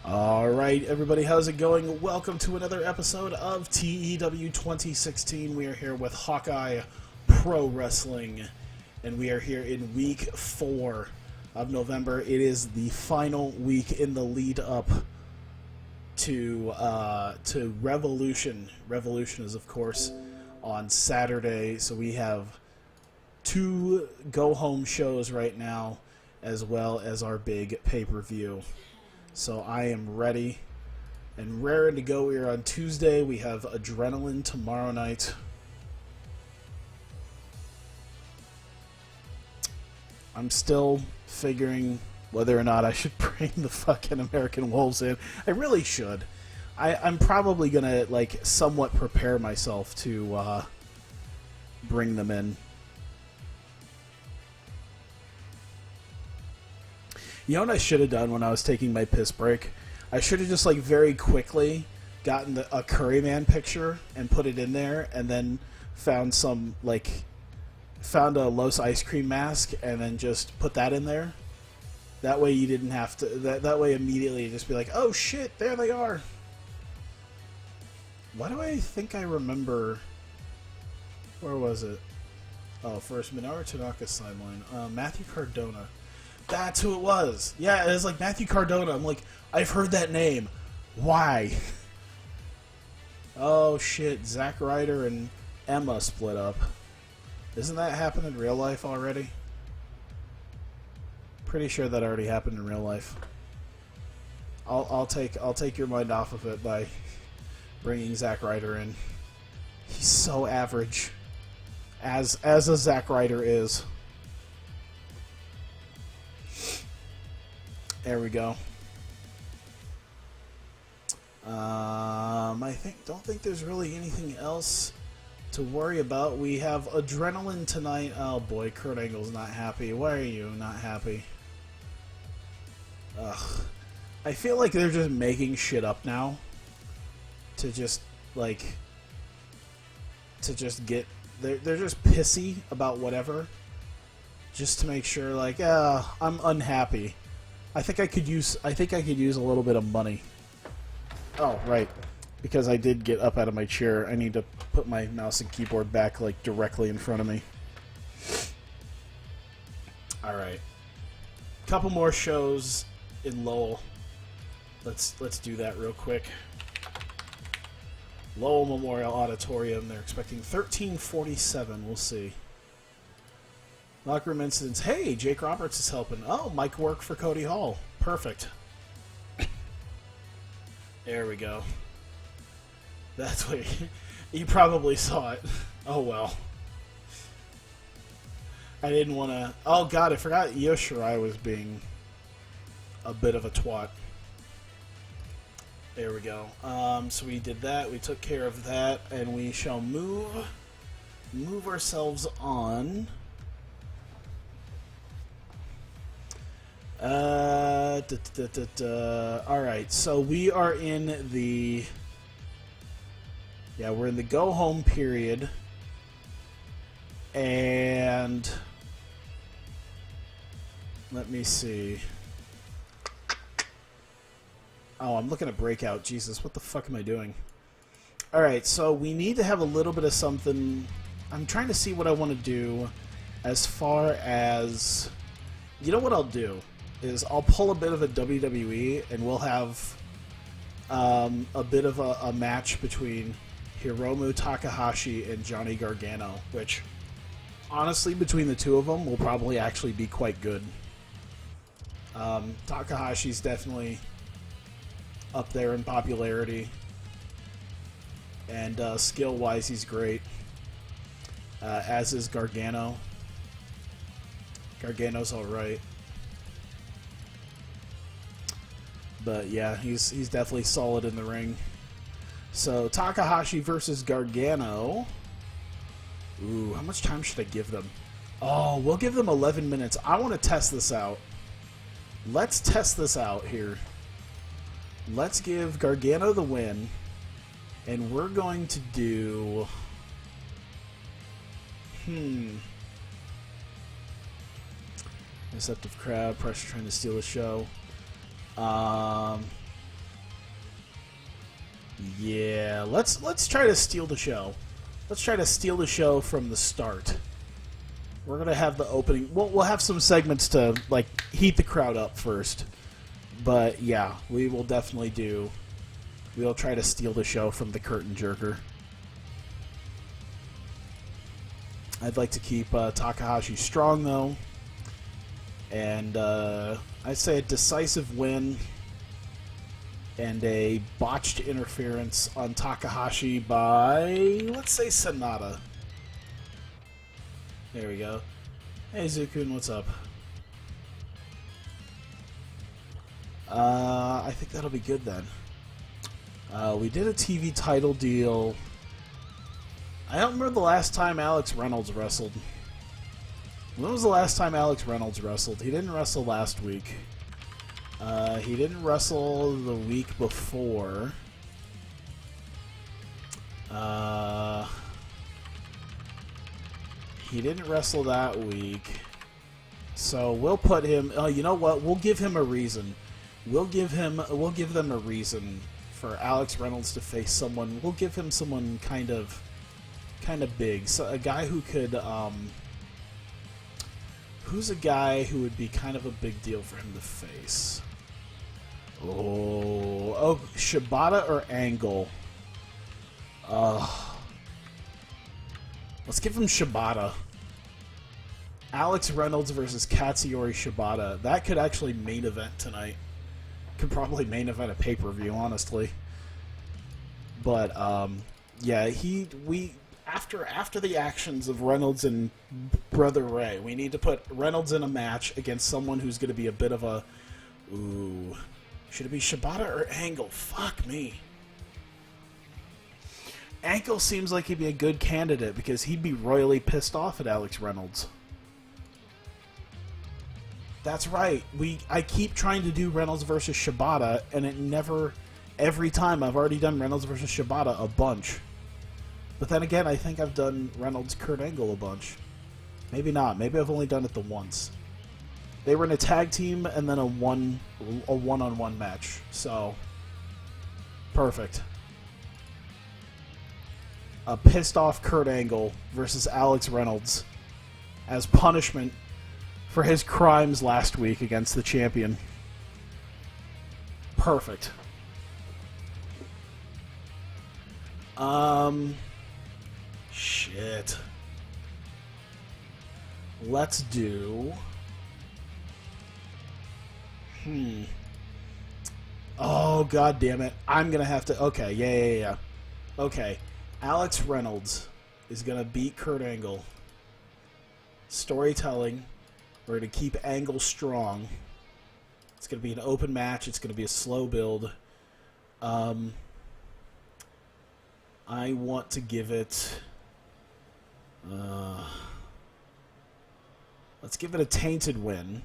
Alright, everybody, how's it going? Welcome to another episode of TEW 2016. We are here with Hawkeye Pro Wrestling, and we are here in week 4 of November. It is the final week in the lead up to Revolution. Revolution is, of course, on Saturday, so we have 2 go-home shows right now, as well as our big pay-per-view. So I am ready and raring to go. We are on Tuesday. We have Adrenaline tomorrow night. I'm still figuring whether or not I should bring the fucking American Wolves in. I really should. I'm probably going to, like, somewhat prepare myself to bring them in. You know what I should have done when I was taking my piss break? I should have just, like, very quickly gotten a Curryman picture and put it in there, and then found a Los ice cream mask and then just put that in there. That way you didn't have to, that way immediately you just be like, oh shit, there they are. Why do I think I remember, where was it? Oh, first Minoru Tanaka's sideline. Matthew Cardona. That's who it was. Yeah, it was like Matthew Cardona. I'm like, I've heard that name. Why? Oh shit, Zack Ryder and Emma split up. Isn't that happened in real life already? Pretty sure that already happened in real life. I'll take your mind off of it by bringing Zack Ryder in. He's so average, as a Zack Ryder is. There we go. Don't think there's really anything else to worry about. We have Adrenaline tonight. Oh boy, Kurt Angle's not happy. Why are you not happy? Ugh. I feel like they're just making shit up now to just, like, get... They're just pissy about whatever, just to make sure, like, I'm unhappy. I think I could use a little bit of money. Oh, right. Because I did get up out of my chair, I need to put my mouse and keyboard back, like, directly in front of me. Alright. Couple more shows in Lowell. Let's do that real quick. Lowell Memorial Auditorium, they're expecting 1347, we'll see. Locker room incidents. Hey, Jake Roberts is helping. Oh, mic work for Cody Hall. Perfect. There we go. That's what you probably saw it. Oh well. I didn't want to. Oh god, I forgot Io Shirai was being a bit of a twat. There we go. So we did that. We took care of that, and we shall move ourselves on. Alright, so we are in the... Yeah, we're in the go-home period. And... Let me see. Oh, I'm looking at Breakout. Jesus, what the fuck am I doing? Alright, so we need to have a little bit of something... I'm trying to see what I want to do as far as... You know what I'll do? Is I'll pull a bit of a WWE, and we'll have a bit of a match between Hiromu Takahashi and Johnny Gargano, which, honestly, between the two of them, will probably actually be quite good. Takahashi's definitely up there in popularity, and skill-wise, he's great, as is Gargano. Gargano's alright. But yeah, he's definitely solid in the ring. So Takahashi versus Gargano. Ooh, how much time should I give them? Oh, we'll give them 11 minutes. I want to test this out. Let's test this out here. Let's give Gargano the win. And we're going to do... Deceptive crowd, pressure trying to steal the show. Yeah, let's try to steal the show. Let's try to steal the show from the start. We're gonna have the opening. We'll have some segments to like heat the crowd up first. But yeah, we will definitely do. We'll try to steal the show from the curtain jerker. I'd like to keep Takahashi strong though, and I'd say a decisive win and a botched interference on Takahashi by, let's say, Sonata. There we go. Hey, Zukun, what's up? I think that'll be good then. We did a TV title deal. I don't remember the last time Alex Reynolds wrestled. When was the last time Alex Reynolds wrestled? He didn't wrestle last week. He didn't wrestle the week before. He didn't wrestle that week. So we'll put him. Oh, you know what? We'll give him a reason. We'll give them a reason for Alex Reynolds to face someone. We'll give him someone kind of big. So a guy who could. Who's a guy who would be kind of a big deal for him to face? Oh, Shibata or Angle? Let's give him Shibata. Alex Reynolds versus Katsuyori Shibata. That could actually main event tonight. Could probably main event a pay-per-view, honestly. But yeah, after the actions of Reynolds and Brother Ray, we need to put Reynolds in a match against someone who's going to be a bit of a... Ooh. Should it be Shibata or Angle? Fuck me. Angle seems like he'd be a good candidate because he'd be royally pissed off at Alex Reynolds. That's right. I keep trying to do Reynolds versus Shibata, and it never... Every time I've already done Reynolds versus Shibata a bunch. But then again, I think I've done Reynolds Kurt Angle a bunch. Maybe not. Maybe I've only done it the once. They were in a tag team and then a one-on-one match. So, perfect. A pissed-off Kurt Angle versus Alex Reynolds as punishment for his crimes last week against the champion. Perfect. Shit. Let's do... Oh, god damn it. I'm gonna have to... Okay, yeah. Okay. Alex Reynolds is gonna beat Kurt Angle. Storytelling. We're gonna keep Angle strong. It's gonna be an open match. It's gonna be a slow build. I want to give it... let's give it a tainted win.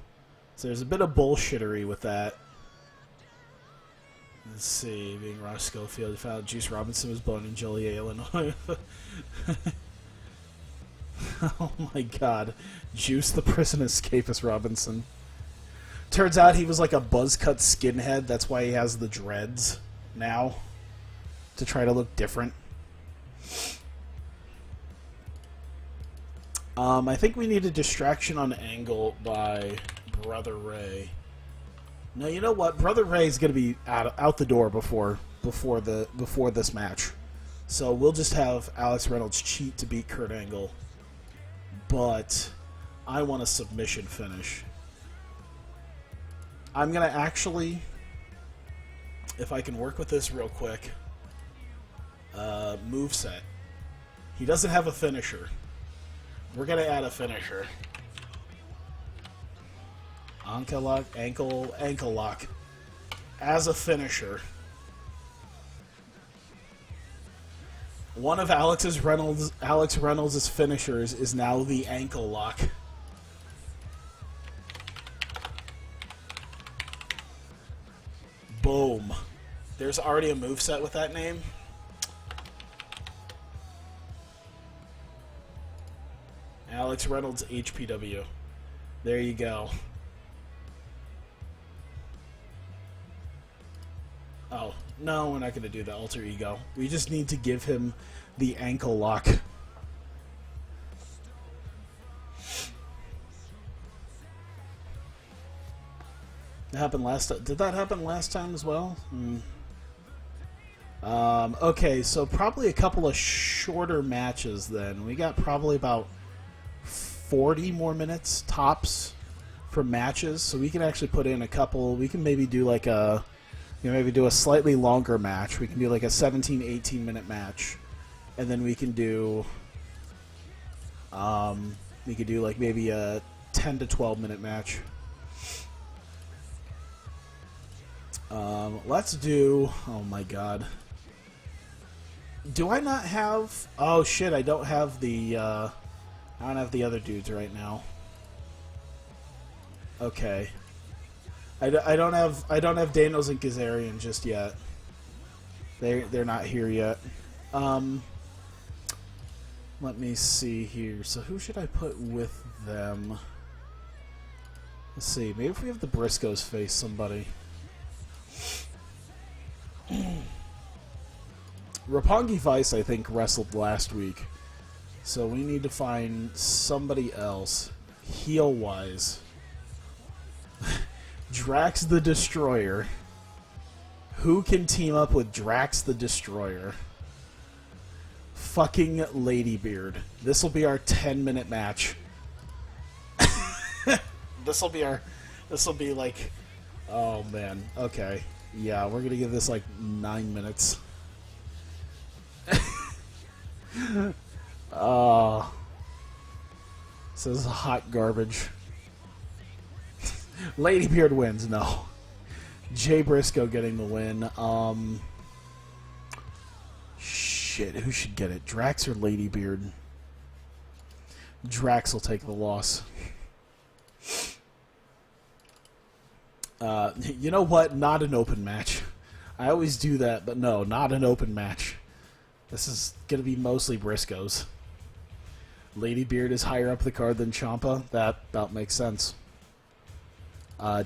So there's a bit of bullshittery with that. Let's see. Being Ross Schofield, found Juice Robinson was born in Joliet, Illinois. Oh my god. Juice the Prison Escapist Robinson. Turns out he was like a buzz cut skinhead. That's why he has the dreads now. To try to look different. I think we need a distraction on Angle by Brother Ray. No, you know what? Brother Ray is going to be out the door before this match. So we'll just have Alex Reynolds cheat to beat Kurt Angle. But I want a submission finish. I'm going to actually, if I can work with this real quick, moveset. He doesn't have a finisher. We're going to add a finisher. Ankle lock, ankle lock. As a finisher. One of Alex Reynolds' finishers is now the ankle lock. Boom. There's already a moveset with that name. Alex Reynolds HPW. There you go. Oh, no, we're not going to do the alter ego. We just need to give him the ankle lock. That happened last time. Did that happen last time as well? Okay, so probably a couple of shorter matches then. We got probably about 40 more minutes tops for matches, so we can actually put in a couple. We can maybe do like a, maybe do a slightly longer match. We can do like a 17, 18 minute match, and then we can do, we could do like maybe a 10 to 12 minute match. Let's do, oh my god. Do I not have, oh shit, I don't have the, I don't have the other dudes right now. Okay. I don't have Daniels and Kazarian just yet. They're not here yet. Let me see here. So who should I put with them? Let's see. Maybe if we have the Briscoes face somebody. Roppongi Vice, I think, wrestled last week. So we need to find somebody else, heel-wise. Drax the Destroyer. Who can team up with Drax the Destroyer? Fucking Ladybeard. This will be our 10-minute match. This will be like, oh man, okay. Yeah, we're gonna give this like 9 minutes. This is hot garbage. Ladybeard wins, no. Jay Briscoe getting the win. Shit, who should get it? Drax or Ladybeard? Drax will take the loss. You know what? Not an open match. I always do that, but no, not an open match. This is going to be mostly Briscoes. Ladybeard is higher up the card than Ciampa. That makes sense.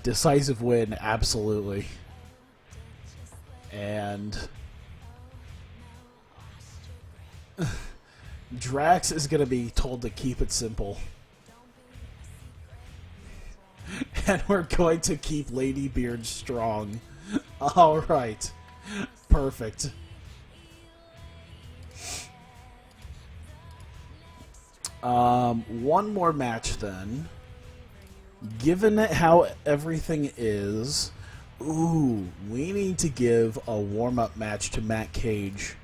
Decisive win, absolutely. And Drax is going to be told to keep it simple. And we're going to keep Ladybeard strong. Alright. Perfect. One more match then. Given how everything is, ooh, we need to give a warm-up match to Matt Cage.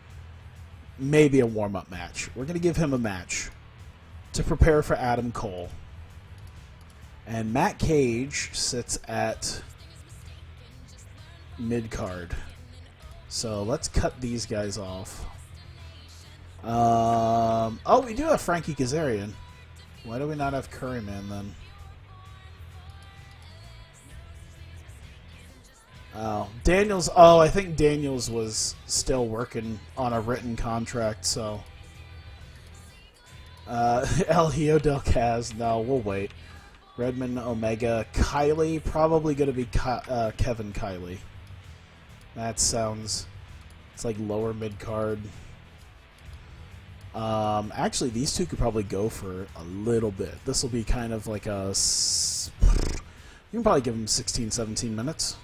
Maybe a warm-up match. We're going to give him a match to prepare for Adam Cole. And Matt Cage sits at mid-card. So let's cut these guys off. Oh, we do have Frankie Kazarian. Why do we not have Curryman then? Oh, Daniels. Oh, I think Daniels was still working on a written contract, so. El Hijo del Kaz. No, we'll wait. Redmond, Omega, Kylie. Probably going to be Kevin Kylie. That sounds. It's like lower mid card. Actually, these two could probably go for a little bit. This will be kind of like a. You can probably give them 16, 17 minutes.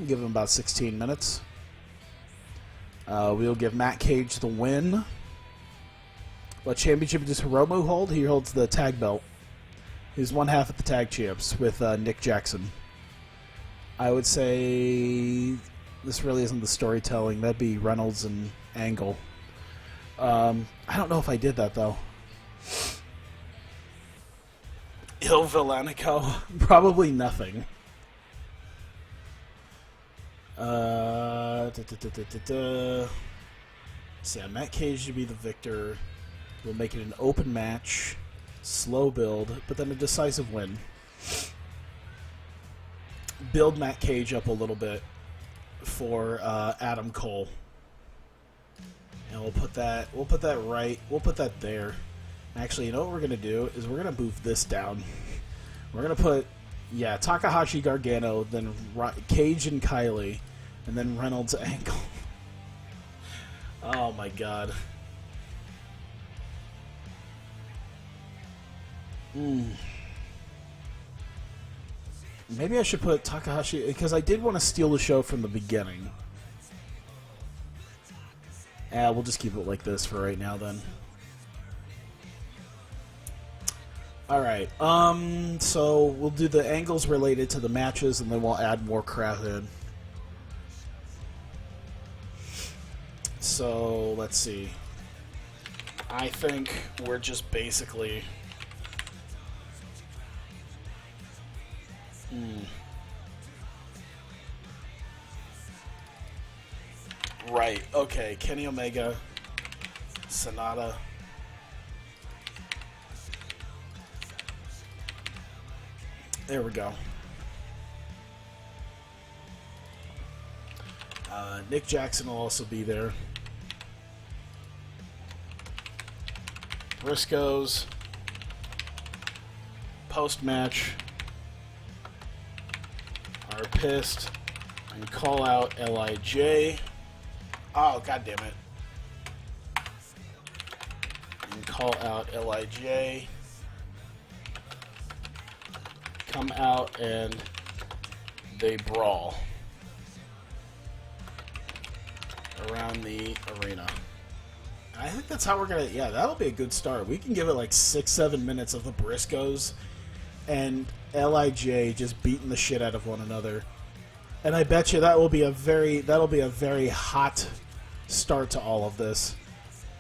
Give him about 16 minutes. We'll give Matt Cage the win. What championship does Hiromu hold? He holds the tag belt. He's one half of the tag champs with Nick Jackson. I would say this really isn't the storytelling. That'd be Reynolds and Angle. I don't know if I did that, though. Il Villanico? Probably nothing. So yeah, Matt Cage should be the victor. We'll make it an open match, slow build, but then a decisive win. Build Matt Cage up a little bit for Adam Cole, and we'll put that there. Actually, you know what we're gonna do is we're gonna move this down. We're gonna put Yeah, Takahashi, Gargano, then Cage and Kylie, and then Reynolds, Angle. Oh my god. Maybe I should put Takahashi, because I did want to steal the show from the beginning. We'll just keep it like this for right now then. Alright, so we'll do the angles related to the matches, and then we'll add more crap in. So, let's see. I think we're just basically... Right, okay, Kenny Omega, Sonata. There we go. Nick Jackson will also be there. Briscoes. Post-match. Are pissed and call out LIJ. Oh, god damn it. And call out LIJ. Come out and they brawl around the arena. I think that's how we're gonna, yeah, that'll be a good start. We can give it like 6-7 minutes of the Briscoes and LIJ just beating the shit out of one another. And I bet you that'll be a very hot start to all of this.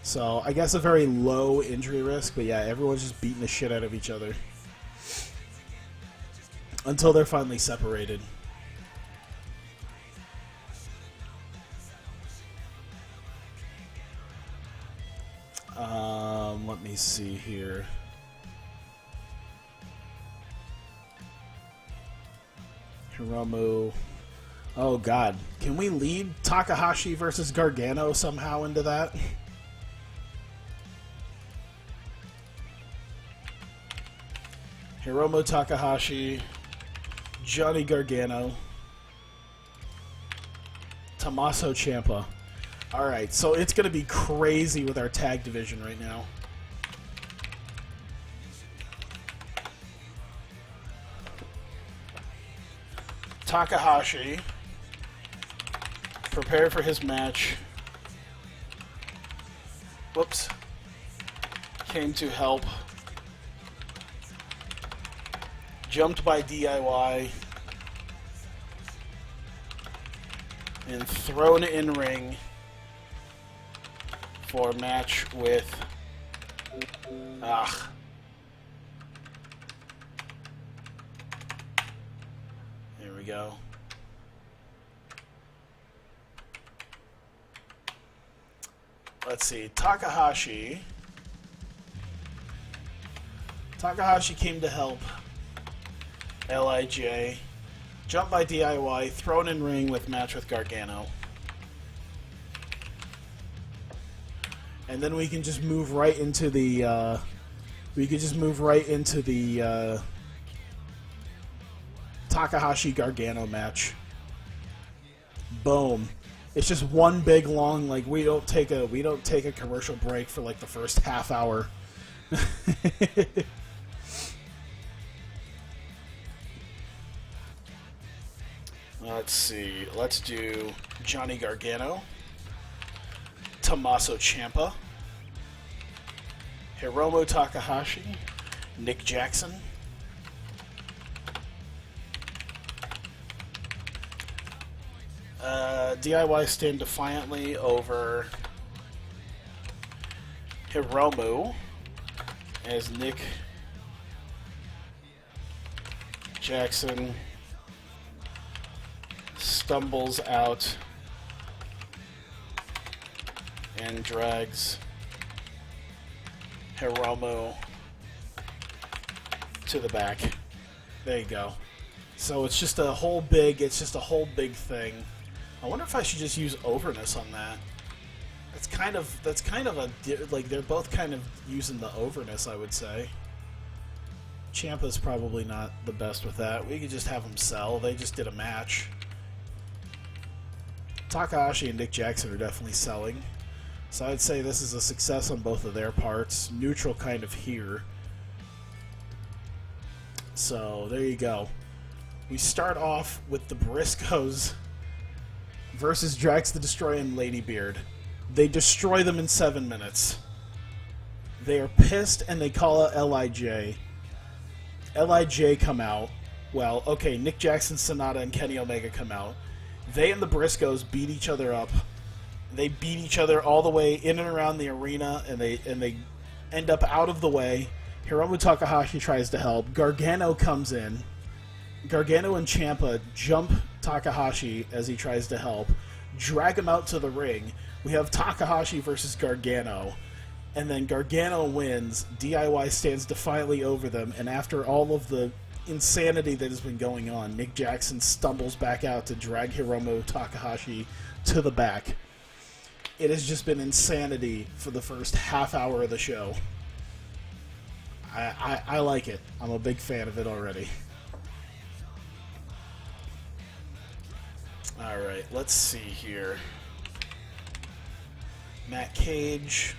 So I guess a very low injury risk, but yeah, everyone's just beating the shit out of each other until they're finally separated. Let me see here. Hiromu. Oh god. Can we lead Takahashi versus Gargano somehow into that? Hiromu Takahashi, Johnny Gargano, Tommaso Ciampa. Alright, so it's going to be crazy with our tag division right now. Takahashi, prepare for his match. Whoops. Came to help. Jumped by DIY. And thrown in ring for a match with... There we go. Let's see. Takahashi came to help LIJ. Jump by DIY, thrown in ring with match with Gargano. And then we can just move right into the Takahashi Gargano match. Boom. It's just one big long, like, we don't take a commercial break for like the first half hour. Let's see. Let's do Johnny Gargano, Tommaso Ciampa, Hiromu Takahashi, Nick Jackson, DIY stand defiantly over Hiromu as Nick Jackson stumbles out and drags Hiromu to the back. There you go. So it's just a whole big thing. I wonder if I should just use overness on that. That's kind of a, like, they're both kind of using the overness, I would say. Ciampa's probably not the best with that. We could just have him sell. They just did a match. Takahashi and Nick Jackson are definitely selling. So I'd say this is a success on both of their parts. Neutral kind of here. So there you go. We start off with the Briscoes versus Drax the Destroyer and Ladybeard. They destroy them in 7 minutes. They are pissed and they call out LIJ. LIJ come out. Well, okay, Nick Jackson, Sonata, and Kenny Omega come out. They and the Briscoes beat each other up. They beat each other all the way in and around the arena, and they end up out of the way. Hiromu Takahashi tries to help. Gargano comes in. Gargano and Ciampa jump Takahashi as he tries to help. Drag him out to the ring. We have Takahashi versus Gargano. And then Gargano wins. DIY stands defiantly over them. And after all of the insanity that has been going on, Nick Jackson stumbles back out to drag Hiromu Takahashi to the back. It has just been insanity for the first half hour of the show. I like it. I'm a big fan of it already. Alright, let's see here. Matt Cage.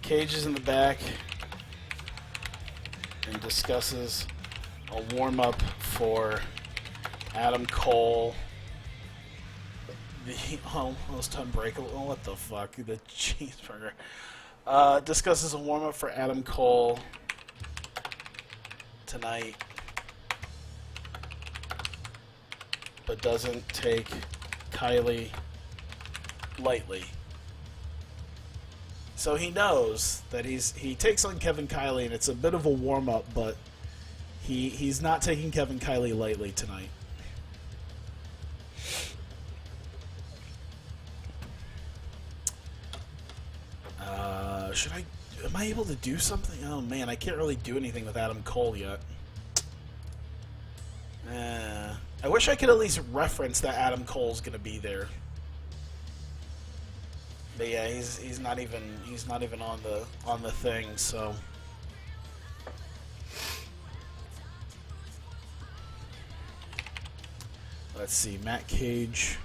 Cage is in the back and discusses a warm-up for Adam Cole. The almost unbreakable. Oh, what the fuck? The cheeseburger. Discusses a warm-up for Adam Cole tonight, but doesn't take Kylie lightly. So he knows that he takes on Kevin Kiley, and it's a bit of a warm-up, but he's not taking Kevin Kiley lightly tonight. Am I able to do something? Oh man, I can't really do anything with Adam Cole yet. I wish I could at least reference that Adam Cole's gonna be there. But yeah, he's not even on the thing, so let's see, Matt Cage.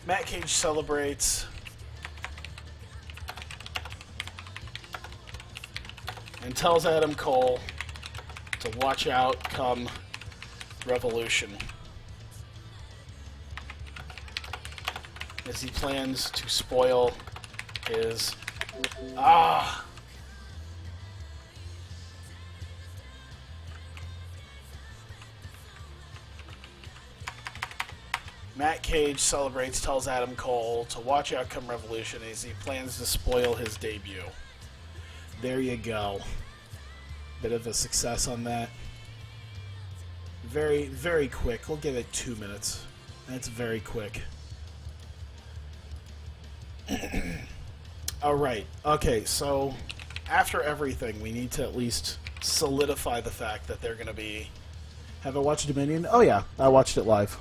Matt Cage celebrates. And tells Adam Cole to watch out come Revolution, as he plans to spoil his... Matt Cage celebrates, tells Adam Cole to watch out come Revolution as he plans to spoil his debut. There you go. Bit of a success on that. Very, very quick. We'll give it 2 minutes. That's very quick. Alright. Okay, so after everything, we need to at least solidify the fact that they're going to be... Have I watched Dominion? Oh yeah, I watched it live.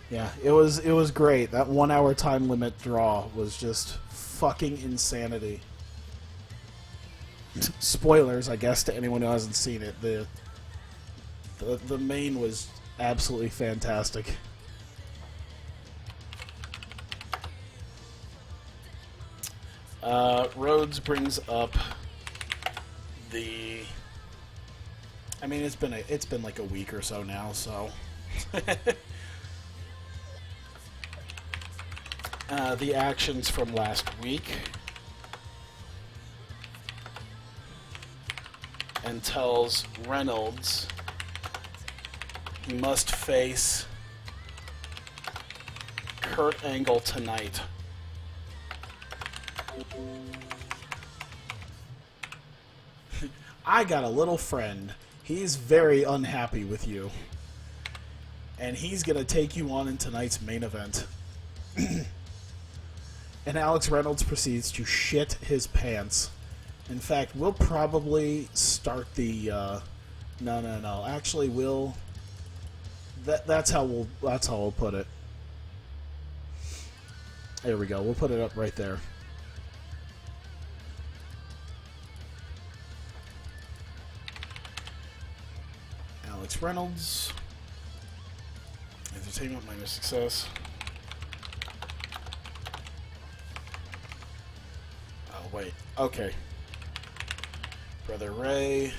Yeah, it was great. That 1 hour time limit draw was just fucking insanity. Spoilers, I guess, to anyone who hasn't seen it. The main was absolutely fantastic. Rhodes brings up the... I mean, it's been like a week or so now, so... the actions from last week, and tells Reynolds he must face Kurt Angle tonight. I got a little friend. He's very unhappy with you, and he's gonna take you on in tonight's main event. And Alex Reynolds proceeds to shit his pants In fact, we'll probably start the. No. Actually, we'll. That's how we'll put it. There we go. We'll put it up right there. Alex Reynolds. Entertainment minus success. Oh, wait. Okay. Brother Ray.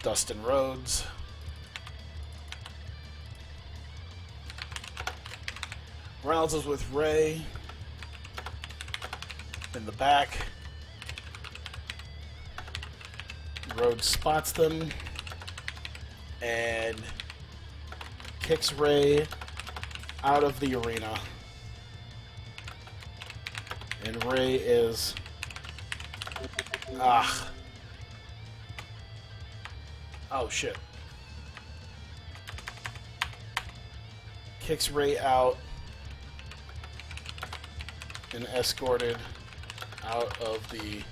Dustin Rhodes. Reynolds is with Ray. In the back. Rhodes spots them. And kicks Ray out of the arena. And Ray is... Oh, shit. Kicks Ray out. And escorted out of the...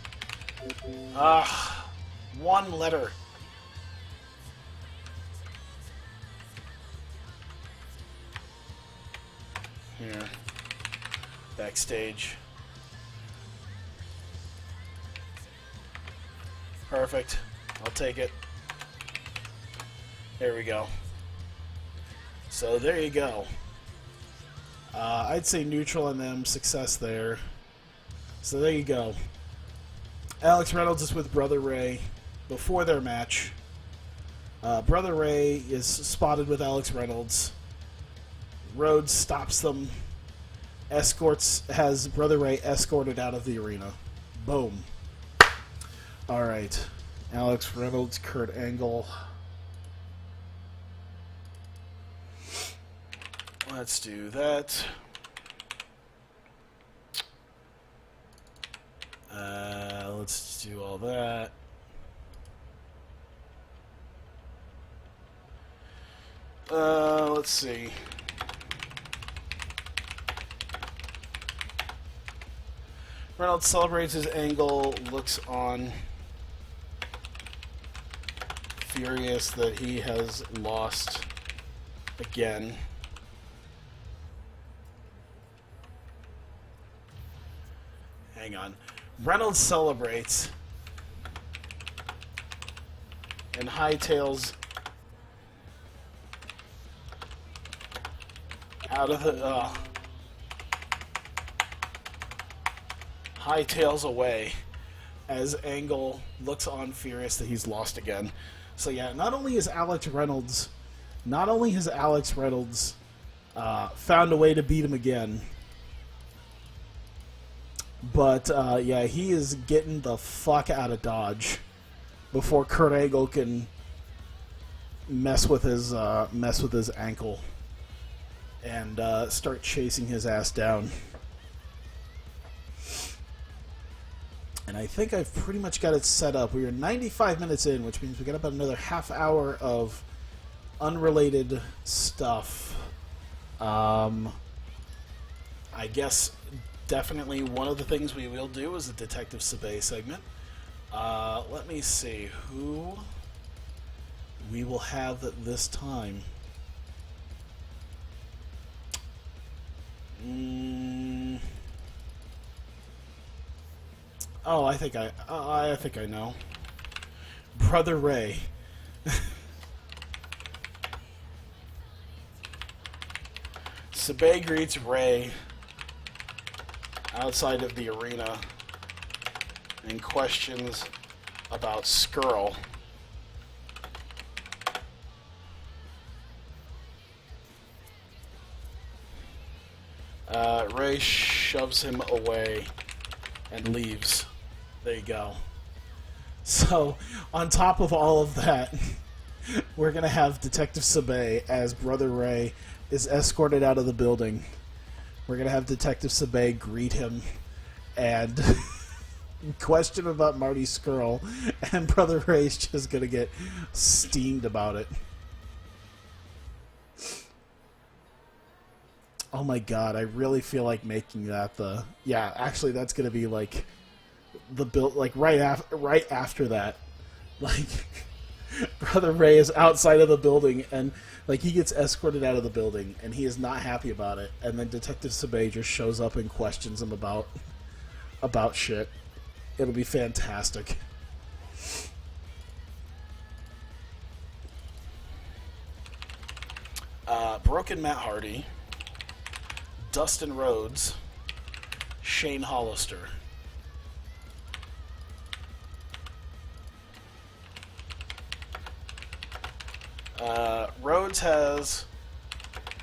one letter. Here. Backstage. Perfect. I'll take it. There we go. So there you go. I'd say neutral on them, success there. So there you go. Alex Reynolds is with Brother Ray before their match. Brother Ray is spotted with Alex Reynolds. Rhodes stops them. Has Brother Ray escorted out of the arena. Boom. Alright. Alex Reynolds, Kurt Angle. Let's do that. Let's do all that. Let's see. Reynolds celebrates his angle, looks on, furious that he has lost again. Hang on. Reynolds celebrates and hightails out of the hightails away as Angle looks on furious that he's lost again. So yeah, not only has Alex Reynolds found a way to beat him again, but yeah, he is getting the fuck out of Dodge before Kurt Angle can mess with his ankle and start chasing his ass down. And I think I've pretty much got it set up. We are 95 minutes in, which means we got about another half hour of unrelated stuff. I guess definitely one of the things we will do is a Detective Sabay segment. Let me see who we will have at this time. Oh, I think I know. Brother Ray. Sabay greets Ray outside of the arena and questions about Skrull. Ray shoves him away and leaves. There you go. So, on top of all of that, we're going to have Detective Sabay as Brother Ray is escorted out of the building. We're going to have Detective Sabay greet him and question about Marty Skrull, and Brother Ray's just going to get steamed about it. Oh my god, I really feel like making that the... Yeah, actually that's going to be like the build, like right after that, like Brother Ray is outside of the building, and like he gets escorted out of the building, and he is not happy about it. And then Detective Sabay just shows up and questions him about shit. It'll be fantastic. Broken Matt Hardy, Dustin Rhodes, Shane Hollister. Rhodes has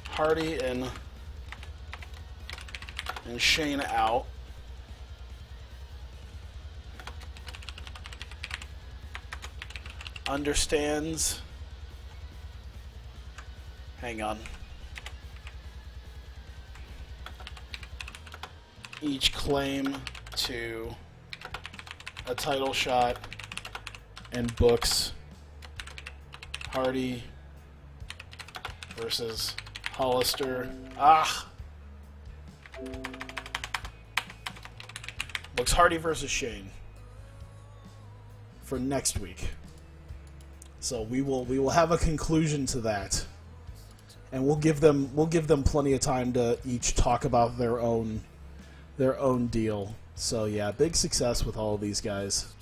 Hardy and Shane out. Understands. Hang on. Each claim to a title shot and books Hardy versus Hollister. Books Hardy versus Shane for next week. So we will have a conclusion to that, and we'll give them plenty of time to each talk about their own deal. So yeah, big success with all of these guys.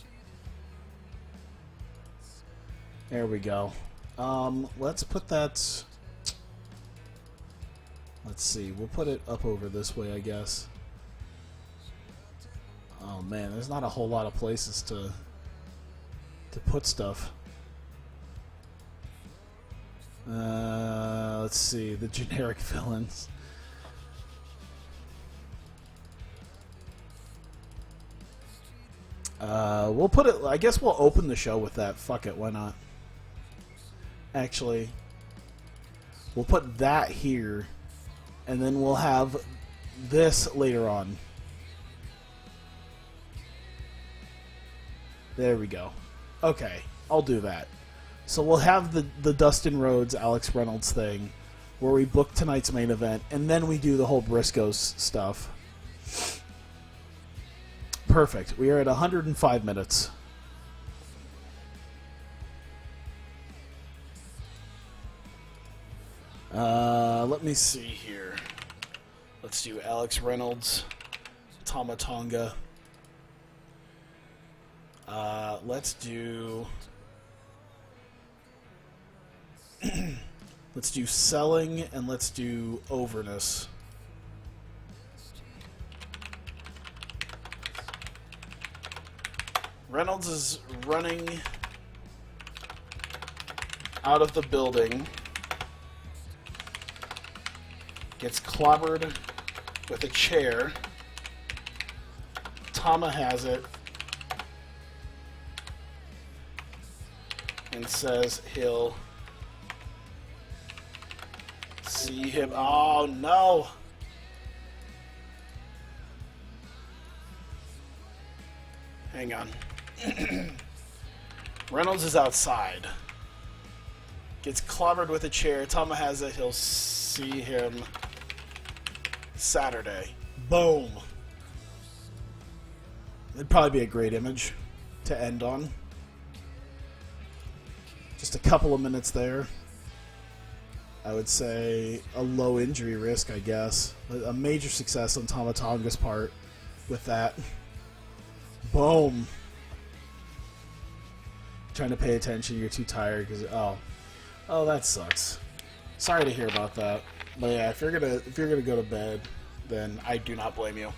There we go. Let's put that. Let's see. We'll put it up over this way, I guess. Oh man, there's not a whole lot of places to put stuff. Let's see, the generic villains. We'll put it, I guess we'll open the show with that. Fuck it, why not? Actually, we'll put that here, and then we'll have this later on. There we go. Okay, I'll do that. So we'll have the Dustin Rhodes, Alex Reynolds thing, where we book tonight's main event, and then we do the whole Briscoes stuff. Perfect. We are at 105 minutes. Let me see here. Let's do Alex Reynolds, Tama Tonga. Let's do... let's do selling, and let's do overness. Reynolds is running out of the building. Gets clobbered with a chair. Tama has it. And says he'll see him. Oh no! Hang on. Reynolds is outside. Gets clobbered with a chair. Tama has it. He'll see him Saturday. Boom. It'd probably be a great image to end on. Just a couple of minutes there. I would say a low injury risk, I guess. A major success on Tama Tonga's part with that. Boom. Trying to pay attention, you're too tired because oh, that sucks. Sorry to hear about that. But yeah, if you're gonna go to bed, then I do not blame you.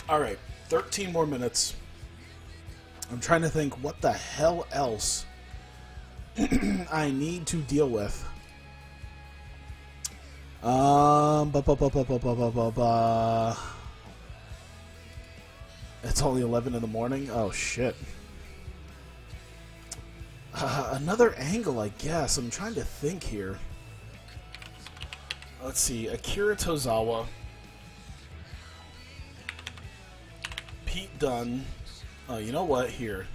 All right, 13 more minutes. I'm trying to think what the hell else I need to deal with. It's only 11 in the morning? Oh, shit. Another angle, I guess. I'm trying to think here. Let's see. Akira Tozawa. Pete Dunne. Oh, you know what? Here.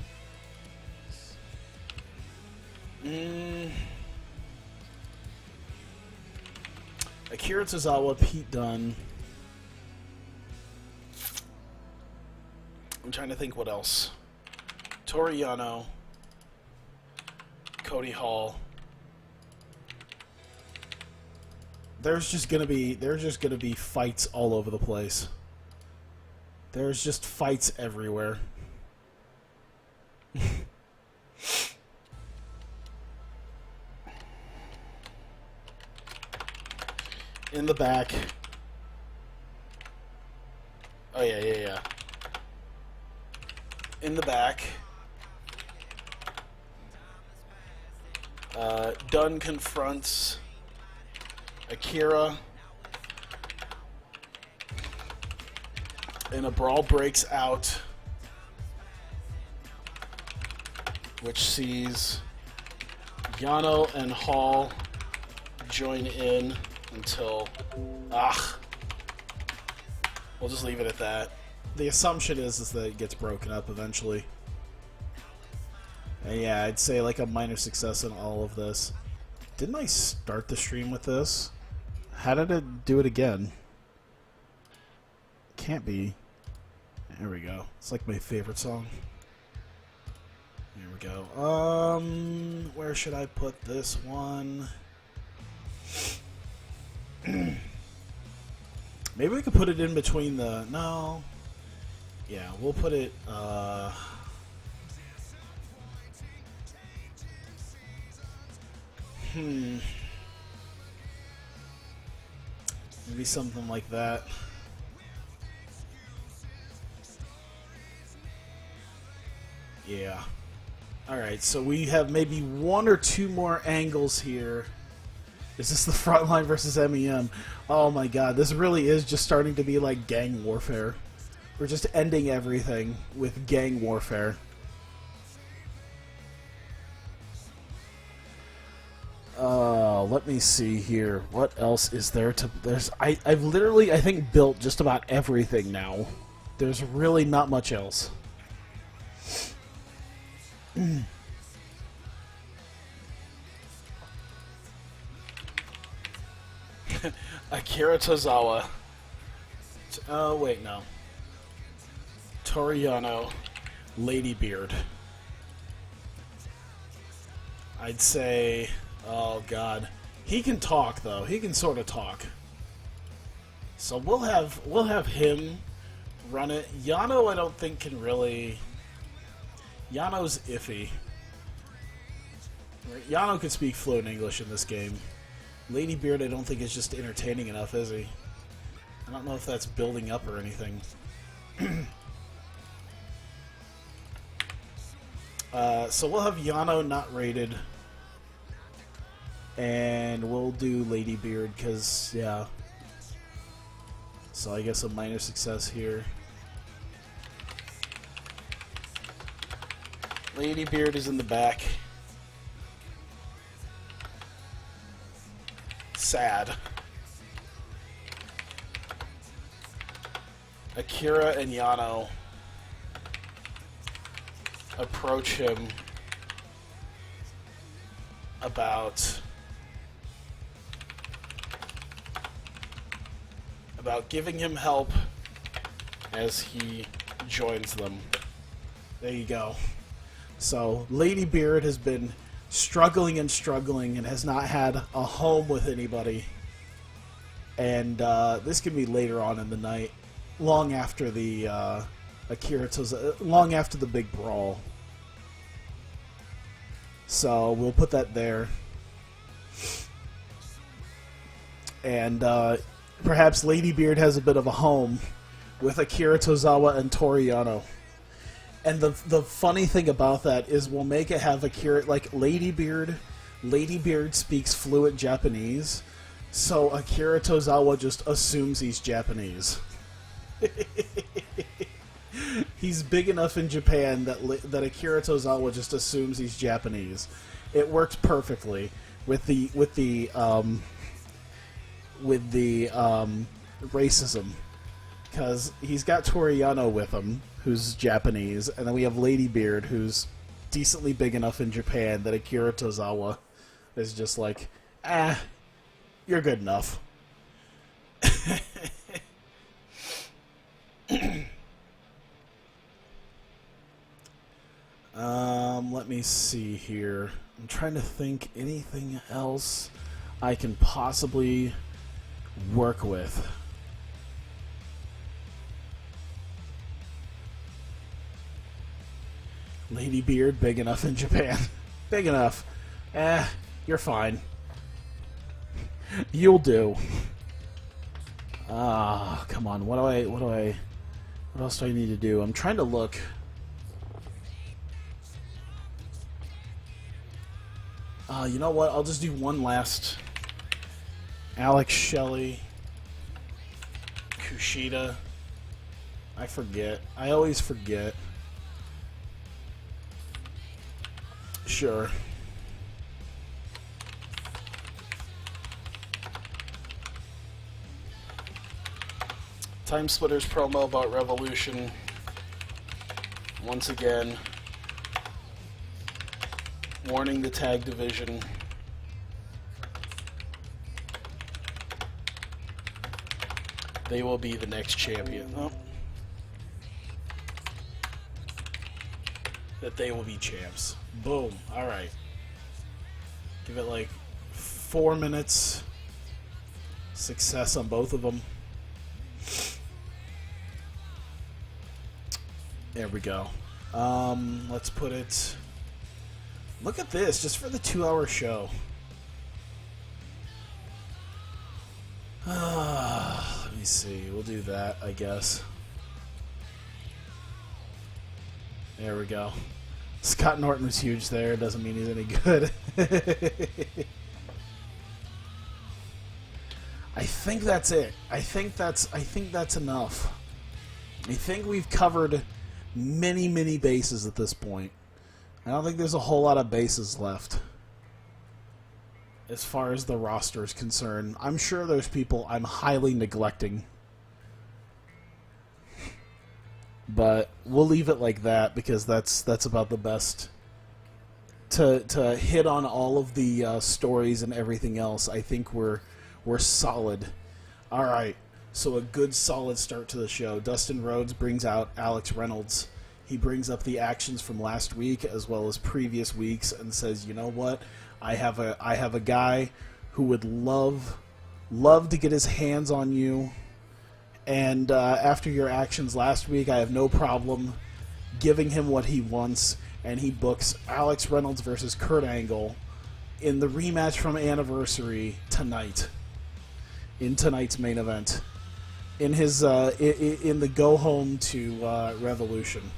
Akira Tozawa, Pete Dunne. I'm trying to think what else. Toru Yano, Cody Hall. There's just gonna be fights all over the place. There's just fights everywhere. In the back. Oh yeah. In the back. Dunn confronts Akira, and a brawl breaks out, which sees Yano and Hall join in until... We'll just leave it at that. The assumption is that it gets broken up eventually. And yeah, I'd say like a minor success in all of this. Didn't I start the stream with this? How did it do it again? Can't be. There we go. It's like my favorite song. Here we go. Where should I put this one? Maybe we could put it in between the... No. Yeah, we'll put it... Maybe something like that. Yeah. Alright, so we have maybe one or two more angles here. Is this the Frontline versus MEM? Oh my god, this really is just starting to be like gang warfare. We're just ending everything with gang warfare. Let me see here. What else is there to... I've literally, I think, built just about everything now. There's really not much else. Akira Tozawa. Oh, wait, no. Toru Yano, Ladybeard. I'd say... Oh, God. He can talk, though. He can sort of talk. So we'll have him run it. Yano, I don't think can really... Yano's iffy. Yano could speak fluent English in this game. Ladybeard, I don't think is just entertaining enough, is he? I don't know if that's building up or anything. So we'll have Yano not rated. And we'll do Ladybeard, because, yeah. So I guess a minor success here. Ladybeard is in the back. Sad. Akira and Yano approach him about giving him help as he joins them. There you go. So, Ladybeard has been struggling and has not had a home with anybody. And this can be later on in the night, long after the long after the big brawl. So we'll put that there. And perhaps Ladybeard has a bit of a home with Akira Tozawa and Toru Yano. And the funny thing about that is we'll make it have Akira, like Ladybeard speaks fluent Japanese, so Akira Tozawa just assumes he's Japanese. He's big enough in Japan that Akira Tozawa just assumes he's Japanese. It works perfectly with the racism, because he's got Toru Yano with him, who's Japanese, and then we have Ladybeard, who's decently big enough in Japan that Akira Tozawa is just like, you're good enough. Let me see here. I'm trying to think anything else I can possibly work with. Lady Beard, big enough in Japan. Big enough. You're fine. You'll do. Come on. What else do I need to do? I'm trying to look. You know what? I'll just do one last. Alex Shelley. Kushida. I forget. I always forget. Sure. Time Splitters promo about Revolution. Once again, warning the tag division. They will be the next champion. Oh. That they will be champs. Boom. Alright. Give it like 4 minutes. Success on both of them. There we go. Let's put it... Look at this, just for the 2-hour show. Let me see. We'll do that, I guess. There we go. Scott Norton was huge there. Doesn't mean he's any good. I think that's it. I think that's enough. I think we've covered many bases at this point. I don't think there's a whole lot of bases left as far as the roster is concerned. I'm sure there's people I'm highly neglecting. But we'll leave it like that because that's about the best. To hit on all of the stories and everything else, I think we're solid. All right, so a good solid start to the show. Dustin Rhodes brings out Alex Reynolds. He brings up the actions from last week as well as previous weeks and says, "You know what? I have a guy who would love to get his hands on you. And after your actions last week, I have no problem giving him what he wants." And he books Alex Reynolds versus Kurt Angle in the rematch from Anniversary tonight. In tonight's main event. In his in the go home to Revolution.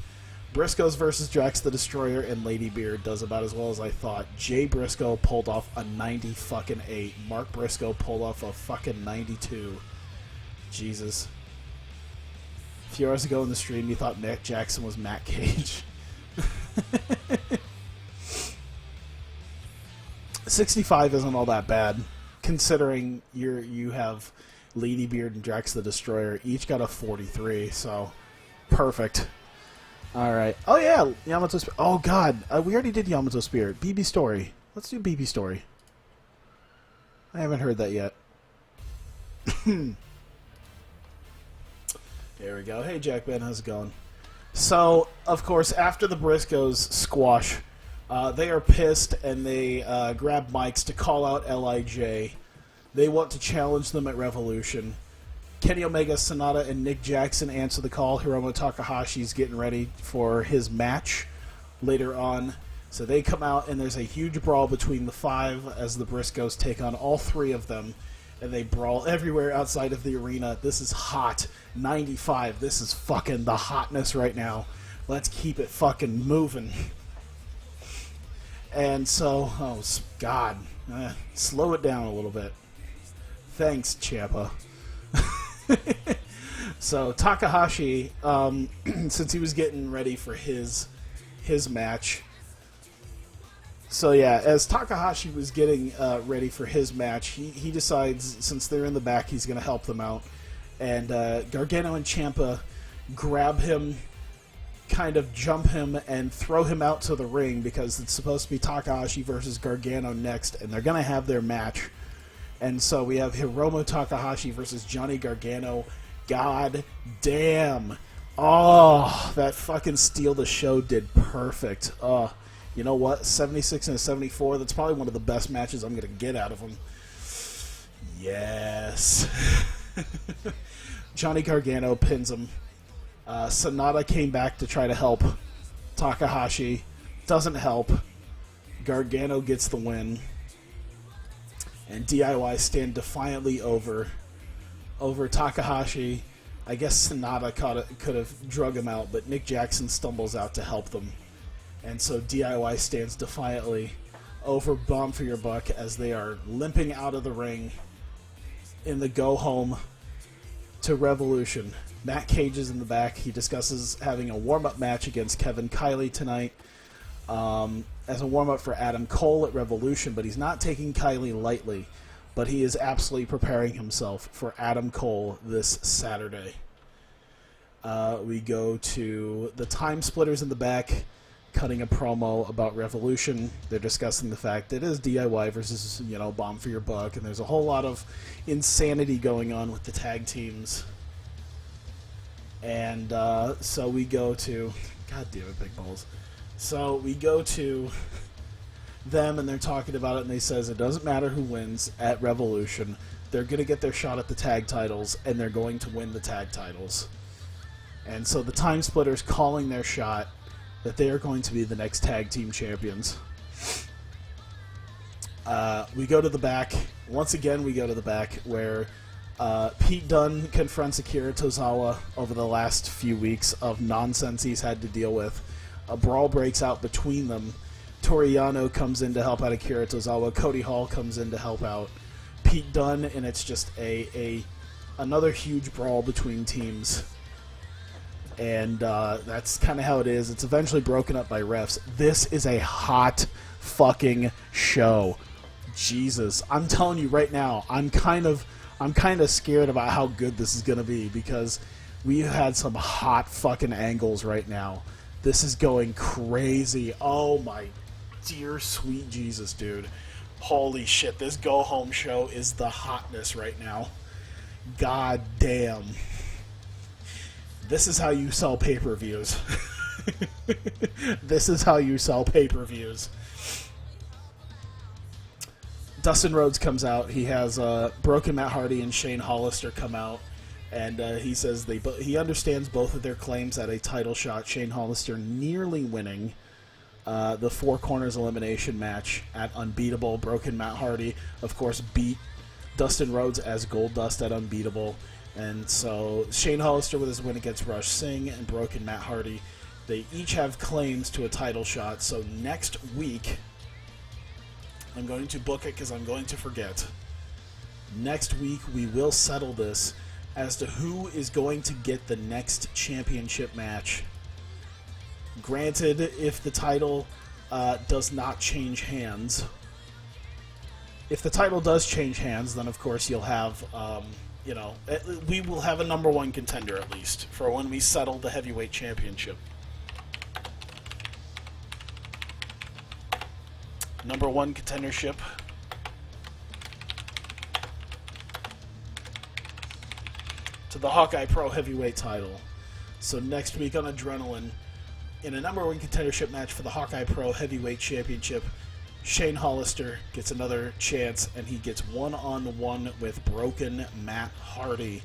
Briscoes versus Jax the Destroyer, and Lady Beard does about as well as I thought. Jay Briscoe pulled off a 90-fucking-8. Mark Briscoe pulled off a fucking 92. Jesus. A few hours ago in the stream, you thought Matt Jackson was Matt Cage. 65 isn't all that bad, considering you have Lady Beard and Drax the Destroyer. Each got a 43, so perfect. All right. Oh, yeah, Yamato Spirit. Oh, God. We already did Yamato Spirit. BB Story. Let's do BB Story. I haven't heard that yet. There we go. Hey, Jack Ben. How's it going? So, of course, after the Briscoes squash, they are pissed, and they grab mics to call out LIJ. They want to challenge them at Revolution. Kenny Omega, Sonata, and Nick Jackson answer the call. Hiromu Takahashi's getting ready for his match later on. So they come out, and there's a huge brawl between the five as the Briscoes take on all three of them. And they brawl everywhere outside of the arena. This is hot. 95. This is fucking the hotness right now. Let's keep it fucking moving. And so, oh, God. Slow it down a little bit. Thanks, Ciampa. So Takahashi, since he was getting ready for his match. So yeah, as Takahashi was getting ready for his match, he decides, since they're in the back, he's going to help them out. And Gargano and Ciampa grab him, kind of jump him, and throw him out to the ring because it's supposed to be Takahashi versus Gargano next, and they're going to have their match. And so we have Hiromu Takahashi versus Johnny Gargano. God damn. Oh, that fucking Steal the Show did perfect. You know what? 76 and 74, that's probably one of the best matches I'm going to get out of him. Yes. Johnny Gargano pins him. Sonata came back to try to help Takahashi. Doesn't help. Gargano gets the win. And DIY stand defiantly over Takahashi. I guess Sonata could have drug him out, but Nick Jackson stumbles out to help them. And so DIY stands defiantly over Bomb for Your Buck as they are limping out of the ring in the go-home to Revolution. Matt Cage is in the back. He discusses having a warm-up match against Kevin Kiley tonight as a warm-up for Adam Cole at Revolution, but he's not taking Kiley lightly, but he is absolutely preparing himself for Adam Cole this Saturday. We go to the Time Splitters in the back, cutting a promo about Revolution. They're discussing the fact that it is DIY versus, Bomb for Your Buck, and there's a whole lot of insanity going on with the tag teams. And so we go to... God damn it, Big Balls. So we go to them, and they're talking about it, and they says it doesn't matter who wins at Revolution. They're going to get their shot at the tag titles, and they're going to win the tag titles. And so the Time Splitters calling their shot that they are going to be the next tag team champions. We go to the back. Once again, we go to the back where Pete Dunne confronts Akira Tozawa over the last few weeks of nonsense he's had to deal with. A brawl breaks out between them. Toru Yano comes in to help out Akira Tozawa. Cody Hall comes in to help out Pete Dunne, and it's just another huge brawl between teams. And that's kind of how it is. It's eventually broken up by refs. This is a hot fucking show. Jesus. I'm telling you right now, I'm kind of scared about how good this is going to be because we've had some hot fucking angles right now. This is going crazy. Oh my dear sweet Jesus, dude. Holy shit, this go-home show is the hotness right now. God damn. This is how you sell pay-per-views. This is how you sell pay-per-views. Dustin Rhodes comes out. He has Broken Matt Hardy and Shane Hollister come out. And he says he understands both of their claims at a title shot. Shane Hollister nearly winning the Four Corners elimination match at Unbeatable. Broken Matt Hardy, of course, beat Dustin Rhodes as Goldust at Unbeatable. And so Shane Hollister with his win against Rush Singh and Broken Matt Hardy, they each have claims to a title shot. So next week, I'm going to book it because I'm going to forget. Next week, we will settle this as to who is going to get the next championship match. Granted, if the title does not change hands. If the title does change hands, then of course you'll have, we will have a number one contender at least for when we settle the heavyweight championship. Number one contendership. To the Hawkeye Pro Heavyweight title. So next week on Adrenaline, in a number one contendership match for the Hawkeye Pro Heavyweight Championship, Shane Hollister gets another chance, and he gets one-on-one with Broken Matt Hardy.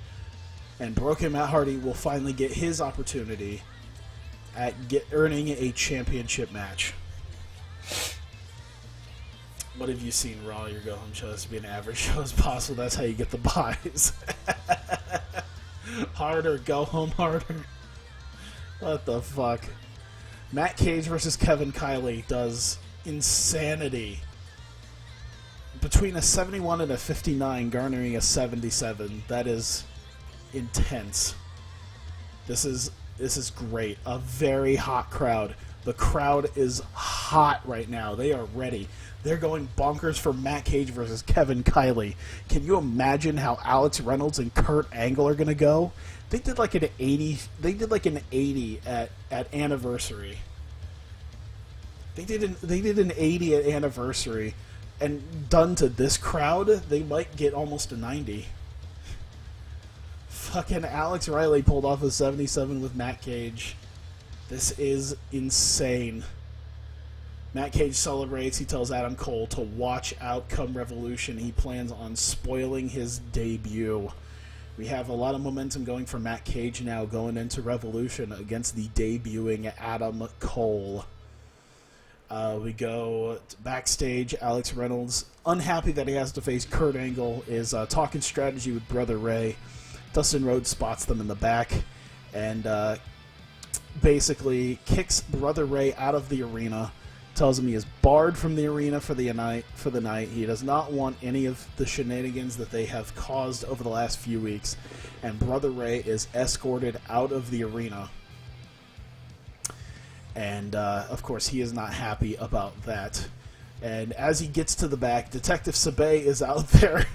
And Broken Matt Hardy will finally get his opportunity at earning a championship match. What have you seen, Raw? Your go-home show has to be an average show as possible. That's how you get the buys. Harder, go home harder. What the fuck? Matt Cage versus Kevin Kiley does insanity. Between a 71 and a 59, garnering a 77. That is intense. This is great. A very hot crowd. The crowd is hot right now. They are ready. They're going bonkers for Matt Cage versus Kevin Kiley. Can you imagine how Alex Reynolds and Kurt Angle are going to go? They did like an 80. They did like an 80 at Anniversary. They did an 80 at Anniversary And done to this crowd, they might get almost a 90. Fucking Alex Riley pulled off a 77 with Matt Cage. This is insane. Matt Cage celebrates. He tells Adam Cole to watch out come Revolution. He plans on spoiling his debut. We have a lot of momentum going for Matt Cage now going into Revolution against the debuting Adam Cole. We go backstage. Alex Reynolds, unhappy that he has to face Kurt Angle, is talking strategy with Brother Ray. Dustin Rhodes spots them in the back and basically kicks Brother Ray out of the arena, tells him he is barred from the arena for the night. He does not want any of the shenanigans that they have caused over the last few weeks, and Brother Ray is escorted out of the arena. And, of course, he is not happy about that. And as he gets to the back, Detective Sabay is out there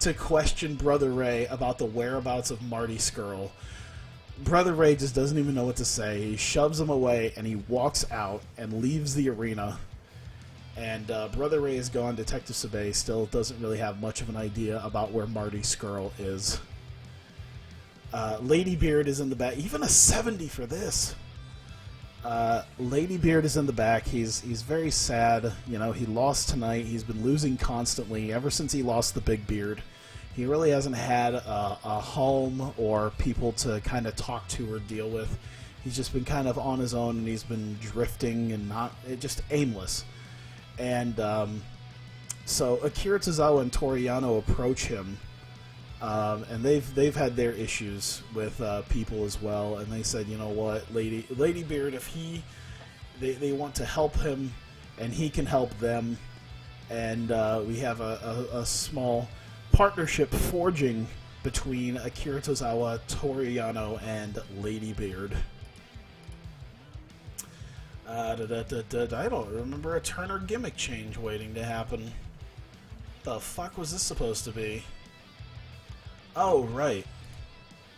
to question Brother Ray about the whereabouts of Marty Scurll. Brother Ray just doesn't even know what to say. He shoves him away, and he walks out and leaves the arena. And Brother Ray is gone. Detective Sabay still doesn't really have much of an idea about where Marty Scurll is. Lady Beard is in the back. Even a 70 for this. Lady Beard is in the back. He's very sad. You know, he lost tonight. He's been losing constantly ever since he lost the Big Beard. He really hasn't had a home or people to kind of talk to or deal with. He's just been kind of on his own, and he's been drifting and just aimless. And so Akira Tozawa and Toriano approach him. And they've had their issues with people as well, and they said, you know what, Lady Beard, if they want to help him, and he can help them, and we have a small partnership forging between Akira Tozawa, Toriano, and Lady Beard. I don't remember a Turner gimmick change waiting to happen. The fuck was this supposed to be? Oh, right.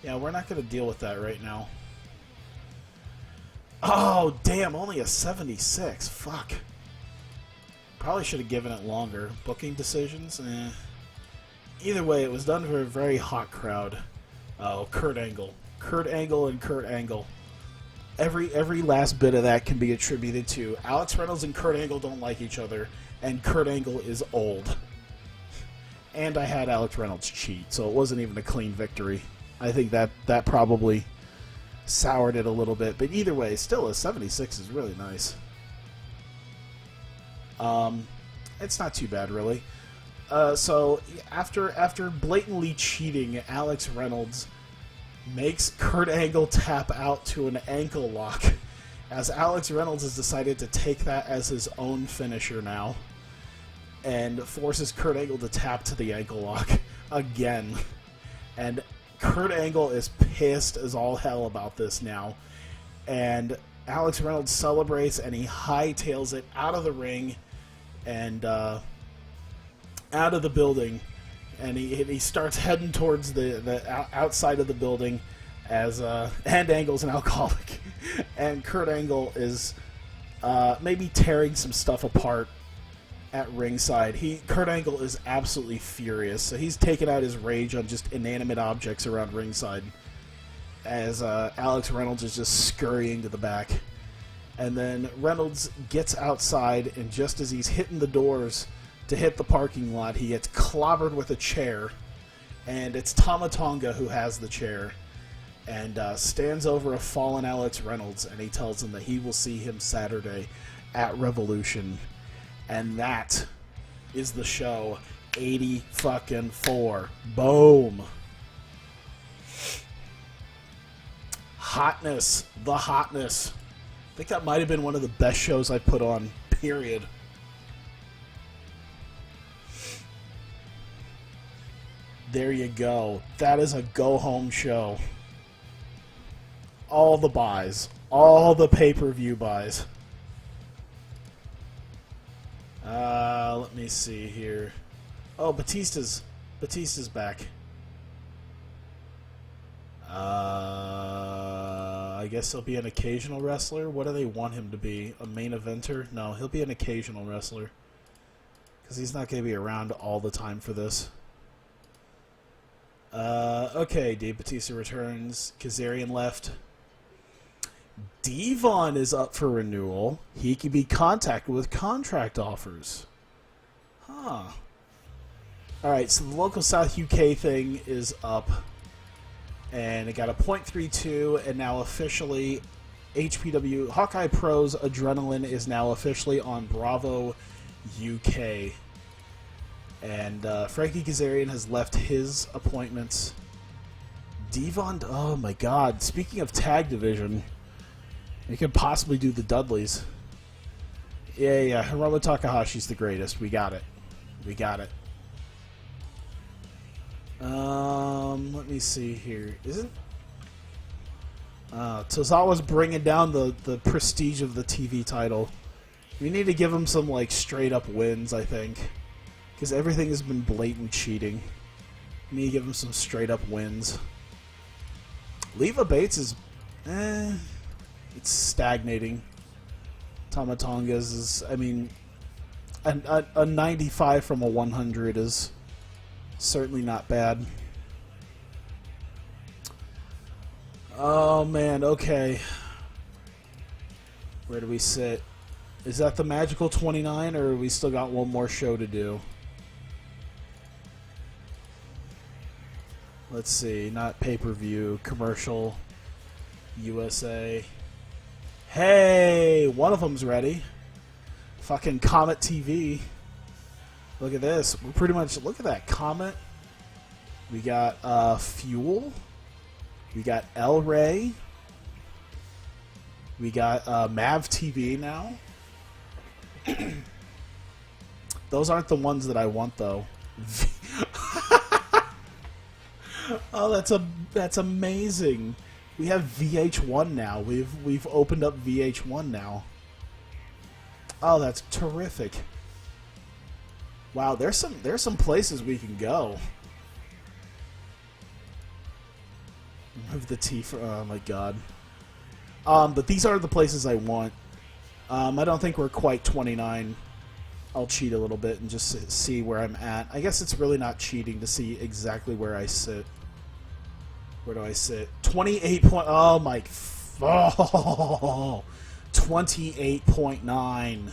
Yeah, we're not going to deal with that right now. Oh, damn, only a 76. Fuck. Probably should have given it longer. Booking decisions? Eh. Either way, it was done for a very hot crowd. Oh, Kurt Angle. Kurt Angle and Kurt Angle. Every last bit of that can be attributed to Alex Reynolds and Kurt Angle don't like each other, and Kurt Angle is old. And I had Alex Reynolds cheat, so it wasn't even a clean victory. I think that probably soured it a little bit. But either way, still a 76 is really nice. It's not too bad, really. So after blatantly cheating, Alex Reynolds makes Kurt Angle tap out to an ankle lock, as Alex Reynolds has decided to take that as his own finisher now, and forces Kurt Angle to tap to the ankle lock again. And Kurt Angle is pissed as all hell about this now. And Alex Reynolds celebrates, and he hightails it out of the ring and out of the building. And he starts heading towards the outside of the building as and Angle's an alcoholic. And Kurt Angle is maybe tearing some stuff apart at ringside. Kurt Angle is absolutely furious, so he's taking out his rage on just inanimate objects around ringside as Alex Reynolds is just scurrying to the back. And then Reynolds gets outside, and just as he's hitting the doors to hit the parking lot, he gets clobbered with a chair, and it's Tama Tonga who has the chair, and stands over a fallen Alex Reynolds, and he tells him that he will see him Saturday at Revolution. And that is the show. 80-fucking-4. Boom. Hotness. The hotness. I think that might have been one of the best shows I put on, period. There you go. That is a go-home show. All the buys. All the pay-per-view buys. Let me see here. Oh, Batista's back. I guess he'll be an occasional wrestler. What do they want him to be? A main eventer? No, he'll be an occasional wrestler. because he's not going to be around all the time for this. Okay, Dave Bautista returns. Kazarian left. Devon is up for renewal. He can be contacted with contract offers. Huh. Alright, so the local South UK thing is up. And it got a .32, and now officially HPW Hawkeye Pro's Adrenaline is now officially on Bravo UK. And Frankie Kazarian has left his appointments. Devon, oh my god, speaking of tag division, we could possibly do the Dudleys. Yeah, Hiromu Takahashi's the greatest. We got it. We got it. Let me see here. Isn't Tozawa's bringing down the prestige of the TV title. We need to give him some like straight up wins, I think, because everything has been blatant cheating. We need to give him some straight up wins. Leva Bates is, it's stagnating. Tama Tonga's is, I mean, a 95 from a 100 is certainly not bad. Oh man, okay. Where do we sit? Is that the magical 29, or we still got one more show to do? Let's see, not pay-per-view, commercial, USA. Hey, one of them's ready. Fucking Comet TV. Look at this. We're pretty much, look at that, Comet. We got Fuel. We got El Rey. We got Mav TV now. Those aren't the ones that I want, though. Oh, that's amazing. We have VH1 now. We've opened up VH1 now. Oh, that's terrific. Wow, there's some places we can go. Move the T for, oh my god. But these are the places I want. I don't think we're quite 29. I'll cheat a little bit and just see where I'm at. I guess it's really not cheating to see exactly where I sit. Where do I sit? 28 point... Oh, my... Oh, 28.9.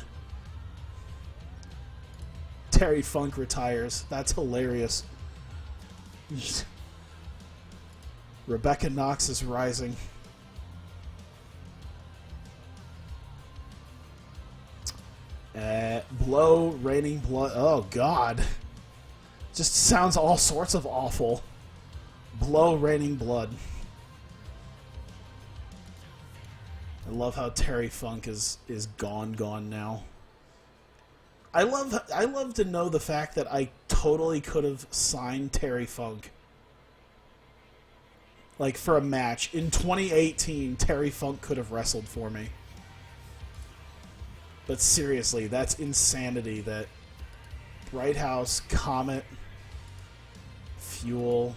Terry Funk retires. That's hilarious. Rebecca Knox is rising. Blow, raining blood. Oh, God. Just sounds all sorts of awful. Blow, raining blood. I love how Terry Funk is gone now. I love to know the fact that I totally could have signed Terry Funk. Like, for a match. In 2018, Terry Funk could have wrestled for me. But seriously, that's insanity that Bright House, Comet, Fuel...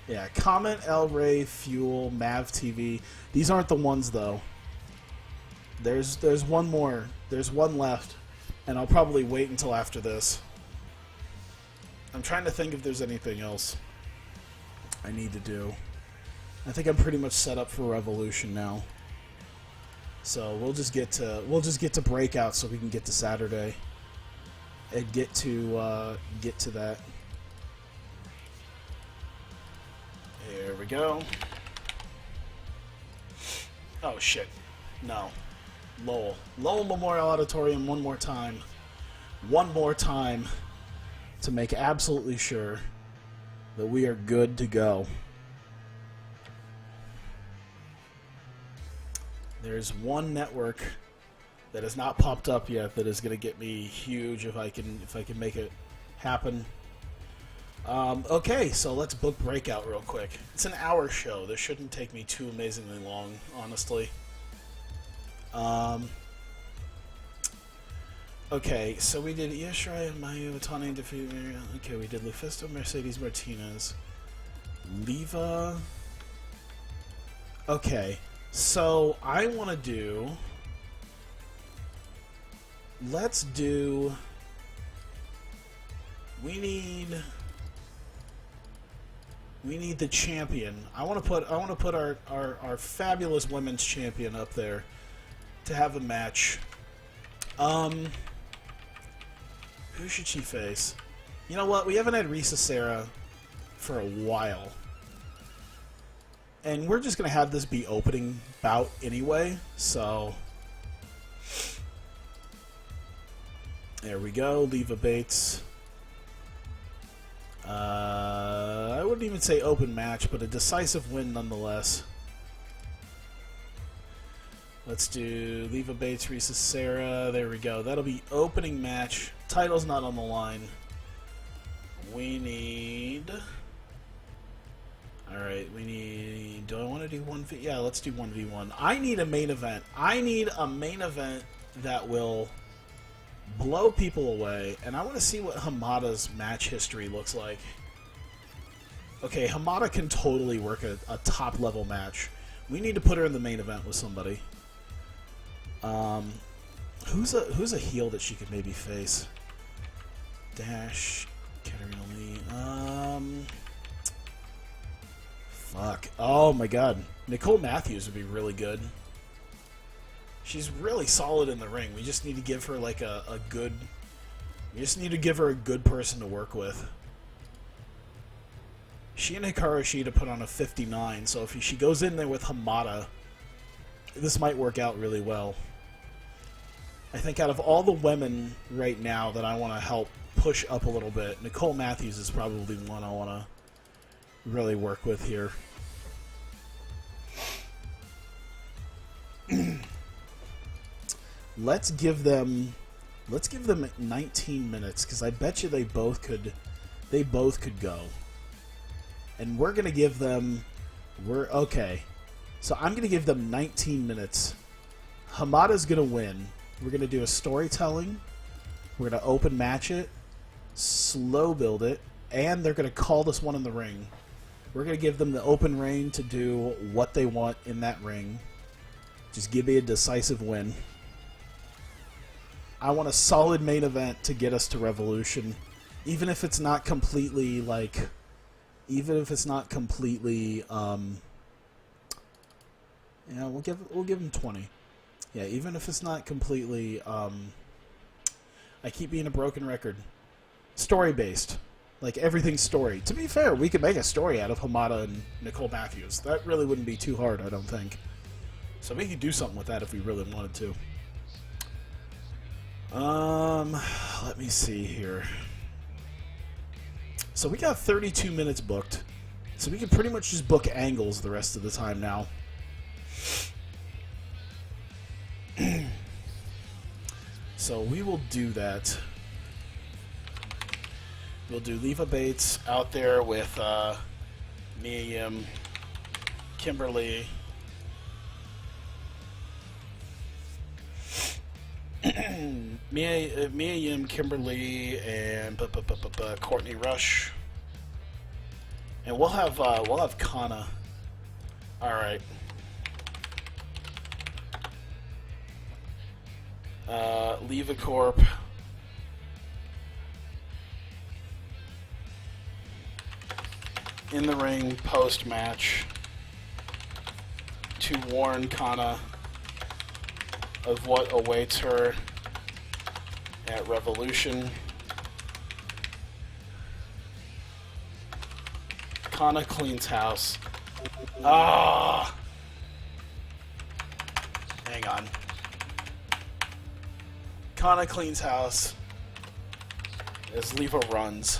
Yeah, Comet, El Rey, Fuel, Mav TV. These aren't the ones, though. There's one more. There's one left, and I'll probably wait until after this. I'm trying to think if there's anything else I need to do. I think I'm pretty much set up for Revolution now. So we'll just get to Breakout so we can get to Saturday and get to that. There we go. Oh shit. No. Lowell Memorial Auditorium one more time. One more time to make absolutely sure that we are good to go. There's one network that has not popped up yet that is going to get me huge if I can make it happen. Okay, so let's book Breakout real quick. It's an hour show. This shouldn't take me too amazingly long, honestly. Okay, so we did Io Shirai and Mayu Otani defeat. Okay, we did Lufisto, Mercedes Martinez, Leva. Okay, so I want to do. let's do... We need the champion. I want to put our fabulous women's champion up there to have a match. Who should she face? You know what? We haven't had Risa Sarah for a while. And we're just going to have this be opening bout anyway, so... There we go, Leva Bates. I wouldn't even say open match, but a decisive win nonetheless. Let's do Leva Bates, Risa Sarah. There we go. That'll be opening match. Title's not on the line. We need... Alright, we need... Do I want to do 1v... Yeah, let's do 1v1. I need a main event. I need a main event that will blow people away, and I want to see what Hamada's match history looks like. Okay, Hamada can totally work a top-level match. We need to put her in the main event with somebody. Who's a heel that she could maybe face? Dash, Katarina Lee. Fuck. Oh my god. Nicole Matthews would be really good. She's really solid in the ring. We just need to give her like a good... We just need to give her a good person to work with. She and Hikaru Shida put on a 59, so if she goes in there with Hamada, this might work out really well. I think out of all the women right now that I want to help push up a little bit, Nicole Matthews is probably one I want to really work with here. Let's give them 19 minutes, because I bet you they both could go. And we're gonna give them okay. So I'm gonna give them 19 minutes. Hamada's gonna win. We're gonna do a storytelling. We're gonna open match it, slow build it, and they're gonna call this one in the ring. We're gonna give them the open reign to do what they want in that ring. Just give me a decisive win. I want a solid main event to get us to Revolution, even if it's not completely like, even if it's not completely, yeah, we'll give them 20. Yeah, even if it's not completely, I keep being a broken record. Story based, like everything's story. To be fair, we could make a story out of Hamada and Nicole Matthews. That really wouldn't be too hard, I don't think. So we could do something with that if we really wanted to. Let me see here. So we got 32 minutes booked. So we can pretty much just book angles the rest of the time now. So we will do that. We'll do Leva Bates out there with Mia Yim, Kimberly, Mia Yim, Kimberly, and Courtney Rush, and we'll have Kana. All right. Leva Corp. In the ring post match to warn Kana of what awaits her at Revolution. Kana cleans house. Ah! Hang on. Kana cleans house as Leva runs.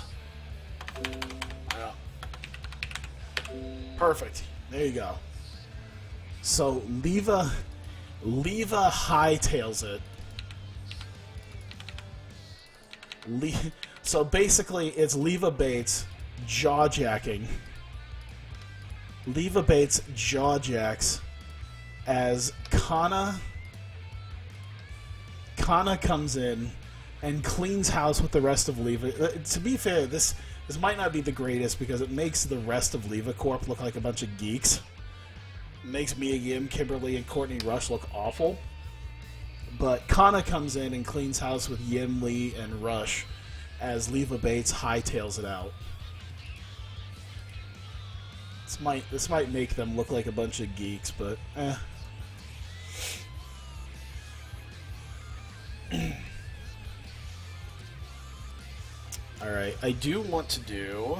Perfect. There you go. So Leva hightails it. So basically, it's Leva Bates jaw-jacking. Leva Bates jaw-jacks as Kana comes in and cleans house with the rest of Leva. To be fair, this might not be the greatest because it makes the rest of Leva Corp look like a bunch of geeks. It makes Mia Yim, Kimberly, and Courtney Rush look awful. But Kana comes in and cleans house with Yin Lee and Rush as Leva Bates hightails it out. This might make them look like a bunch of geeks, but eh. Alright, I do want to do,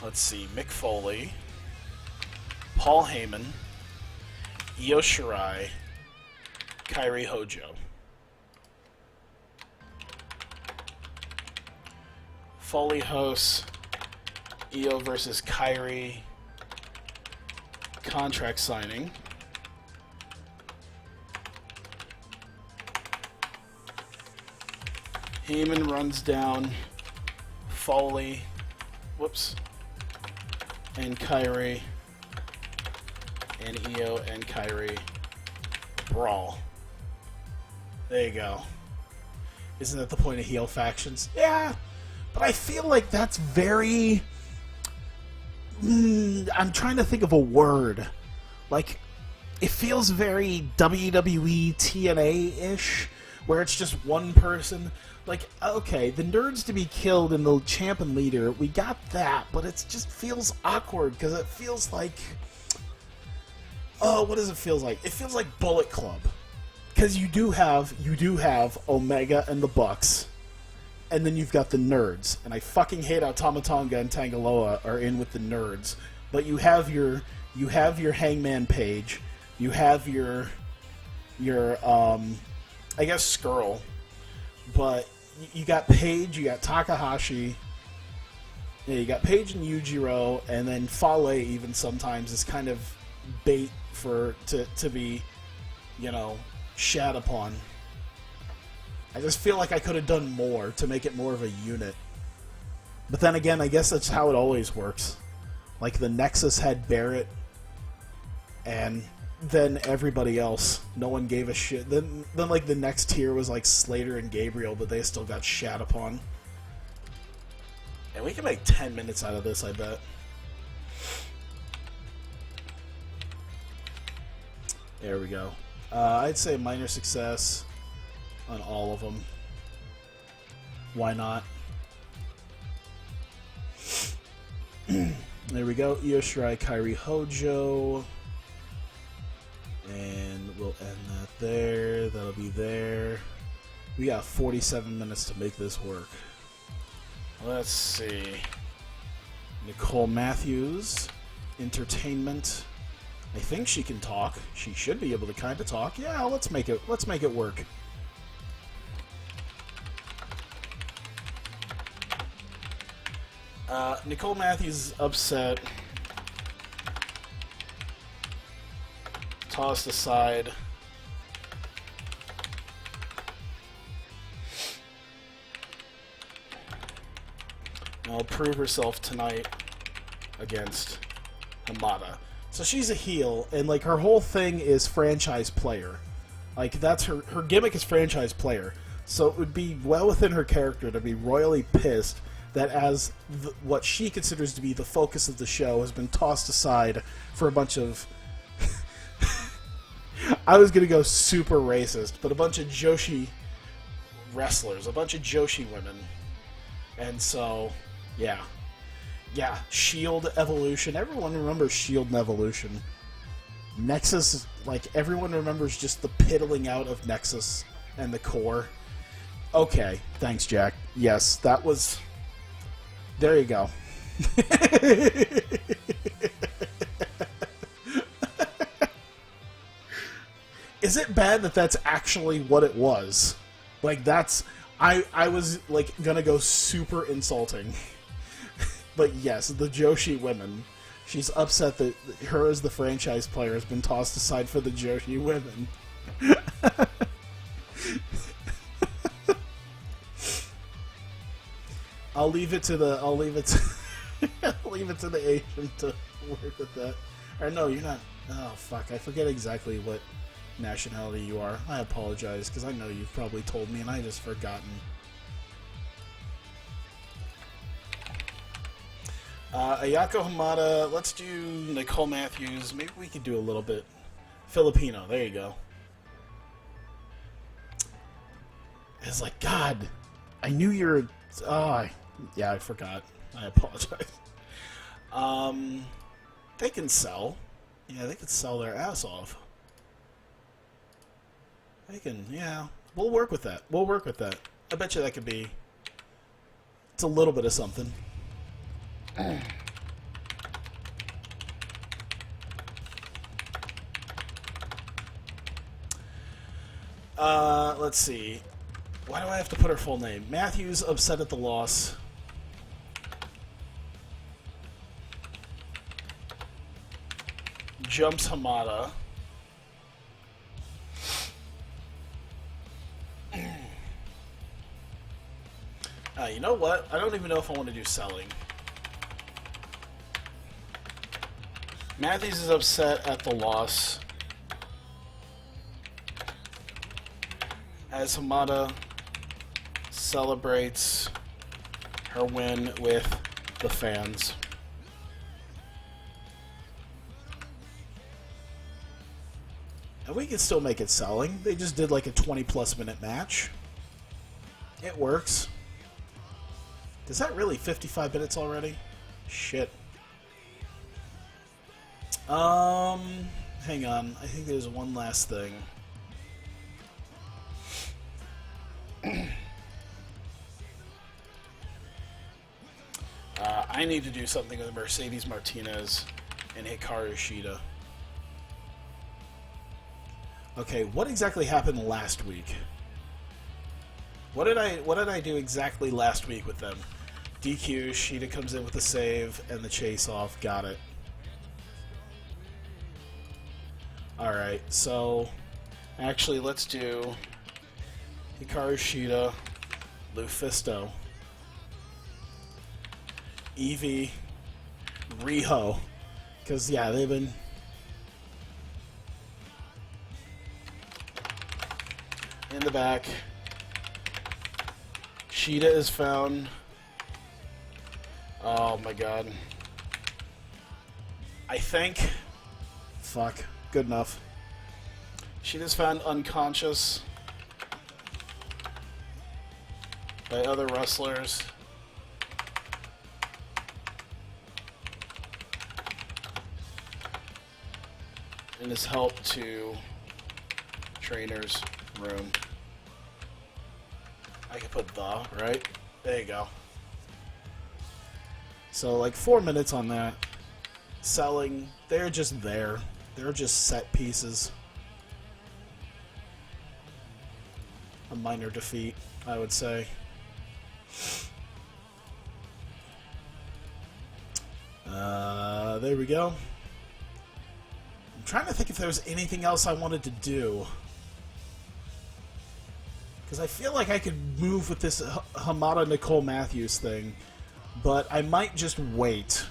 let's see, Mick Foley, Paul Heyman, Io Shirai, Kairi Hojo. Foley hosts Io versus Kairi contract signing. Heyman runs down Foley, and Kairi, and Io and Kairi brawl. There you go. Isn't that the point of heel factions? Yeah, but I feel like that's very... I'm trying to think of a word. Like, it feels very WWE TNA-ish, where it's just one person. Like, okay, the nerds to be killed in the champ and leader, we got that, but it just feels awkward, because it feels like... Oh, what does it feel like? It feels like Bullet Club. Because you do have Omega and the Bucks, and then you've got the nerds. And I fucking hate how Tama Tonga and Tangaloa are in with the nerds. But you have your Hangman Page, you have your I guess Skrull, but you got Page, you got Takahashi, yeah, you got Page and Yujiro, and then Fale even sometimes is kind of bait to be, you know, shat upon. I just feel like I could have done more to make it more of a unit. But then again, I guess that's how it always works. Like, the Nexus had Barrett, and then everybody else. No one gave a shit. Then like, the next tier was, like, Slater and Gabriel, but they still got shat upon. And we can make 10 minutes out of this, I bet. There we go. I'd say minor success on all of them. Why not? There we go. Io Shirai, Kairi Hojo. And we'll end that there. That'll be there. We got 47 minutes to make this work. Let's see. Nicole Matthews, Entertainment. I think she can talk. She should be able to kind of talk. Yeah, let's make it work. Nicole Matthews upset. Tossed aside. Will prove herself tonight against Hamada. So she's a heel, and like her whole thing is franchise player. Like that's her gimmick is franchise player. So it would be well within her character to be royally pissed that as what she considers to be the focus of the show has been tossed aside for a bunch of... I was going to go super racist, but a bunch of Joshi wrestlers, a bunch of Joshi women. And so, yeah. Yeah, Shield Evolution. Everyone remembers Shield and Evolution. Nexus, like, everyone remembers just the piddling out of Nexus and the core. Okay, thanks, Jack. Yes, that was... There you go. Is it bad that that's actually what it was? Like, that's... I was, like, gonna go super insulting. But yes, the Joshi women. She's upset that her as the franchise player has been tossed aside for the Joshi women. I'll leave it to the Asian to work with that. Or no, you're not. Oh fuck, I forget exactly what nationality you are. I apologize because I know you've probably told me and I just forgotten. Ayako Hamada. Let's do Nicole Matthews. Maybe we could do a little bit Filipino. There you go. It's like, God, I knew you're... yeah, I forgot. I apologize. They can sell. Yeah, they can sell their ass off. They can, yeah. We'll work with that. We'll work with that. I bet you that could be... It's a little bit of something. Let's see. Why do I have to put her full name? Matthews upset at the loss. Jumps Hamada. You know what? I don't even know if I want to do selling. Matthews is upset at the loss. As Hamada celebrates her win with the fans. And we can still make it selling. They just did like a 20-plus minute match. It works. Is that really 55 minutes already? Shit. Hang on. I think there's one last thing. I need to do something with Mercedes Martinez and Hikaru Shida. Okay, what exactly happened last week? What did I do exactly last week with them? DQ, Shida comes in with the save and the chase off. Got it. Alright, so actually let's do Hikaru Shida, Lufisto, Evie, Riho, because yeah, they've been in the back. Shida is found. Oh my god. I think. Fuck. Good enough. Shida's found unconscious by other wrestlers. And is helped to trainer's room. I can put the, right? There you go. So like 4 minutes on that. Selling, they're just there. They're just set pieces. A minor defeat, I would say. There we go. I'm trying to think if there was anything else I wanted to do. Because I feel like I could move with this Hamada Nicole Matthews thing, but I might just wait.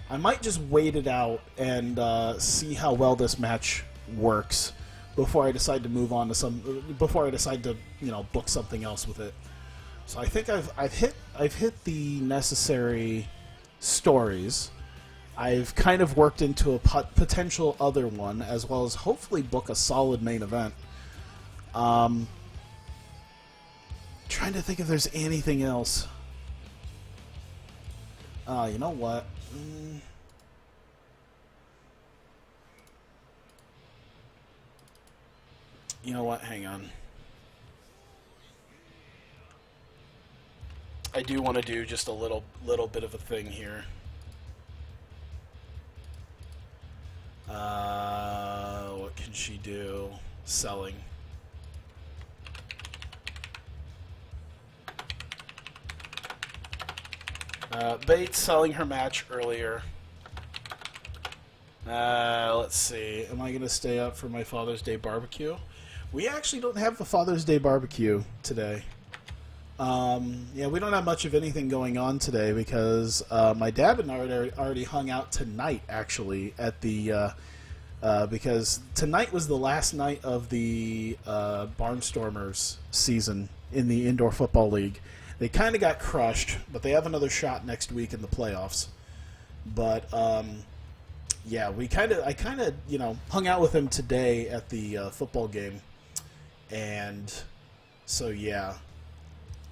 I might just wait it out and see how well this match works before I decide to move on to before I decide to, you know, book something else with it. So I think I've hit the necessary stories. I've kind of worked into a potential other one, as well as hopefully book a solid main event. Trying to think if there's anything else. You know what? You know what? Hang on. I do want to do just a little bit of a thing here. What can she do? Selling. Bates selling her match earlier. Let's see. Am I going to stay up for my Father's Day barbecue? We actually don't have the Father's Day barbecue today. Yeah, we don't have much of anything going on today because my dad and I already hung out tonight, actually, at the... because tonight was the last night of the Barnstormers season in the Indoor Football League. They kind of got crushed, but they have another shot next week in the playoffs. But yeah, I kind of hung out with him today at the football game, and So yeah.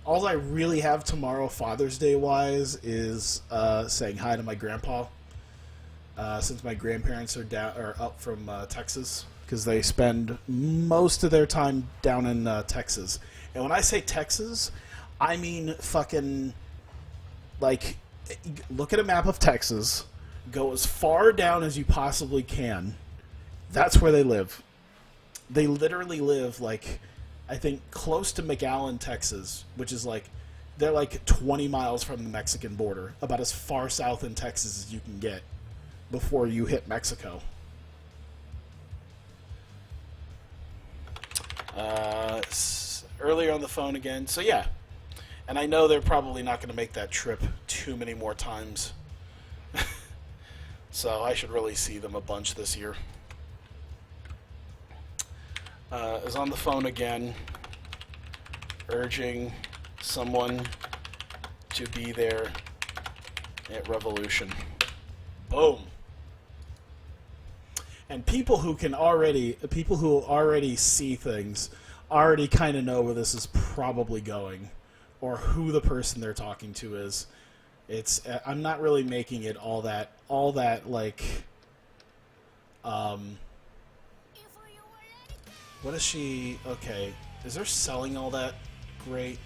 All I really have tomorrow, Father's Day wise, is saying hi to my grandpa. Since my grandparents are up from Texas, because they spend most of their time down in Texas. And when I say Texas, I mean fucking, like, look at a map of Texas, go as far down as you possibly can. That's where they live. They literally live, like, I think close to McAllen, Texas, which is like, they're like 20 miles from the Mexican border, about as far south in Texas as you can get before you hit Mexico. Earlier on the phone again, so yeah. And I know they're probably not going to make that trip too many more times. So I should really see them a bunch this year. Is on the phone again, urging someone to be there at Revolution. Boom. And people who already see things already kind of know where this is probably going, or who the person they're talking to is. I'm not really making it all that like, what is she? Okay, is there selling all that great?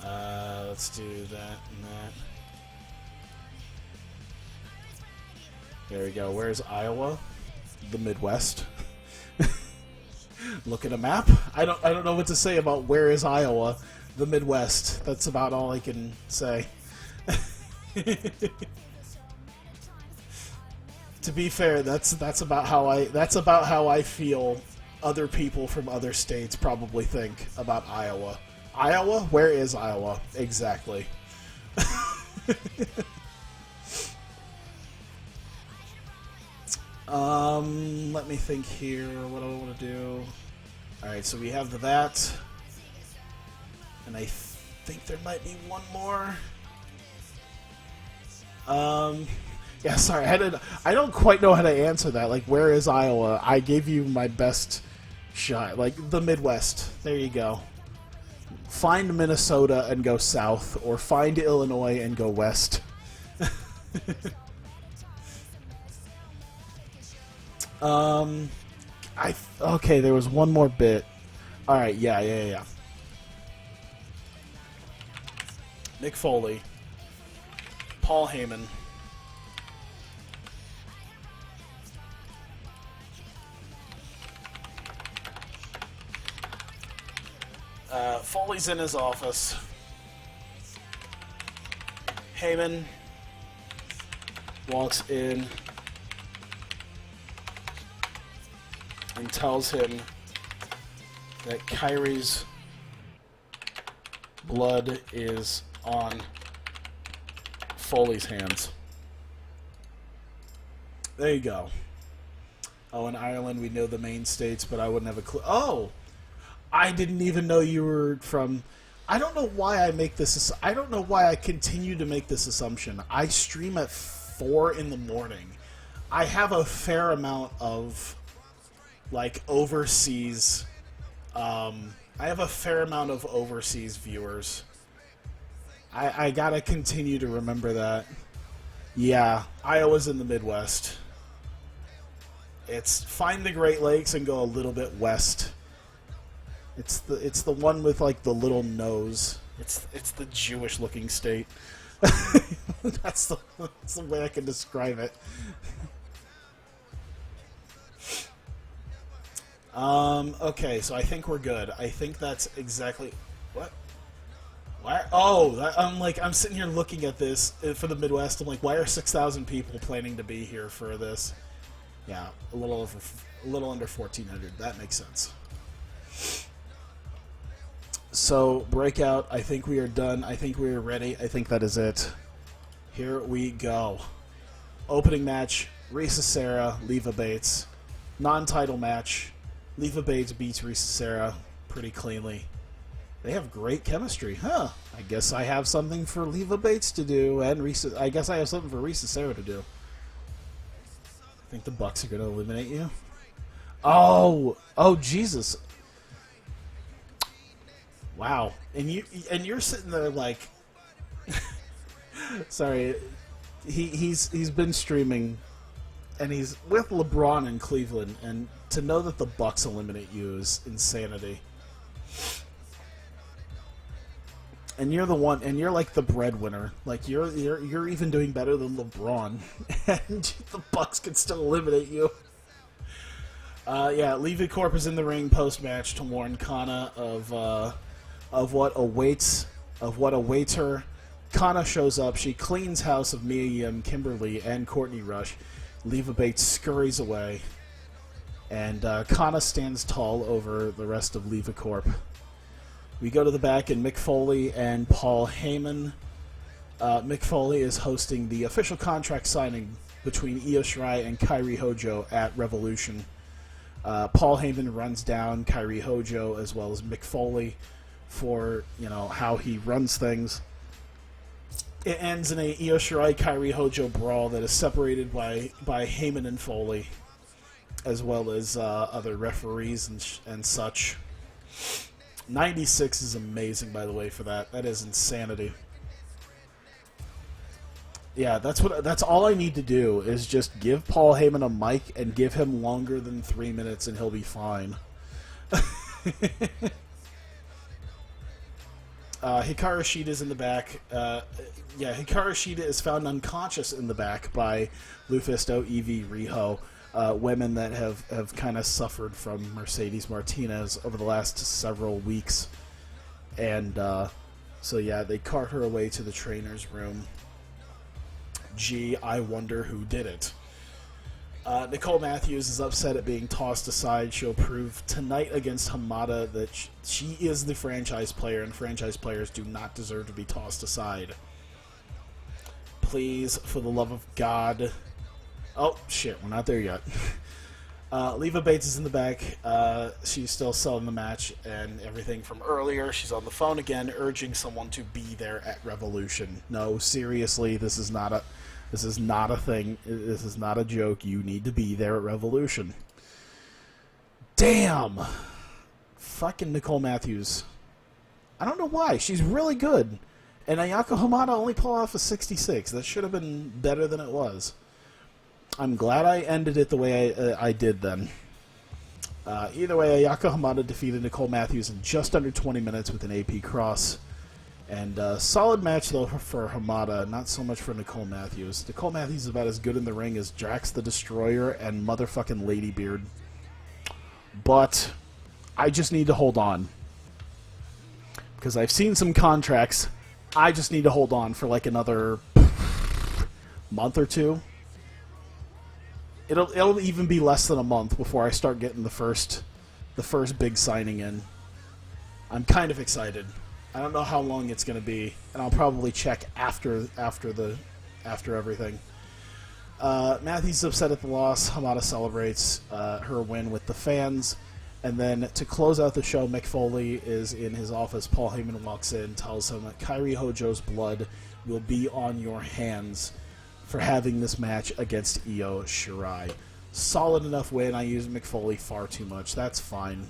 Let's do that and that. There we go. Where's Iowa? The Midwest. Look at a map. I don't know what to say about where is Iowa. The Midwest. That's about all I can say. To be fair, that's about how I feel other people from other states probably think about Iowa. Iowa? Where is Iowa? Exactly. Let me think here. What do I want to do? Alright, so we have that. And I think there might be one more. Yeah, sorry, I don't quite know how to answer that. Like, where is Iowa? I gave you my best shot. Like, the Midwest. There you go. Find Minnesota and go south, or find Illinois and go west. Okay, there was one more bit. Alright, yeah. Mick Foley. Paul Heyman. Foley's in his office. Heyman walks in and tells him that Kyrie's blood is on Foley's hands. There you go. Oh, in Ireland we know the main states, but I wouldn't have a clue. Oh! I didn't even know you were from... I don't know why I make this... I don't know why I continue to make this assumption. I stream at 4 in the morning. I have a fair amount of, like, overseas... I have a fair amount of overseas viewers. I gotta continue to remember that. Yeah, Iowa's in the Midwest. It's find the Great Lakes and go a little bit west. It's the one with, like, the little nose. It's the Jewish looking state. that's the way I can describe it. Okay, so I think we're good. I think that's exactly what. Why? Oh, I'm sitting here looking at this for the Midwest. I'm like, why are 6,000 people planning to be here for this? Yeah, a little under 1,400. That makes sense. So, Breakout, I think we are done. I think we are ready. I think that is it. Here we go. Opening match, Risa Sera, Leva Bates. Non-title match, Leva Bates beats Risa Sera pretty cleanly. They have great chemistry, huh? I guess I have something for Leva Bates to do, and I guess I have something for Risa Sera to do. I think the Bucks are going to eliminate you. Oh, Jesus. Wow. And you're sitting there like, sorry, he's been streaming, and he's with LeBron in Cleveland, and to know that the Bucks eliminate you is insanity. And you're the one, and you're like the breadwinner. Like you're even doing better than LeBron, and the Bucks can still eliminate you. Yeah, Levi Corp is in the ring post-match to warn Kana of what awaits her. Kana shows up. She cleans house of Mia Yim, Kimberly, and Courtney Rush. Leva Bates scurries away, and Kana stands tall over the rest of Leva Corp. We go to the back, and Mick Foley and Paul Heyman. Mick Foley is hosting the official contract signing between Io Shirai and Kairi Hojo at Revolution. Paul Heyman runs down Kairi Hojo as well as Mick Foley for, how he runs things. It ends in a Io Shirai Kairi Hojo brawl that is separated by Heyman and Foley, as well as other referees and such. 96 is amazing, by the way, for that. That is insanity. Yeah, that's all I need to do is just give Paul Heyman a mic and give him longer than 3 minutes, and he'll be fine. Hikaru Shida in the back. Hikaru Shida is found unconscious in the back by Lufisto, Evie, Riho, women that have kind of suffered from Mercedes Martinez over the last several weeks. And they cart her away to the trainer's room. Gee, I wonder who did it. Nicole Matthews is upset at being tossed aside. She'll prove tonight against Hamada that she is the franchise player, and franchise players do not deserve to be tossed aside. Please, for the love of God. Oh, shit, we're not there yet. Leva Bates is in the back. She's still selling the match and everything from earlier. She's on the phone again, urging someone to be there at Revolution. No, seriously, this is not a thing. This is not a joke. You need to be there at Revolution. Damn! Fucking Nicole Matthews. I don't know why. She's really good. And Ayako Hamada only pulled off a 66. That should have been better than it was. I'm glad I ended it the way I did then. Either way, Ayako Hamada defeated Nicole Matthews in just under 20 minutes with an AP cross. And solid match, though, for Hamada, not so much for Nicole Matthews. Nicole Matthews is about as good in the ring as Drax the Destroyer and motherfucking Ladybeard. But I just need to hold on. Because I've seen some contracts. I just need to hold on for like another month or two. It'll even be less than a month before I start getting the first big signing in. I'm kind of excited. I don't know how long it's going to be, and I'll probably check after everything. Matthews is upset at the loss. Hamada celebrates her win with the fans, and then to close out the show, Mick Foley is in his office. Paul Heyman walks in, tells him that Kairi Hojo's blood will be on your hands for having this match against Io Shirai. Solid enough win. I use Mick Foley far too much. That's fine.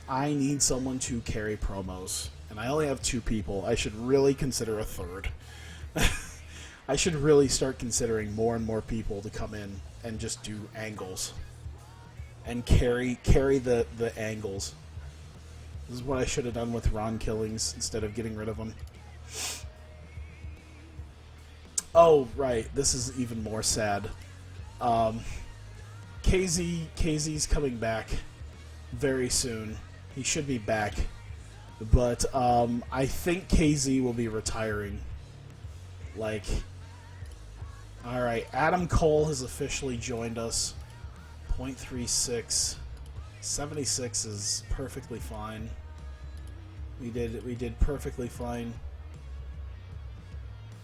I need someone to carry promos, and I only have 2 people. I should really consider a third. I should really start considering more and more people to come in and just do angles and carry the angles. This is what I should have done with Ron Killings instead of getting rid of him. Oh, right. This is even more sad. KZ's coming back very soon. He should be back. But I think KZ will be retiring. Like, alright, Adam Cole has officially joined us. 0.36. 76 is perfectly fine. We did perfectly fine.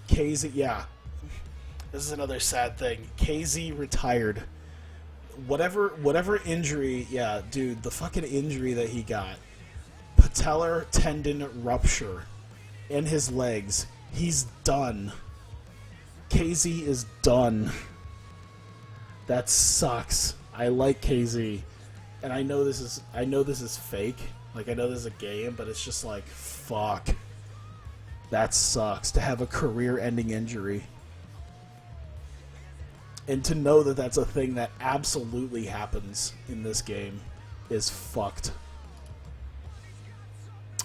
KZ, yeah. This is another sad thing. KZ retired. Whatever injury, yeah, dude, the fucking injury that he got. Patellar tendon rupture in his legs. He's done. KZ is done. That sucks. I like KZ. And I know this is fake. Like, I know there's a game, but it's just like, fuck. That sucks, to have a career-ending injury. And to know that that's a thing that absolutely happens in this game is fucked.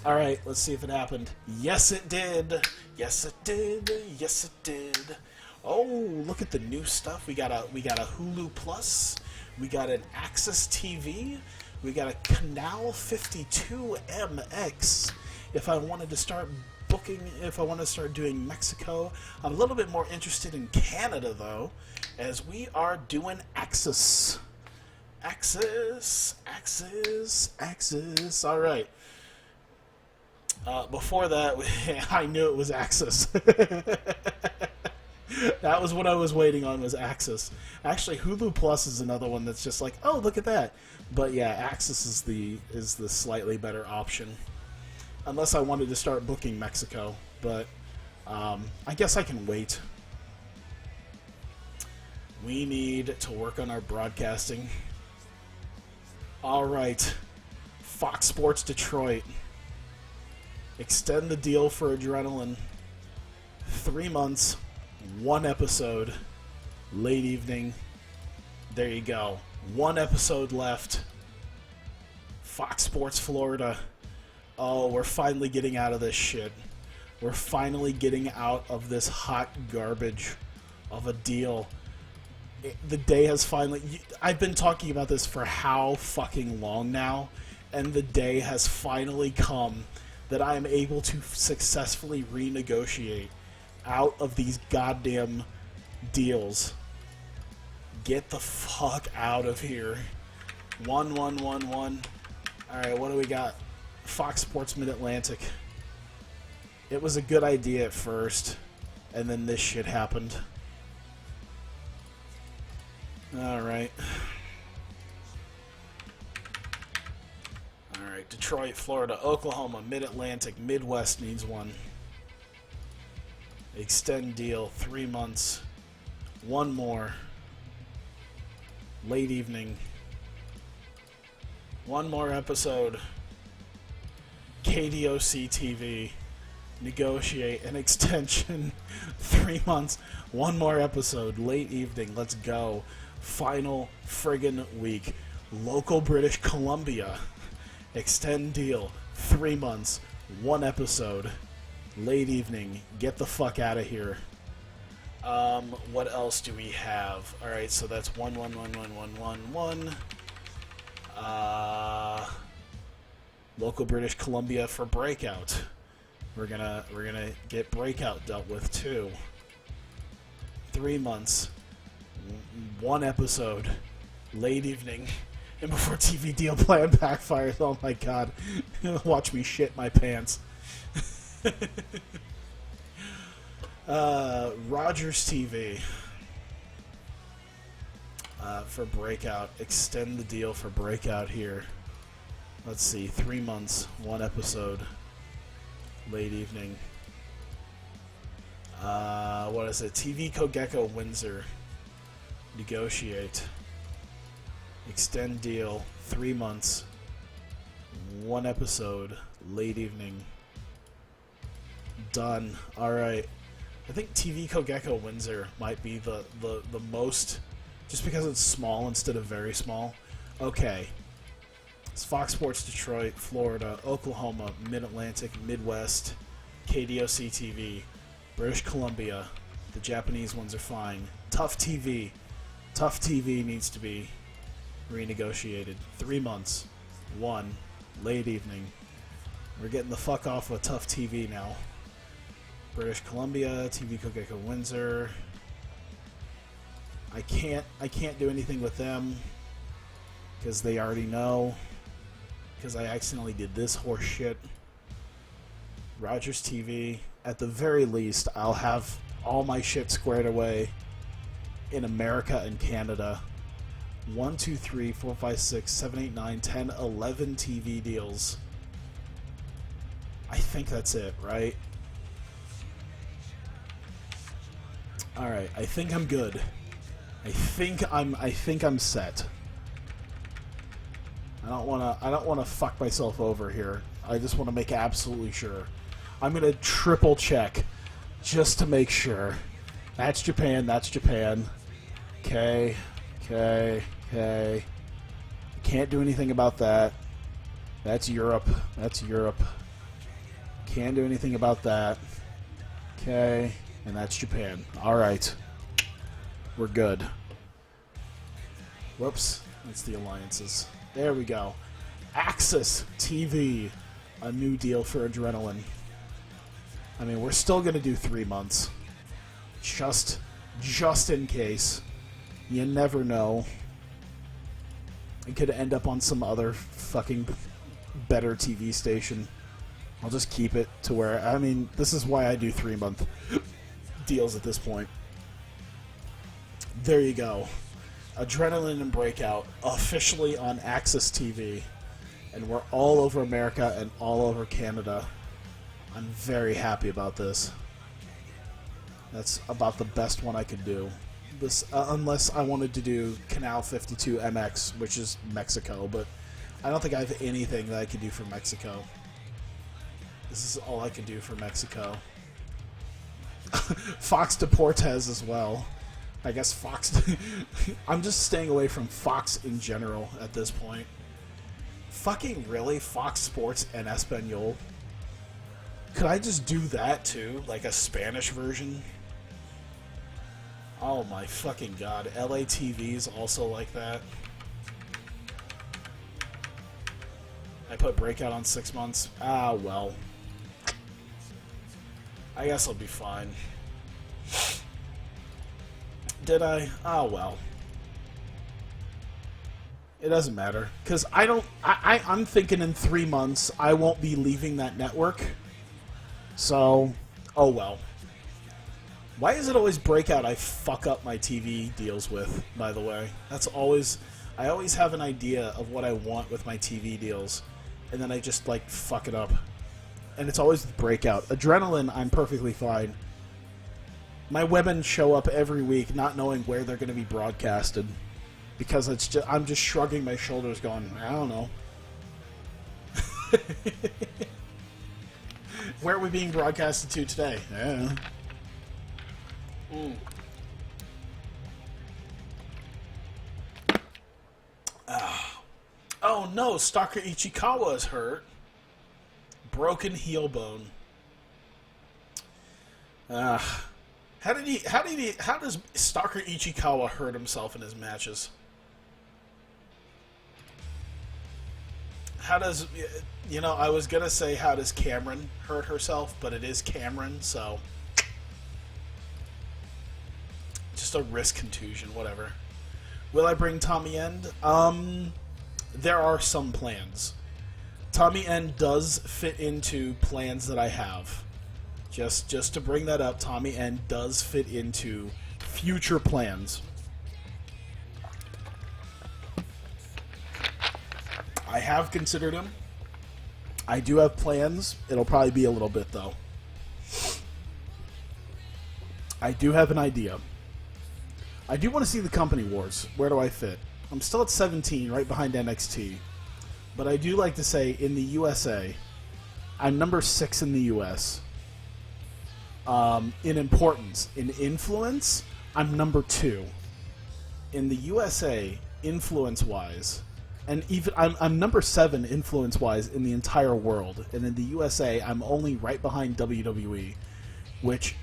Alright, let's see if it happened. Yes, it did. Yes, it did. Yes, it did. Oh, look at the new stuff. We got a Hulu Plus. We got an Access TV. We got a Canal 52 MX. If I wanted to start booking, if I want to start doing Mexico, I'm a little bit more interested in Canada, though, as we are doing Access. Access. Alright. Before that, I knew it was Access. That was what I was waiting on, was Access. Actually, Hulu Plus is another one that's just like, oh, look at that. But yeah, Access is the slightly better option. Unless I wanted to start booking Mexico, but I guess I can wait. We need to work on our broadcasting. All right, Fox Sports Detroit. Extend the deal for Adrenaline. 3 months, 1 episode, late evening. There you go. 1 episode left. Fox Sports Florida. Oh, we're finally getting out of this shit. We're finally getting out of this hot garbage of a deal. The day has finally... I've been talking about this for how fucking long now, and the day has finally come that I am able to successfully renegotiate out of these goddamn deals. Get the fuck out of here. 1-1-1-1. Alright, what do we got? Fox Sports Mid-Atlantic. It was a good idea at first, and then this shit happened. Alright. Alright, Detroit, Florida, Oklahoma, Mid-Atlantic, Midwest needs one. Extend deal, 3 months. 1 more. Late evening. 1 more episode. KDOC TV. Negotiate an extension. 3 months. 1 more episode. Late evening. Let's go. Final friggin' week. Local British Columbia. Extend deal. 3 months. 1 episode. Late evening. Get the fuck out of here. What else do we have? Alright, so that's 1-1-1-1-1-1-1. Local British Columbia for Breakout. We're gonna get Breakout dealt with too. 3 months. 1 episode. Late evening. And before TV deal plan backfires. Oh my god. Watch me shit my pants. Rogers TV for Breakout. Extend the deal for Breakout here. Let's see, 3 months, 1 episode, late evening. What is it? TV Kogeko Windsor. Negotiate. Extend deal, 3 months, 1 episode, late evening. Done. Alright. I think TV Kogeko Windsor might be the most, just because it's small instead of very small. Okay. It's Fox Sports Detroit, Florida, Oklahoma, Mid-Atlantic, Midwest, KDOC TV, British Columbia. The Japanese ones are fine. Tough TV. Tough TV needs to be renegotiated. 3 months. 1. Late evening. We're getting the fuck off with Tough TV now. British Columbia, TV Kogeko Windsor. I can't do anything with them because they already know. Because I accidentally did this horse shit. Rogers TV. At the very least, I'll have all my shit squared away in America and Canada. 1, 2, 3, 4, 5, 6, 7, 8, 9, 10, 11 TV deals. I think that's it, right? Alright, I think I'm good. I think I'm set. I don't want to fuck myself over here. I just want to make absolutely sure. I'm going to triple check just to make sure. That's Japan. That's Japan. Okay. Okay. Okay. Can't do anything about that. That's Europe. That's Europe. Can't do anything about that. Okay. And that's Japan. All right. We're good. Whoops. That's the alliances. There we go. Axis TV. A new deal for Adrenaline. I mean, we're still going to do 3 months. Just in case. You never know. It could end up on some other fucking better TV station. I'll just keep it to where... I mean, this is why I do 3-month deals at this point. There you go. Adrenaline and Breakout officially on Axis TV. And we're all over America and all over Canada. I'm very happy about this. That's about the best one I could do. This, unless I wanted to do Canal 52 MX, which is Mexico, but I don't think I have anything that I could do for Mexico. This is all I can do for Mexico. Fox Deportes as well. I guess Fox... I'm just staying away from Fox in general at this point. Fucking really? Fox Sports en Espanol? Could I just do that too? Like a Spanish version? Oh my fucking god. LA TV is also like that. I put Breakout on 6 months. Ah, well. I guess I'll be fine. Did I? Ah, well. It doesn't matter. Because I'm thinking in 3 months I won't be leaving that network. So, oh well. Why is it always Breakout I fuck up my TV deals with, by the way? That's always... I always have an idea of what I want with my TV deals, and then I just, like, fuck it up. And it's always Breakout. Adrenaline, I'm perfectly fine. My women show up every week not knowing where they're going to be broadcasted. Because it's just, I'm just shrugging my shoulders going, I don't know. Where are we being broadcasted to today? Yeah. Oh no, Stalker Ichikawa is hurt. Broken heel bone. How does Stalker Ichikawa hurt himself in his matches? How does, you know, I was gonna say how does Cameron hurt herself, but it is Cameron, so just a wrist contusion, whatever. Will I bring Tommy End? There are some plans. Tommy End does fit into plans that I have. Just to bring that up, Tommy End does fit into future plans. I have considered him. I do have plans. It'll probably be a little bit, though. I do have an idea. I do want to see the Company Wars. Where do I fit? I'm still at 17, right behind NXT. But I do like to say, in the USA, I'm number 6 in the US. In importance. In influence, I'm number 2. In the USA, influence-wise, and even I'm number 7 influence-wise in the entire world. And in the USA, I'm only right behind WWE, which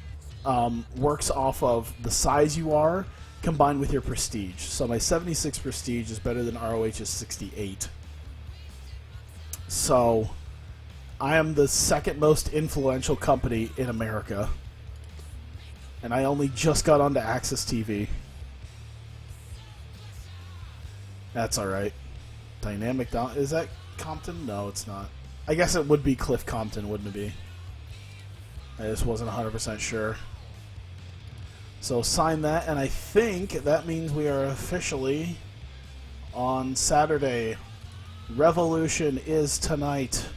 works off of the size you are combined with your prestige. So my 76 prestige is better than ROH's 68. So I am the second most influential company in America. And I only just got onto Access TV. That's alright. Dynamic is that Compton? No, it's not. I guess it would be Cliff Compton, wouldn't it be? I just wasn't 100% sure. So sign that, and I think that means we are officially on Saturday. Revolution is tonight.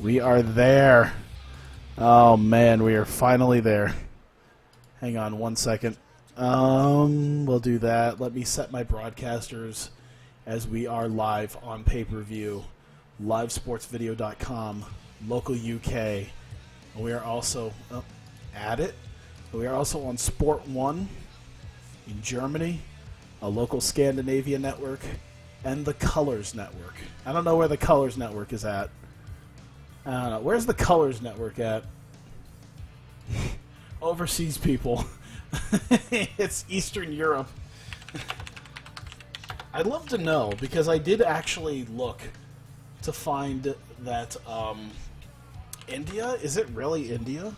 We are there. Oh man, we are finally there. Hang on one second. We'll do that. Let me set my broadcasters as we are live on pay-per-view, livesportsvideo.com, local UK. We are also at it. We are also on Sport 1 in Germany, a local Scandinavia network, and the Colors Network. I don't know where the Colors Network is at. I don't know. Where's the Colors Network at? Overseas people. It's Eastern Europe. I'd love to know, because I did actually look to find that India, is it really India?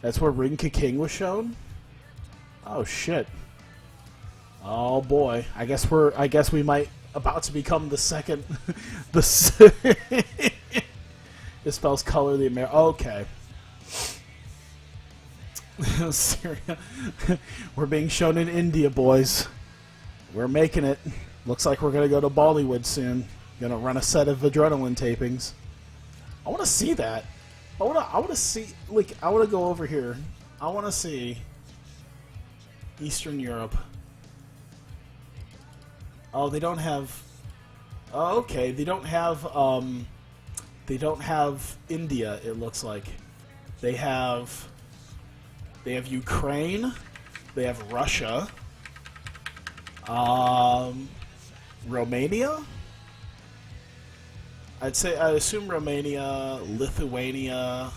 That's where Ring Ka King was shown? Oh shit. Oh boy. I guess we might about to become the second it spells color the American. Okay. Syria. We're being shown in India, boys. We're making it. Looks like we're gonna go to Bollywood soon. Gonna run a set of adrenaline tapings. I wanna see that. I wanna see, like, I wanna go over here. I wanna see Eastern Europe. Oh, they don't have. Oh, okay, they don't have India. It looks like they have Ukraine, they have Russia, Romania. I assume Romania, Lithuania.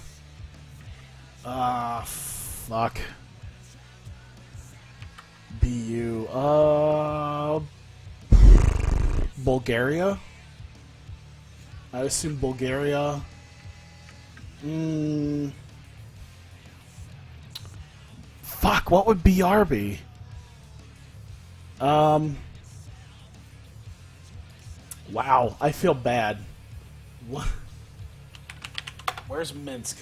Fuck. BU. Bulgaria. I assume Bulgaria. Fuck, what would BR be? Wow, I feel bad. What? Where's Minsk?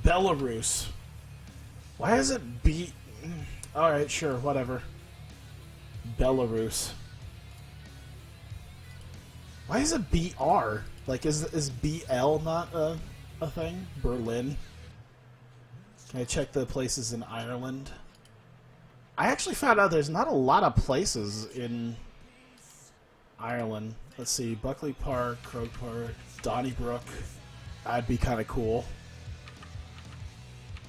Belarus. Why is it B? Alright, sure, whatever. Belarus. Why is it BR? Like, is BL not a thing? Berlin. Can I check the places in Ireland? I actually found out there's not a lot of places in Ireland. Let's see, Buckley Park, Croke Park, Donnybrook. That'd be kind of cool.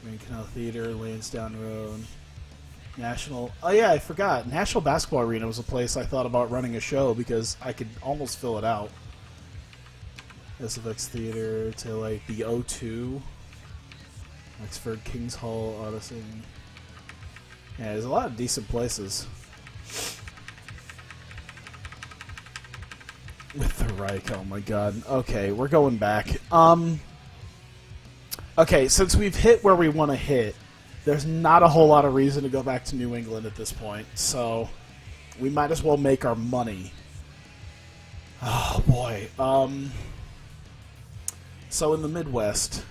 Green Canal Theater, Lansdowne Road. National... Oh yeah, I forgot. National Basketball Arena was a place I thought about running a show because I could almost fill it out. SFX Theater to, like, the O2. Oxford, Kings Hall, Odyssey. Yeah, there's a lot of decent places. With the Reich, oh my god. Okay, we're going back. Okay, since we've hit where we want to hit, there's not a whole lot of reason to go back to New England at this point, so we might as well make our money. Oh boy. So in the Midwest,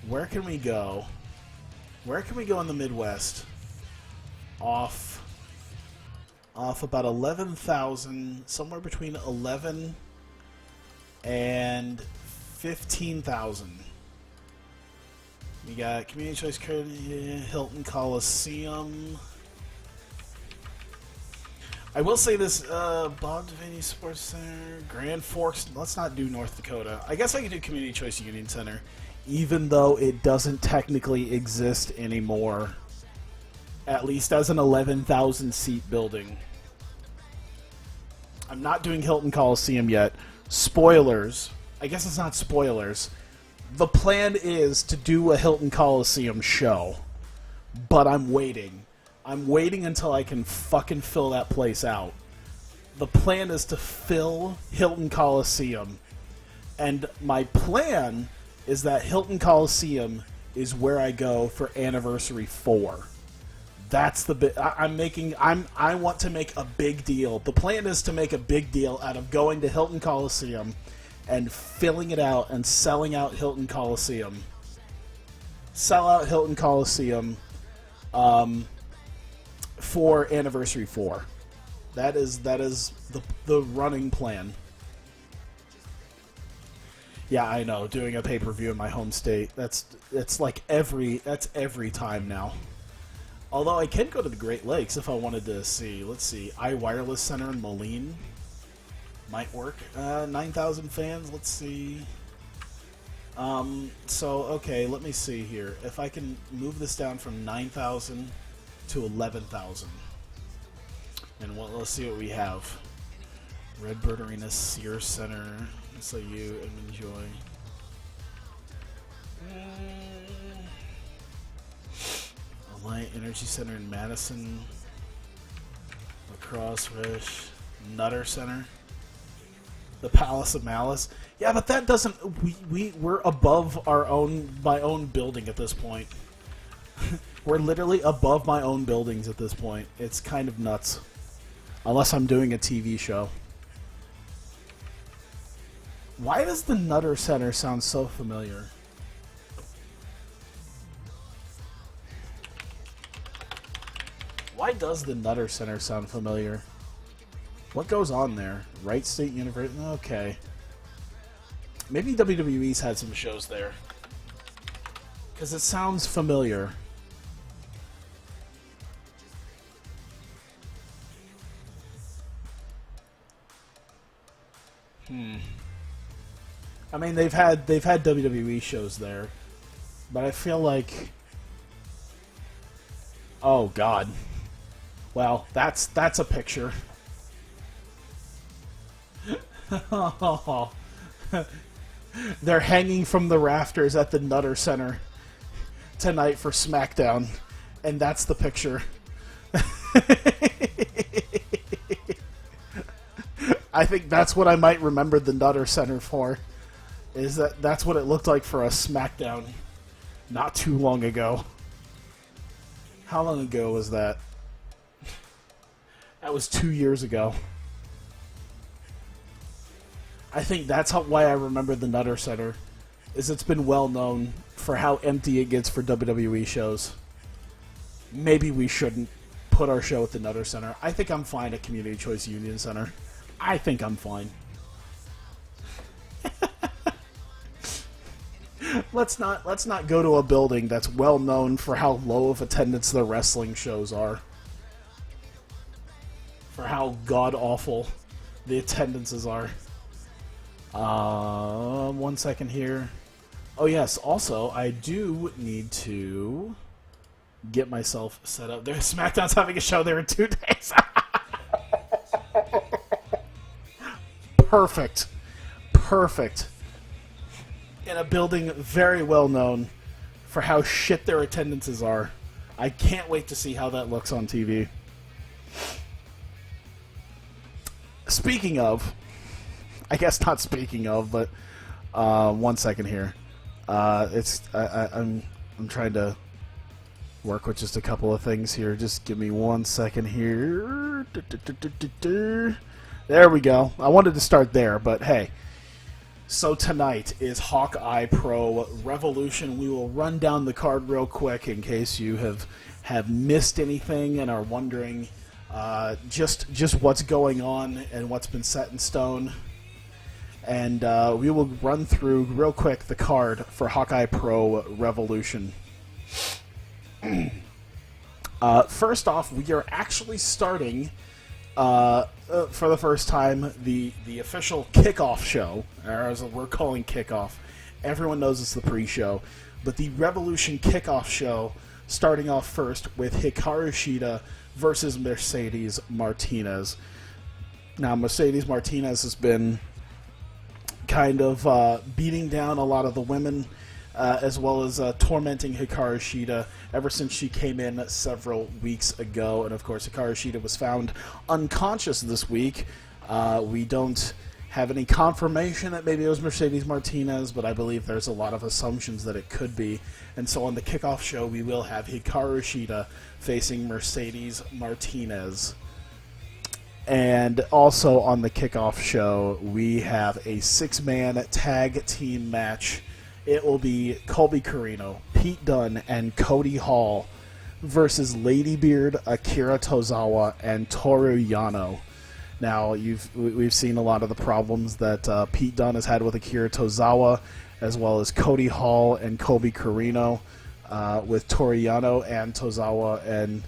where can we go? Where can we go in the Midwest? Off about 11,000, somewhere between 11 and 15,000. We got Community Choice Credit, Hilton Coliseum. I will say this, Bob Devaney Sports Center, Grand Forks. Let's not do North Dakota. I guess I could do Community Choice Union Center, even though it doesn't technically exist anymore. At least as an 11,000 seat building. I'm not doing Hilton Coliseum yet. Spoilers. I guess it's not spoilers. The plan is to do a Hilton Coliseum show. But I'm waiting. I'm waiting until I can fucking fill that place out. The plan is to fill Hilton Coliseum. And my plan is that Hilton Coliseum is where I go for Anniversary 4. That's the bit I want to make a big deal. The plan is to make a big deal out of going to Hilton Coliseum and filling it out and selling out Hilton Coliseum. Sell out Hilton Coliseum for Anniversary 4. That is the running plan. Yeah, I know. Doing a pay-per-view in my home state. That's every time now. Although I can go to the Great Lakes if I wanted to see. Let's see. iWireless Center in Moline might work. 9,000 fans. Let's see. Okay, let me see here. If I can move this down from 9,000 to 11,000. And let's see what we have. Redbird Arena, Sears Center, SIU, and Enjoy. Alliant Energy Center in Madison. Lacrosse, Rish, Nutter Center. The Palace of Malice. Yeah, but that doesn't... We're above my own building at this point. We're literally above my own buildings at this point. It's kind of nuts. Unless I'm doing a TV show. Why does the Nutter Center sound so familiar? Why does the Nutter Center sound familiar? What goes on there? Wright State University? Okay. Maybe WWE's had some shows there. Because it sounds familiar. I mean, they've had WWE shows there, but I feel like, oh God, well, that's a picture. They're hanging from the rafters at the Nutter Center tonight for SmackDown, and that's the picture. I think that's what I might remember the Nutter Center for. Is that's what it looked like for a SmackDown not too long ago. How long ago was that? That was 2 years ago. I think that's why I remember the Nutter Center, is it's been well known for how empty it gets for WWE shows. Maybe we shouldn't put our show at the Nutter Center. I think I'm fine at Community Choice Union Center. I think I'm fine. Let's not go to a building that's well known for how low of attendance the wrestling shows are. For how god awful the attendances are. 1 second here. Oh yes, also I do need to get myself set up. There, SmackDown's having a show there in 2 days. Perfect. Perfect. In a building very well known for how shit their attendances are. I can't wait to see how that looks on TV. Speaking of, I guess not speaking of, but 1 second here. I'm trying to work with just a couple of things here. Just give me 1 second here. There we go. I wanted to start there, but hey. So tonight is Hawkeye Pro Revolution. We will run down the card real quick in case you have missed anything and are wondering just what's going on and what's been set in stone. And we will run through real quick the card for Hawkeye Pro Revolution. First off, we are actually starting for the first time the official kickoff show, or as we're calling kickoff. Everyone knows it's the pre-show, but the Revolution kickoff show starting off first with Hikaru Shida versus Mercedes Martinez. Now, Mercedes Martinez has been kind of beating down a lot of the women, as well as tormenting Hikaru Shida ever since she came in several weeks ago. And of course, Hikaru Shida was found unconscious this week. We don't have any confirmation that maybe it was Mercedes Martinez, but I believe there's a lot of assumptions that it could be. And so on the kickoff show, we will have Hikaru Shida facing Mercedes Martinez. And also on the kickoff show, we have a 6-man tag team match. It will be Colby Carino, Pete Dunne, and Cody Hall versus Ladybeard, Akira Tozawa, and Toru Yano. Now, we've seen a lot of the problems that Pete Dunne has had with Akira Tozawa, as well as Cody Hall and Colby Carino. with Toriyano and Tozawa, and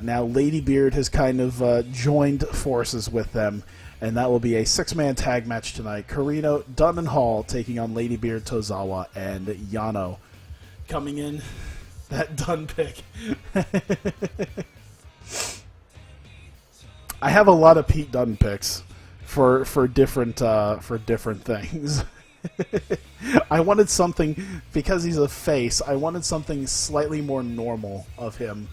now Lady Beard has kind of joined forces with them, and that will be a 6-man tag match tonight. Carino, Dunn, and Hall taking on Lady Beard, Tozawa, and Yano. Coming in, that Dunn pick. I have a lot of Pete Dunne picks for different things. I wanted something, because he's a face, I wanted something slightly more normal of him.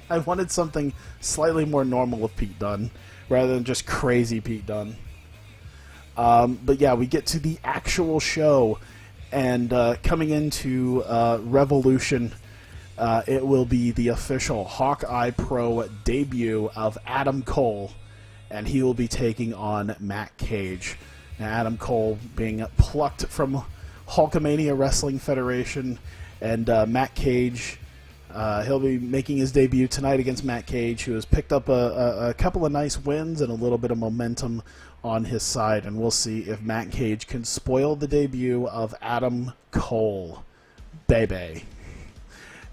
I wanted something slightly more normal of Pete Dunne, rather than just crazy Pete Dunne. But yeah, we get to the actual show, and coming into Revolution, it will be the official Hawkeye Pro debut of Adam Cole, and he will be taking on Matt Cage. Now, Adam Cole being plucked from Hulkamania Wrestling Federation, and Matt Cage, he'll be making his debut tonight against Matt Cage, who has picked up a couple of nice wins and a little bit of momentum on his side, and we'll see if Matt Cage can spoil the debut of Adam Cole. Baby.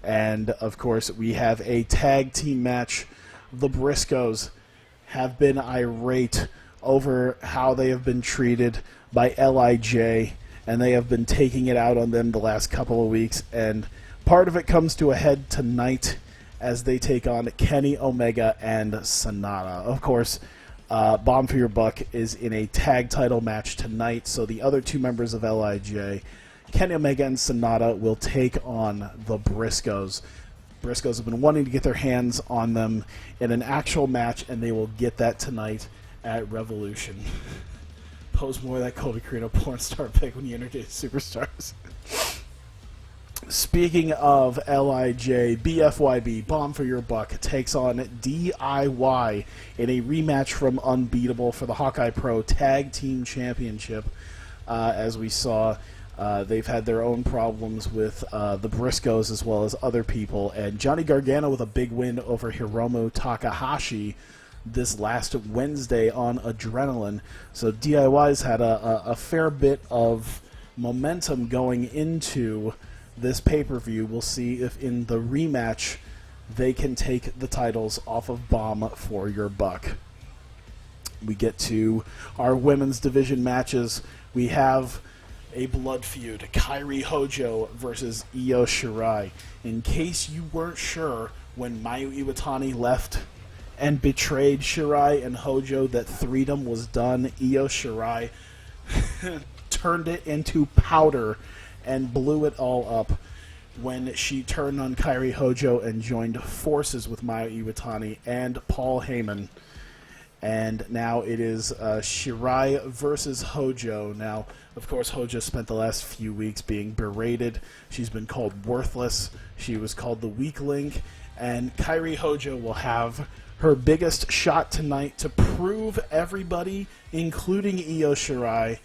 And, of course, we have a tag team match. The Briscoes have been irate over how they have been treated by LIJ, and they have been taking it out on them the last couple of weeks. And part of it comes to a head tonight as they take on Kenny Omega and Sonata. Of course, Bomb for Your Buck is in a tag title match tonight, so the other two members of LIJ, Kenny Omega and Sonata, will take on the Briscoes. Briscoes have been wanting to get their hands on them in an actual match, and they will get that tonight at Revolution. Pose more of that Colby Carino porn star pick when you introduce superstars. Speaking of LIJ, BFYB, Bomb for Your Buck, takes on DIY in a rematch from Unbeatable for the Hawkeye Pro Tag Team Championship. As we saw, they've had their own problems with the Briscoes as well as other people, and Johnny Gargano with a big win over Hiromu Takahashi this last Wednesday on Adrenaline. So DIY's had a fair bit of momentum going into this pay-per-view. We'll see if in the rematch they can take the titles off of Bomb for Your Buck. We get to our women's division matches. We have a blood feud, Kairi Hojo versus Io Shirai. In case you weren't sure, when Mayu Iwatani left and betrayed Shirai and Hojo that freedom was done, Io Shirai turned it into powder and blew it all up when she turned on Kairi Hojo and joined forces with Mayu Iwatani and Paul Heyman. And now it is Shirai versus Hojo. Now, of course, Hojo spent the last few weeks being berated. She's been called worthless. She was called the weak link. And Kairi Hojo will have her biggest shot tonight to prove everybody, including Io Shirai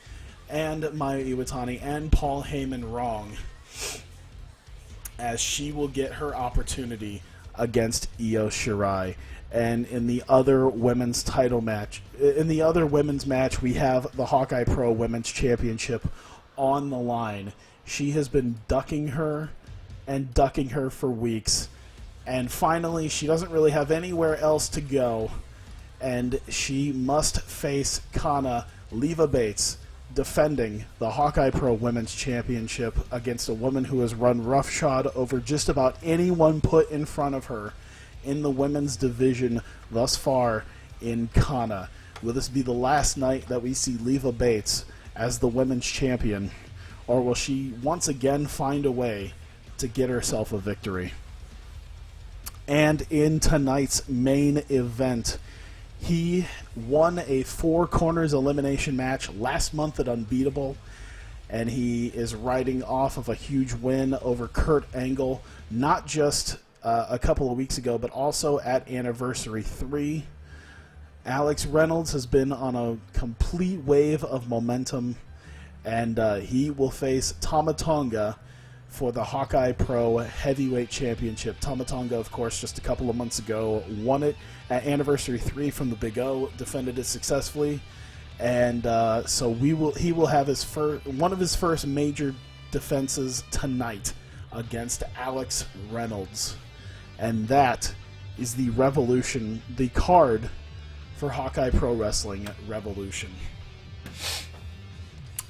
and Mayu Iwatani and Paul Heyman, wrong, as she will get her opportunity against Io Shirai. And in the other women's title match, we have the Hawkeye Pro Women's Championship on the line. She has been ducking her for weeks, and finally she doesn't really have anywhere else to go, and she must face Kana Leva Bates, defending the Hawkeye Pro Women's Championship against a woman who has run roughshod over just about anyone put in front of her in the women's division thus far in Kana. Will this be the last night that we see Leva Bates as the women's champion, or will she once again find a way to get herself a victory? And in tonight's main event, he won a 4 corners elimination match last month at Unbeatable, and he is riding off of a huge win over Kurt Angle, not just a couple of weeks ago, but also at Anniversary 3. Alex Reynolds has been on a complete wave of momentum, and he will face Tama Tonga for the Hawkeye Pro Heavyweight Championship. Tama Tonga, of course, just a couple of months ago, won it at Anniversary 3 from the Big O, defended it successfully, and so he will have one of his first major defenses tonight against Alex Reynolds. And that is the Revolution, the card for Hawkeye Pro Wrestling Revolution.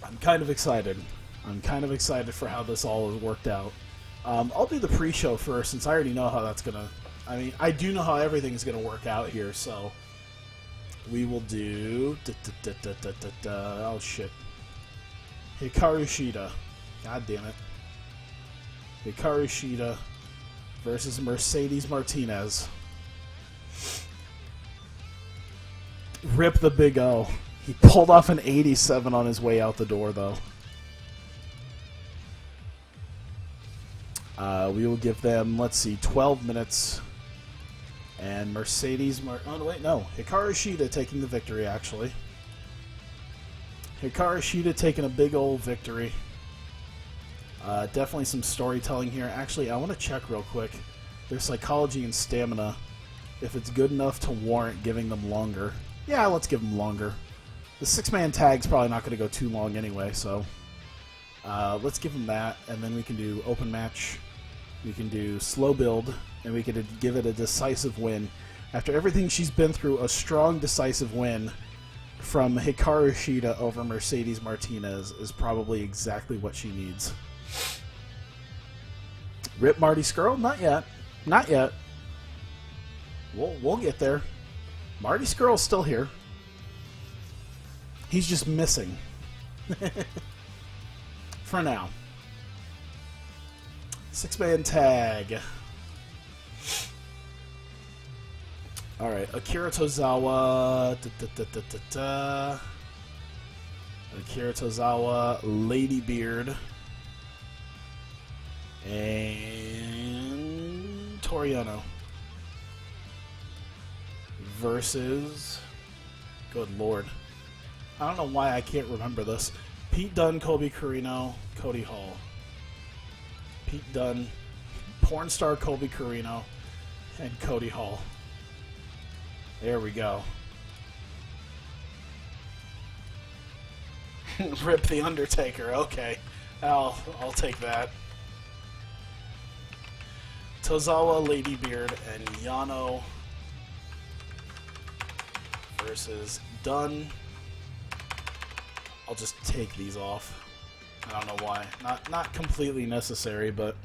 I'm kind of excited. I'm kind of excited for how this all has worked out. I'll do the pre-show first, since I already know how that's going to... I mean, I do know how everything's going to work out here, so... We will do... Oh, shit. Hikaru Shida. God damn it. Hikaru Shida versus Mercedes Martinez. Rip the Big O. He pulled off an 87 on his way out the door, though. We will give them, let's see, 12 minutes. And Mercedes... oh, wait, no. Hikaru Shida taking the victory, actually. Hikaru Shida taking a big old victory. Definitely some storytelling here. Actually, I want to check real quick. Their psychology and stamina. If it's good enough to warrant giving them longer. Yeah, let's give them longer. The 6-man tag's probably not going to go too long anyway, so... let's give them that, and then we can do open match. We can do slow build, and we can give it a decisive win. After everything she's been through, a strong decisive win from Hikaru Shida over Mercedes Martinez is probably exactly what she needs. Rip Marty Scurll? Not yet. Not yet. We'll get there. Marty Scurll's still here. He's just missing. For now. 6-man tag. Alright, Akira Tozawa. Akira Tozawa, Lady Beard. And Toriano. Versus... Good lord. I don't know why I can't remember this. Pete Dunne, Colby Corino, Cody Hall. Pete Dunne, porn star Colby Corino, and Cody Hall. There we go. Rip the Undertaker. Okay, I'll take that. Tozawa, Lady Beard, and Yano versus Dunne. I'll just take these off. I don't know why. Not completely necessary, but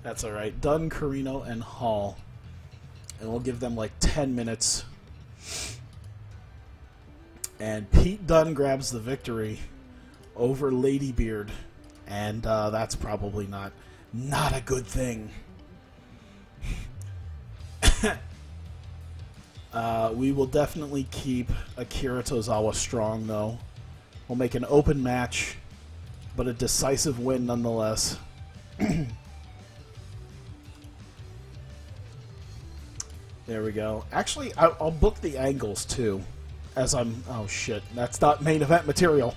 that's alright. Dunne, Carino, and Hall. And we'll give them like 10 minutes. And Pete Dunne grabs the victory over Lady Beard. And that's probably not a good thing. We will definitely keep Akira Tozawa strong, though. We'll make an open match, but a decisive win nonetheless. There we go. Actually, I'll book the angles, too. As I'm... Oh, shit. That's not main event material.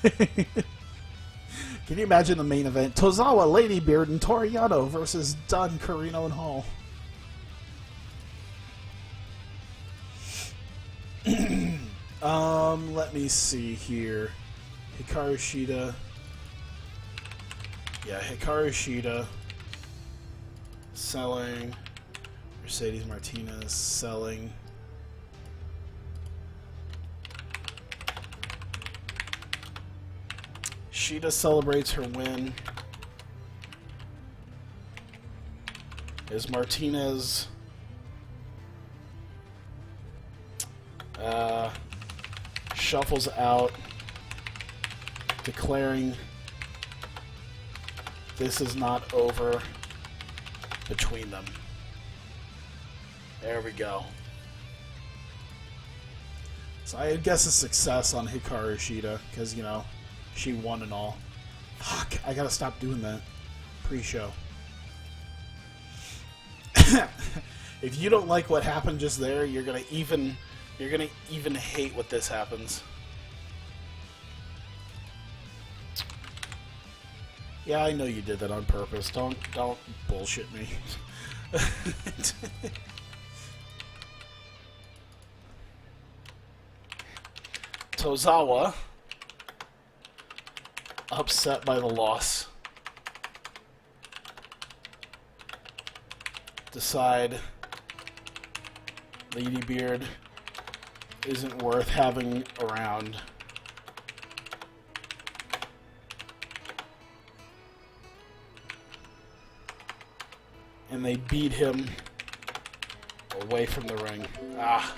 Can you imagine the main event? Tozawa, Lady Beard, and Toriano versus Dunne, Carino, and Hall. Let me see here. Hikaru Shida. Yeah, Hikaru Shida. Selling. Mercedes Martinez selling. Shida celebrates her win. Is Martinez shuffles out, declaring this is not over between them. There we go. So I guess a success on Hikaru Shida, because, you know, she won and all. Fuck, I gotta stop doing that. Pre-show. If you don't like what happened just there, you're gonna even hate what this happens. Yeah, I know you did that on purpose. Don't bullshit me. Tozawa upset by the loss. decide Ladybeard isn't worth having around. And they beat him away from the ring. Ah.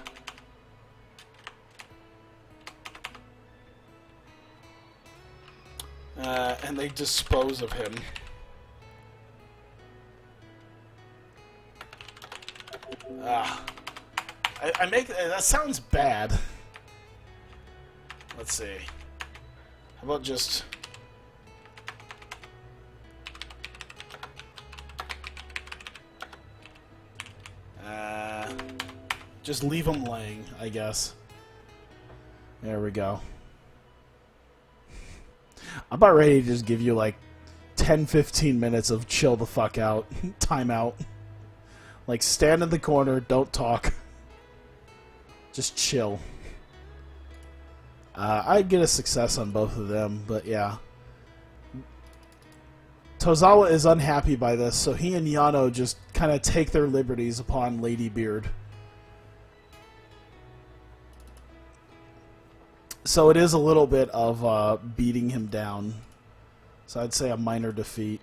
And they dispose of him. Ah. I make... That sounds bad. Let's see. How about just... just leave him laying, I guess. There we go. I'm about ready to just give you like 10-15 minutes of chill the fuck out. Timeout. Like, stand in the corner, don't talk. Just chill. I'd get a success on both of them, but yeah. Tozawa is unhappy by this, so he and Yano just kind of take their liberties upon Ladybeard. So it is a little bit of beating him down. So I'd say a minor defeat.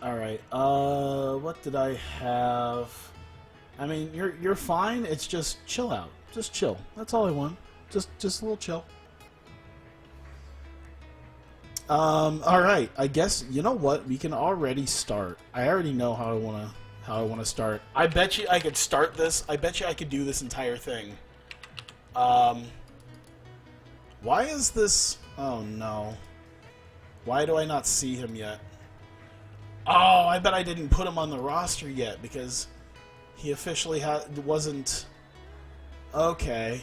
Alright, what did I have? I mean, you're fine, it's just chill out. Just chill. That's all I want. Just a little chill. Alright, I guess, you know what? We can already start. I already know how I wanna start. I bet you I could start this. I bet you I could do this entire thing. Why is this... Oh, no. Why do I not see him yet? Oh, I bet I didn't put him on the roster yet, because he officially wasn't... Okay.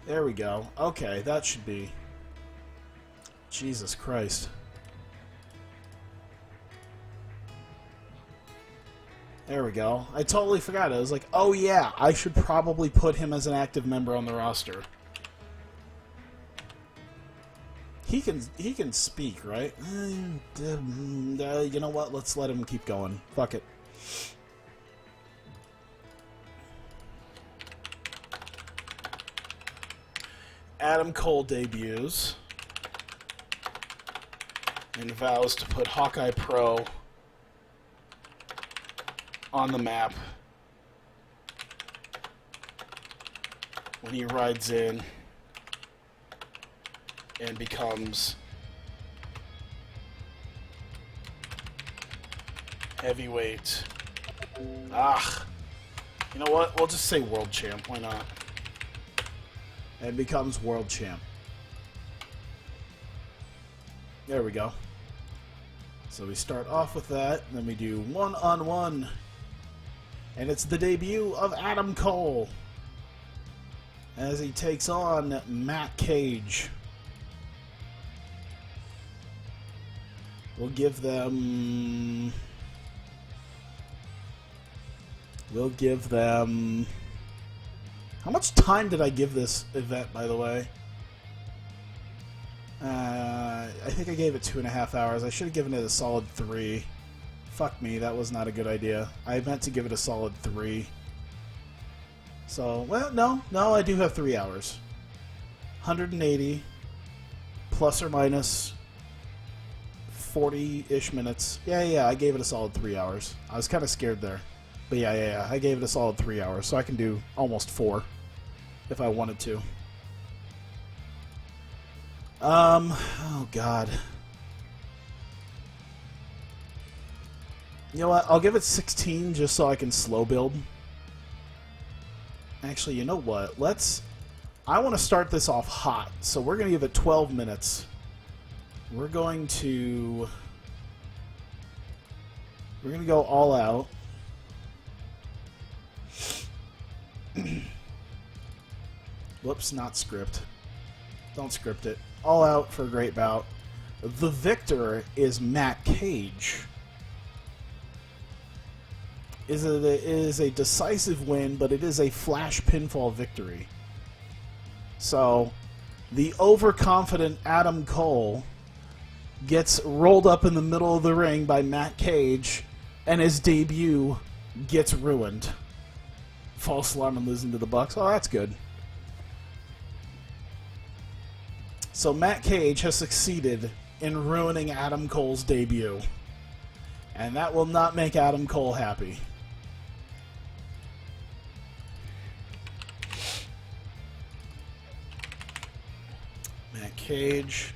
There we go. Okay, that should be... Jesus Christ. There we go. I totally forgot. I was like, oh yeah, I should probably put him as an active member on the roster. He can speak, right? You know what? Let's let him keep going. Fuck it. Adam Cole debuts and vows to put Hawkeye Pro on the map when he rides in and becomes heavyweight. Ah, you know what? We'll just say world champ. Why not? And becomes world champ. There we go. So we start off with that, and then we do one-on-one. And it's the debut of Adam Cole as he takes on Matt Cage. We'll give them... How much time did I give this event, by the way? I think I gave it 2.5 hours. I should have given it a solid 3. Fuck me, that was not a good idea. I meant to give it a solid 3. So, well, no, I do have 3 hours. 180, plus or minus 40-ish minutes. Yeah, I gave it a solid 3 hours. I was kind of scared there. But yeah, I gave it a solid 3 hours, so I can do almost 4 if I wanted to. Oh god. You know what? I'll give it 16 just so I can slow build. Actually, you know what? I want to start this off hot, so we're going to give it 12 minutes. We're going to go all out. Whoops, not script. Don't script it. All out for a great bout. The victor is Matt Cage. It is a decisive win, but it is a flash pinfall victory. So, the overconfident Adam Cole gets rolled up in the middle of the ring by Matt Cage, and his debut gets ruined. False alarm and losing to the Bucks. Oh, that's good. So Matt Cage has succeeded in ruining Adam Cole's debut. And that will not make Adam Cole happy. Matt Cage.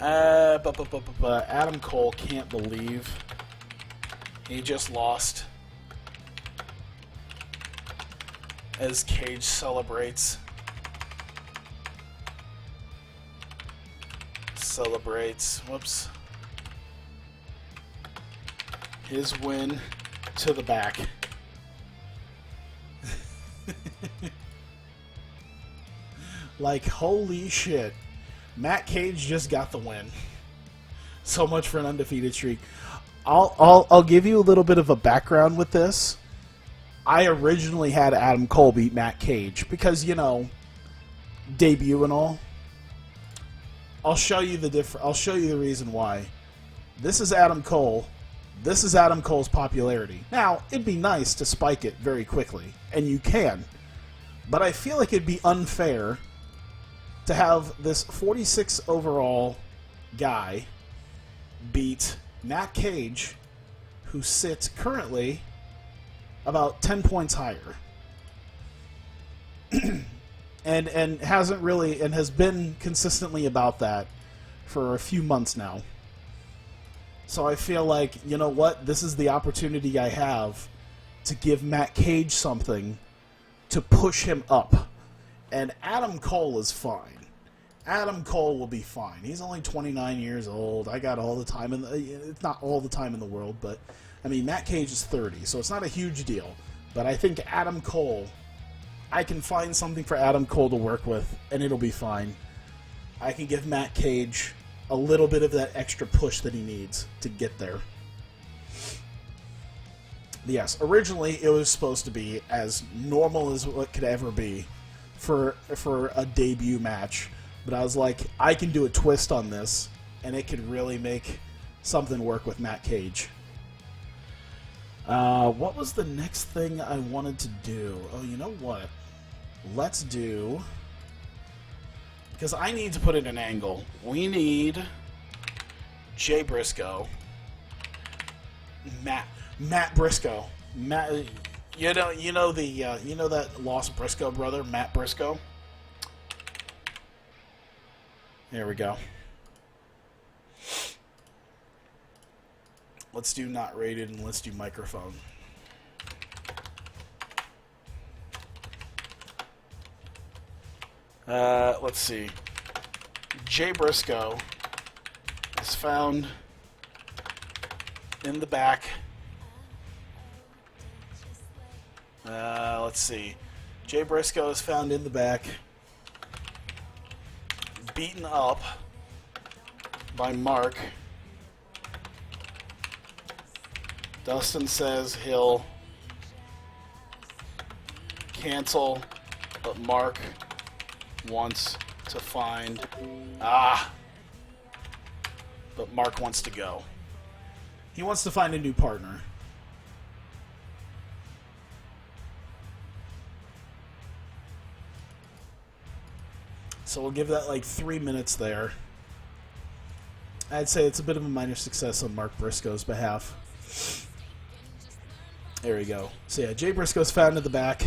Adam Cole can't believe he just lost as Cage celebrates whoops, his win to the back. Like, holy shit. Matt Cage just got the win. So much for an undefeated streak. I'll give you a little bit of a background with this. I originally had Adam Cole beat Matt Cage because, you know, debut and all. I'll show you the reason why. This is Adam Cole. This is Adam Cole's popularity. Now, it'd be nice to spike it very quickly, and you can. But I feel like it'd be unfair to have this 46 overall guy beat Matt Cage, who sits currently about 10 points higher. and hasn't really, and has been consistently about that for a few months now. So I feel like, you know what, this is the opportunity I have to give Matt Cage something to push him up. And Adam Cole is fine. Adam Cole will be fine. He's only 29 years old. I got all the time it's not all the time in the world, but I mean, Matt Cage is 30, so it's not a huge deal. But I think Adam Cole, I can find something for Adam Cole to work with, and it'll be fine. I can give Matt Cage a little bit of that extra push that he needs to get there. Yes, originally it was supposed to be as normal as what could ever be for a debut match. But I was like, I can do a twist on this, and it could really make something work with Matt Cage. What was the next thing I wanted to do? Oh, you know what? Let's do... Because I need to put in an angle. We need Jay Briscoe. Matt Briscoe. You know that lost Briscoe brother, Matt Briscoe? There we go. Let's do not rated and let's do microphone. Let's see. Jay Briscoe is found in the back. Let's see. Jay Briscoe is found in the back, beaten up by Mark. Dustin says he'll cancel, but Mark wants to find... But Mark wants to go. He wants to find a new partner. So we'll give that like 3 minutes there. I'd say it's a bit of a minor success on Mark Briscoe's behalf. There we go. So yeah, Jay Briscoe's found in the back.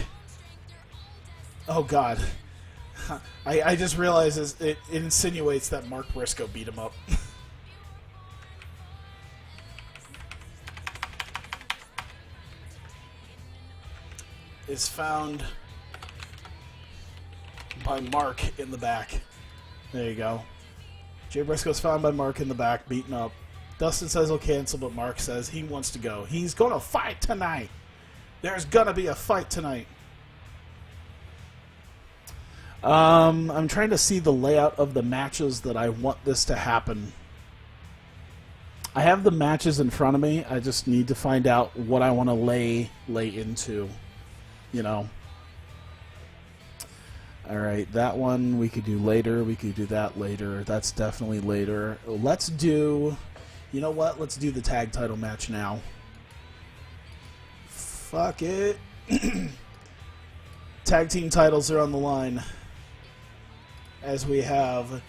Oh god. I just realized it insinuates that Mark Briscoe beat him up. Is found by Mark in the back. There you go. Jay Briscoe's found by Mark in the back, beaten up. Dustin says he'll cancel, but Mark says he wants to go. He's going to fight tonight. There's going to be a fight tonight. I'm trying to see the layout of the matches that I want this to happen. I have the matches in front of me. I just need to find out what I want to lay into, you know. Alright, that one we could do later. We could do that later. That's definitely later. Let's do... You know what? Let's do the tag title match now. Fuck it. Tag team titles are on the line. As we have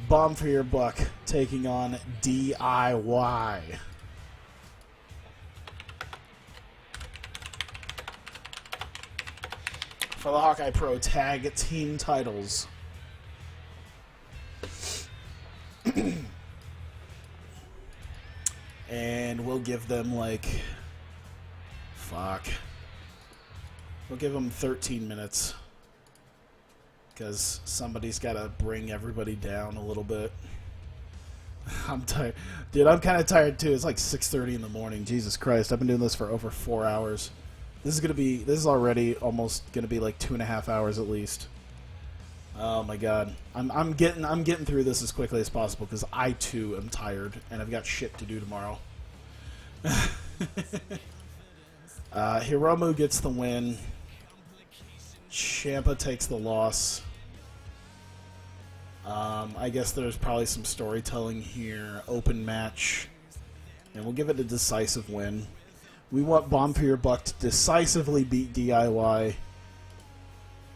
Bomb for Your Buck taking on DIY. For the Hawkeye Pro Tag Team titles. And we'll give them like... Fuck. We'll give them 13 minutes. Because somebody's got to bring everybody down a little bit. I'm tired. Dude, I'm kind of tired too. It's like 6:30 in the morning. Jesus Christ. I've been doing this for over 4 hours. This is already almost gonna be like 2.5 hours at least. Oh my god. I'm getting through this as quickly as possible because I too am tired and I've got shit to do tomorrow. Hiromu gets the win. Ciampa takes the loss. I guess there's probably some storytelling here. Open match. And we'll give it a decisive win. We want Bomb for Your Buck to decisively beat DIY.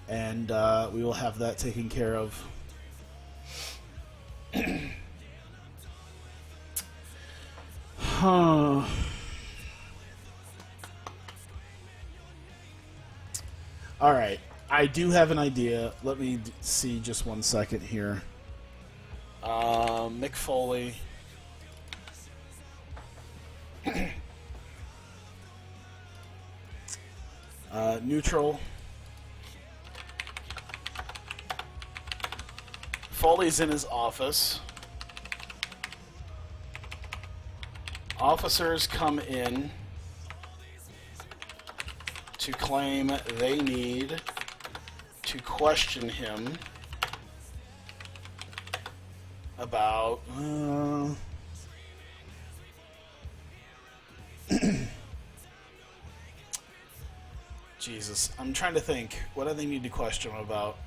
And we will have that taken care of. Huh. Alright. I do have an idea. Let me see just 1 second here. Mick Foley. Neutral. Foley's in his office. Officers come in to claim they need to question him about Jesus, I'm trying to think. What do they need to question him about?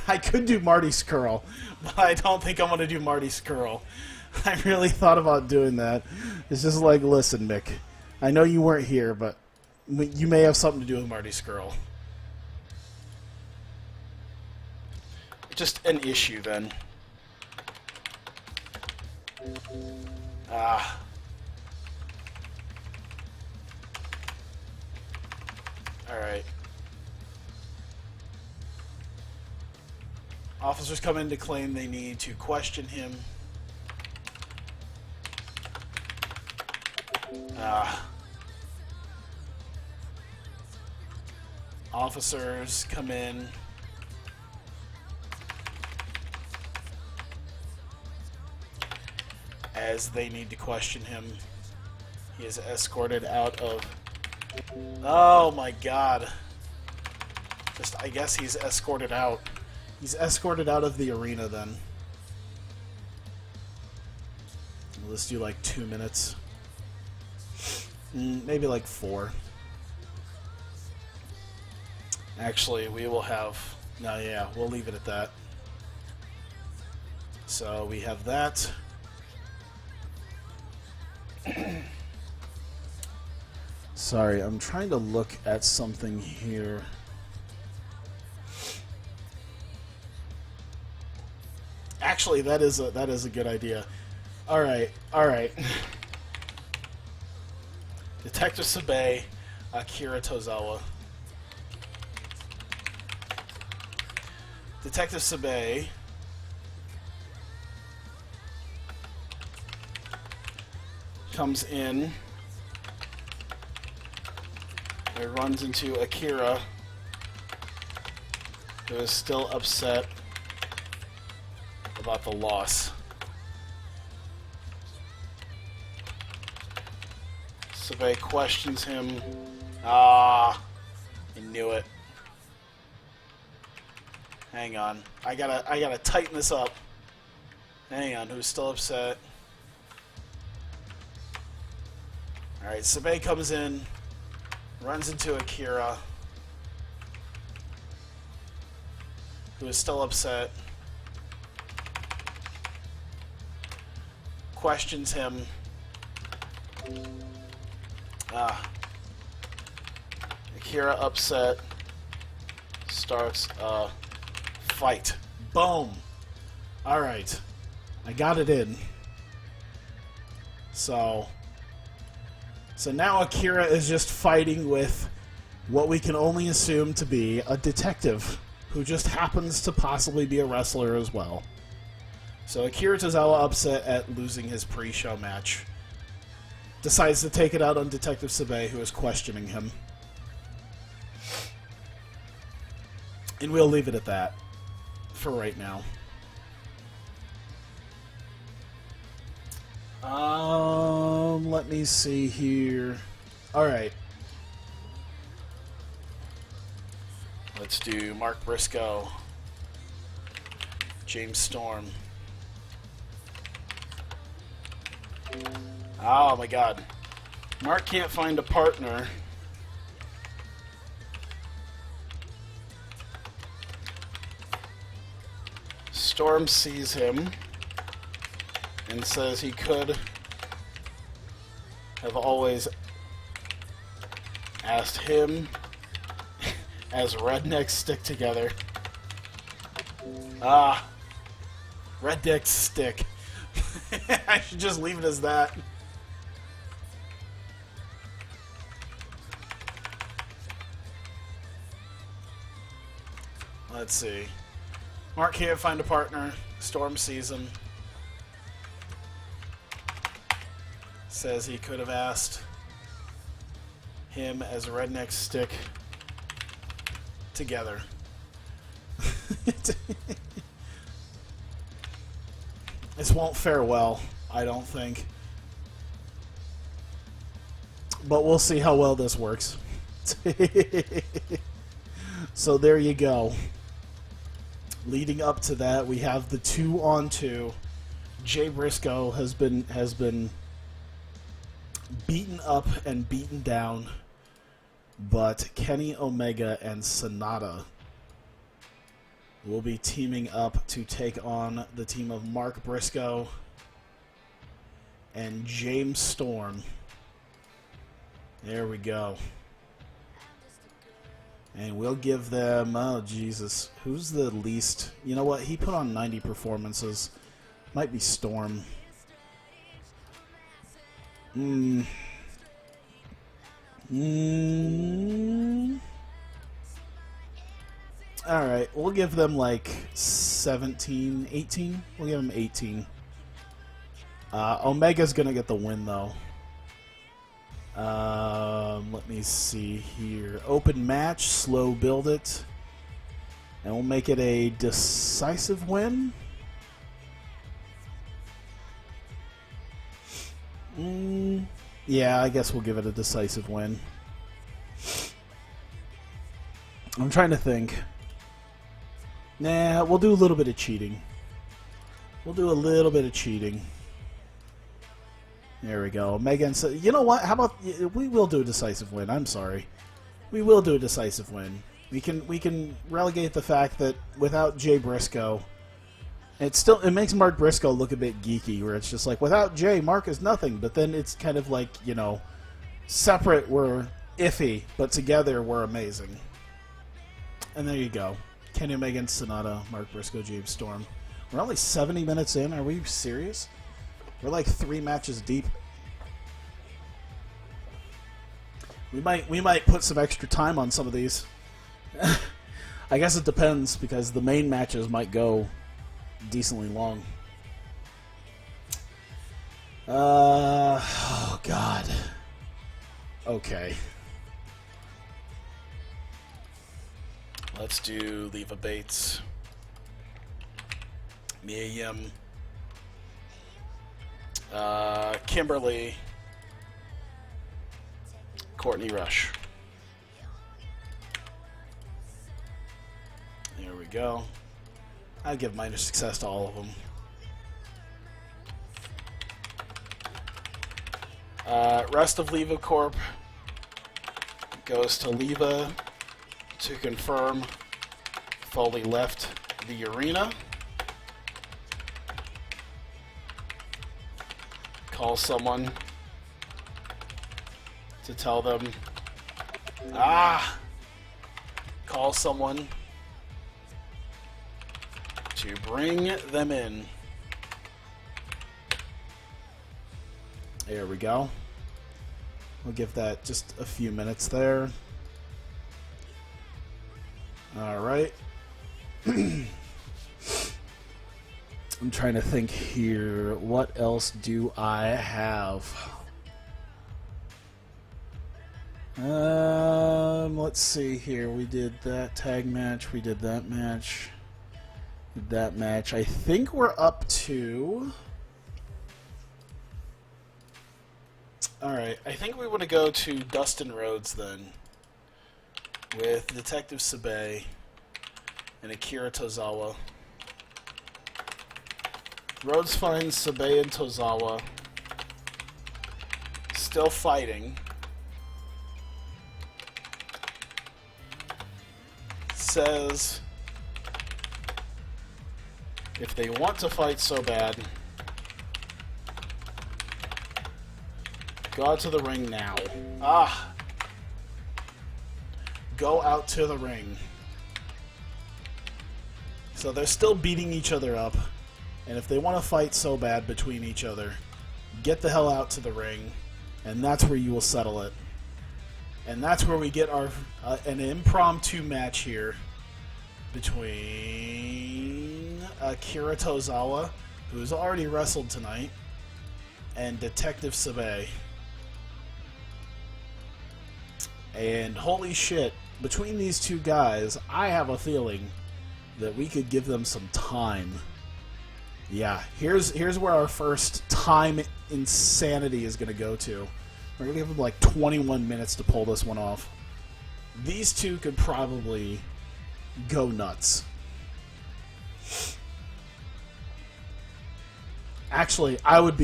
I could do Marty Skrull, but I don't think I'm going to do Marty Skrull. I really thought about doing that. It's just like, listen, Mick, I know you weren't here, but you may have something to do with Marty Skrull. Just an issue, then. Alright. Officers come in to claim they need to question him. Officers come in. As they need to question him. He is escorted out of... Oh my god. I guess he's escorted out. He's escorted out of the arena then. Let's do like 2 minutes. Maybe like 4. Actually, we will have... No, yeah, we'll leave it at that. So we have that. Sorry, I'm trying to look at something here. Actually, that is a good idea. All right. Detective Sabe, Akira Tozawa. Detective Sabe comes in. He runs into Akira, who is still upset about the loss. Sabe questions him. I knew it. Hang on. I gotta tighten this up. Hang on, who's still upset? Alright, Sabe comes in, runs into Akira, who is still upset, questions him. Akira upset, starts a fight. Boom! Alright, I got it in. So now Akira is just fighting with what we can only assume to be a detective who just happens to possibly be a wrestler as well. So Akira Tozawa, upset at losing his pre-show match, decides to take it out on Detective Sabe, who is questioning him. And we'll leave it at that for right now. Let me see here. Alright. Let's do Mark Briscoe, James Storm. Oh my god. Mark can't find a partner. Storm sees him and says he could have always asked him as rednecks stick together. Rednecks stick. I should just leave it as that. Let's see. Mark can't find a partner. Storm sees him. Says he could have asked him as rednecks stick together. This won't fare well, I don't think. But we'll see how well this works. So there you go. Leading up to that, we have the 2-on-2. Jay Briscoe has been beaten up and beaten down, but Kenny Omega and Sonata will be teaming up to take on the team of Mark Briscoe and James Storm. There we go. And we'll give them, oh Jesus, who's the least? You know what, he put on 90 performances. Might be Storm. Alright, we'll give them like 17, 18? We'll give them 18. Omega's gonna get the win though. Let me see here. Open match, slow build it. And we'll make it a decisive win. Yeah, I guess we'll give it a decisive win. I'm trying to think. Nah, we'll do a little bit of cheating. We'll do a little bit of cheating. There we go. Megan said, you know what? How about we will do a decisive win. I'm sorry. We will do a decisive win. We can relegate the fact that without Jay Briscoe, it makes Mark Briscoe look a bit geeky, where it's just like, without Jay, Mark is nothing. But then it's kind of like, you know, separate we're iffy, but together we're amazing. And there you go. Kenny Omega, Sonata, Mark Briscoe, James Storm. We're only 70 minutes in. Are we serious? We're like 3 matches deep. We might put some extra time on some of these. I guess it depends, because the main matches might go decently long. Oh God. Okay. Let's do Leva Bates, Mia Yim, Kimberly, Courtney Rush. There we go. I'd give minor success to all of them. Rest of Leva Corp goes to Leva to confirm Foley left the arena. Call someone to tell them, call someone to bring them in. There we go. We'll give that just a few minutes there. Alright. I'm trying to think here. What else do I have? Let's see here. We did that tag match. We did that match. Did that match. I think we're up to... Alright, I think we want to go to Dustin Rhodes then. With Detective Sabe and Akira Tozawa. Rhodes finds Sabe and Tozawa still fighting. Says if they want to fight so bad, go out to the ring now. Go out to the ring. So they're still beating each other up. And if they want to fight so bad between each other, get the hell out to the ring. And that's where you will settle it. And that's where we get our an impromptu match here between Akira Tozawa, who's already wrestled tonight, and Detective Sabe. And holy shit, between these two guys, I have a feeling that we could give them some time. Yeah, here's where our first time insanity is going to go to. We're going to give them like 21 minutes to pull this one off. These two could probably go nuts. Actually, I would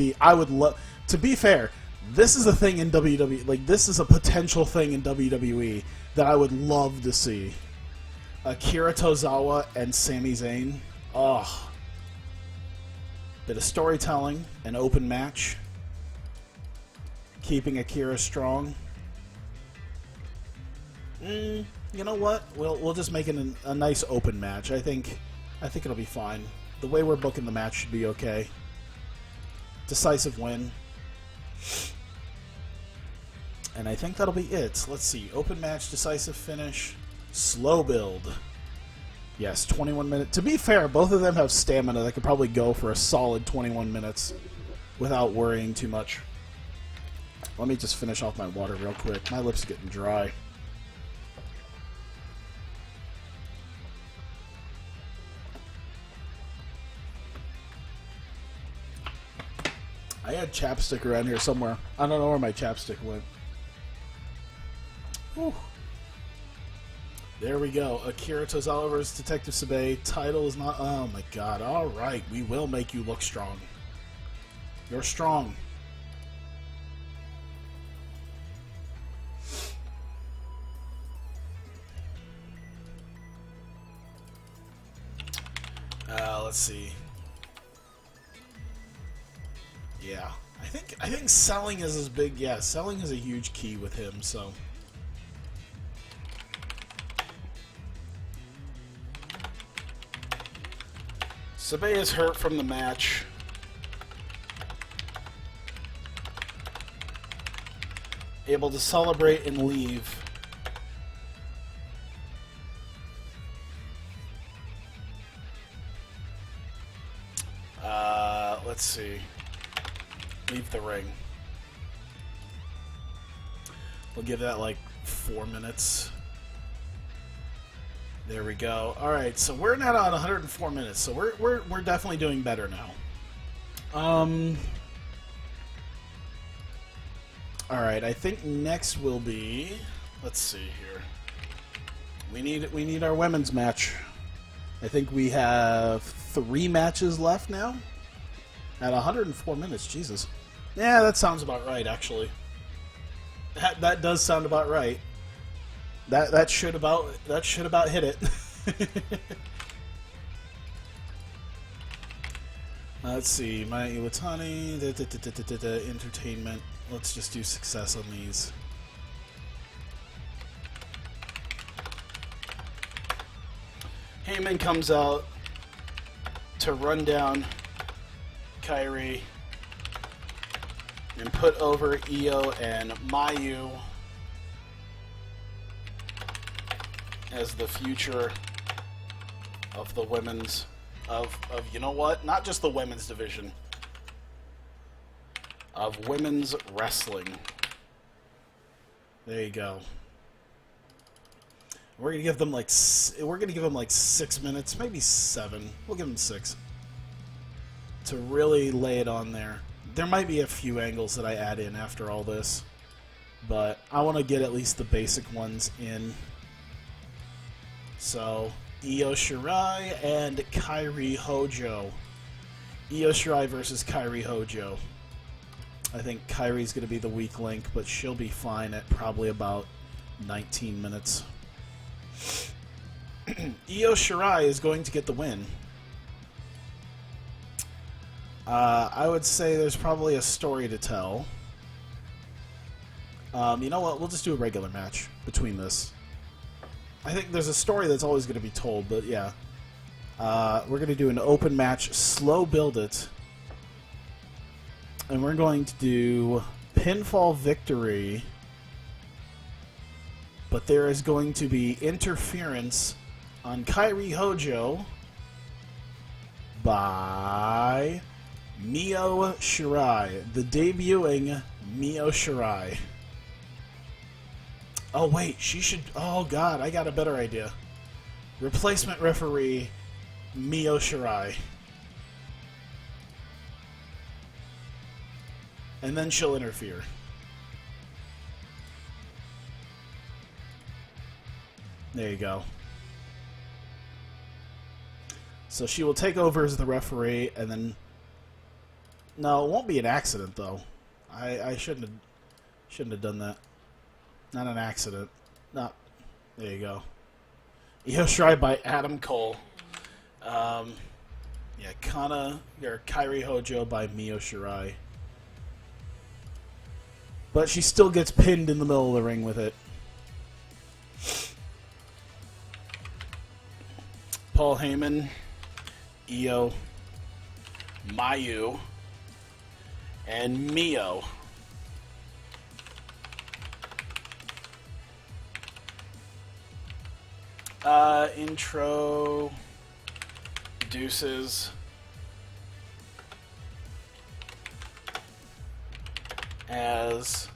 love, to be fair, this is a thing in WWE, like this is a potential thing in WWE that I would love to see. Akira Tozawa and Sami Zayn. Oh. Bit of storytelling, an open match. Keeping Akira strong. You know what? We'll just make it a nice open match. I think it'll be fine. The way we're booking the match should be okay. Decisive win. And I think that'll be it. Let's see. Open match, decisive finish, slow build. Yes, 21 minutes. To be fair, both of them have stamina that could probably go for a solid 21 minutes without worrying too much. Let me just finish off my water real quick. My lips are getting dry. I had chapstick around here somewhere. I don't know where my chapstick went. Whew. There we go. Akira Tozawa versus Detective Sabe. Title is not... Oh my god. Alright. We will make you look strong. You're strong. Let's see. Yeah. I think selling is as big... Yeah, selling is a huge key with him, so... Sabe is hurt from the match. Able to celebrate and leave. Let's see. Leave the ring. We'll give that like 4 minutes. There we go. All right, so we're now on 104 minutes, so we're definitely doing better now. All right, I think next will be. Let's see here. We need our women's match. I think we have 3 matches left now. At 104 minutes, Jesus. Yeah, that sounds about right, actually. That does sound about right. That should about hit it. Let's see, my Iwatani, entertainment. Let's just do success on these. Heyman comes out to run down Kairi and put over Io and Mayu as the future of the women's of you know what? Not just the women's division, of women's wrestling. There you go. We're gonna give them like 6 minutes, maybe 7. We'll give them 6 to really lay it on there. There might be a few angles that I add in after all this, but I want to get at least the basic ones in. So, Io Shirai and Kairi Hojo. Io Shirai versus Kairi Hojo. I think Kairi's going to be the weak link, but she'll be fine at probably about 19 minutes. Io Shirai is going to get the win. I would say there's probably a story to tell. You know what? We'll just do a regular match between this. I think there's a story that's always going to be told, but yeah. We're going to do an open match, slow build it. And we're going to do pinfall victory. But there is going to be interference on Kairi Hojo by Io Shirai, the debuting Io Shirai. Oh wait, she should... Oh god, I got a better idea. Replacement referee, Io Shirai. And then she'll interfere. There you go. So she will take over as the referee, and then... No, it won't be an accident, though. I shouldn't have done that. Not an accident. Not... There you go. Io Shirai by Adam Cole. Yeah, Kairi Hojo by Io Shirai. But she still gets pinned in the middle of the ring with it. Paul Heyman, Io, Mayu, and Mio. Intro Deuces as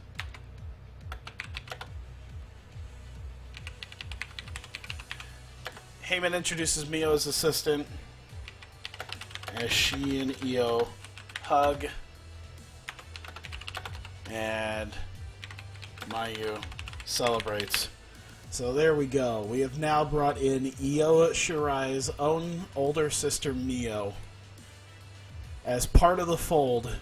Heyman introduces Mio's assistant as she and Io hug, and Mayu celebrates. So there we go. We have now brought in Io Shirai's own older sister Mio as part of the fold.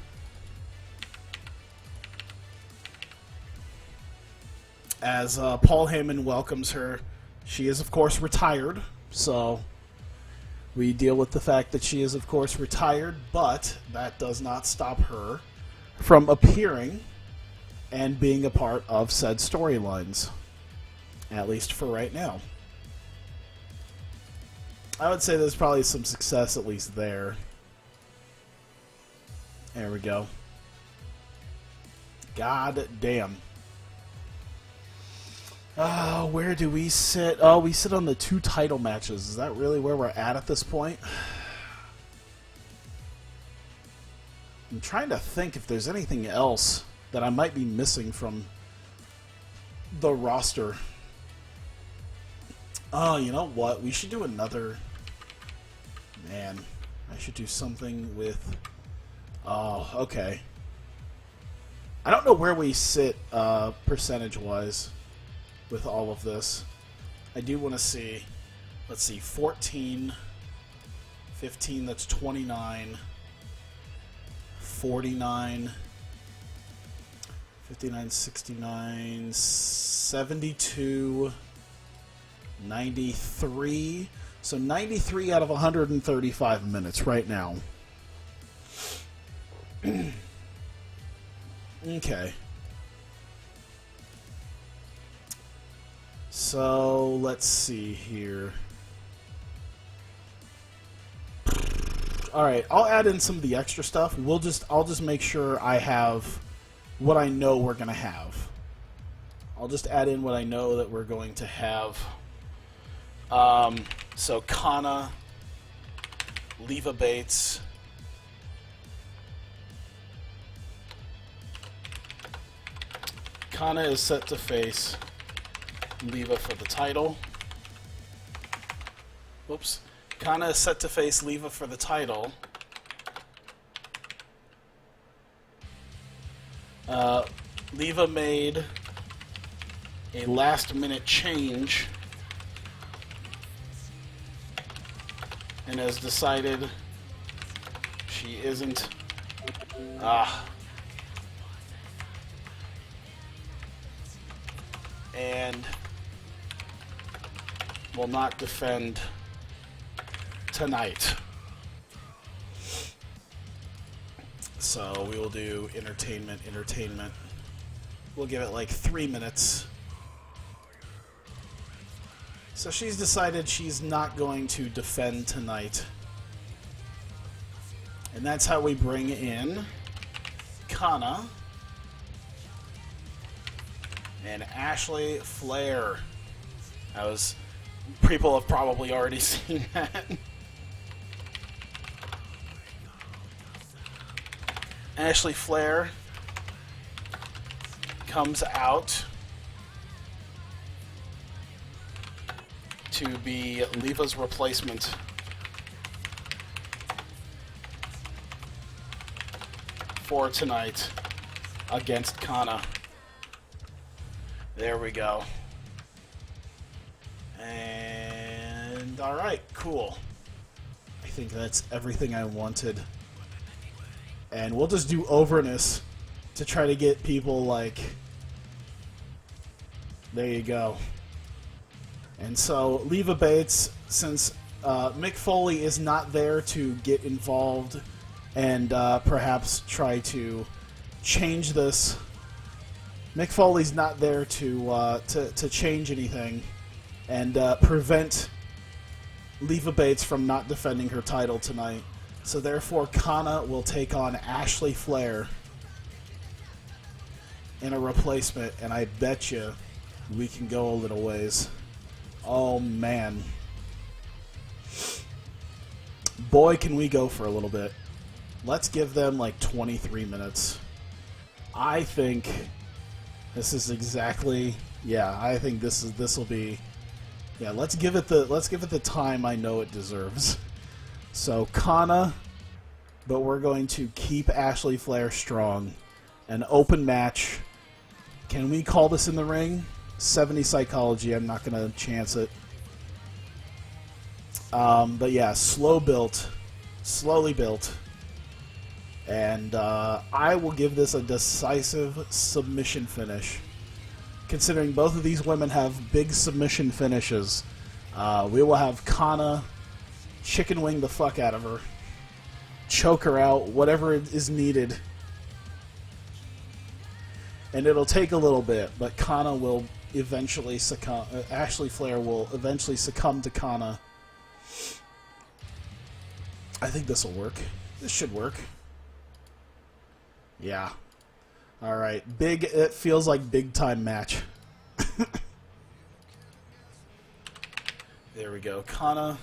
As Paul Heyman welcomes her. She is, of course, retired, so we deal with the fact that she is, of course, retired, but that does not stop her from appearing and being a part of said storylines, at least for right now. I would say there's probably some success, at least there. There we go. God damn. Where do we sit? Oh, we sit on the 2 title matches. Is that really where we're at this point? I'm trying to think if there's anything else that I might be missing from the roster. Oh, you know what? We should do another... Man, I should do something with... Oh, okay. I don't know where we sit percentage-wise with all of this. I do want to see, let's see, 14, 15, that's 29, 49, 59, 69, 72, 93. So 93 out of 135 minutes right now. Okay. So let's see here. All right, I'll add in some of the extra stuff. I'll just make sure I have what I know we're gonna have. I'll just add in what I know that we're going to have. So Kana, Leva Bates, Kana is set to face Leva for the title. Whoops. Kana is set to face Leva for the title. Leva made a last-minute change and has decided she isn't and will not defend tonight. So we will do entertainment. We'll give it like 3 minutes. So she's decided she's not going to defend tonight. And that's how we bring in Kana and Ashley Flair. People have probably already seen that. Ashley Flair comes out to be Leva's replacement for tonight against Kana. There we go. And alright, cool. I think that's everything I wanted. And we'll just do overness to try to get people like... There you go. And so, Leva Bates, since Mick Foley is not there to get involved and perhaps try to change this, Mick Foley's not there to change anything and prevent Leva Bates from not defending her title tonight. So therefore, Kana will take on Ashley Flair in a replacement, and I bet you we can go a little ways. Oh, man. Boy, can we go for a little bit. Let's give them like 23 minutes. I think this is exactly... Yeah, I think this will be... Yeah, let's give it the time I know it deserves. So, Kana, but we're going to keep Ashley Flair strong. An open match. Can we call this in the ring? 70 psychology, I'm not going to chance it. But yeah, slowly built. And I will give this a decisive submission finish. Considering both of these women have big submission finishes, we will have Kana chicken wing the fuck out of her, choke her out, whatever is needed. And it'll take a little bit, but Kana will eventually succumb. Ashley Flair will eventually succumb to Kana. I think this will work. This should work. Yeah. All right. Big. It feels like big time match. There we go. Kana,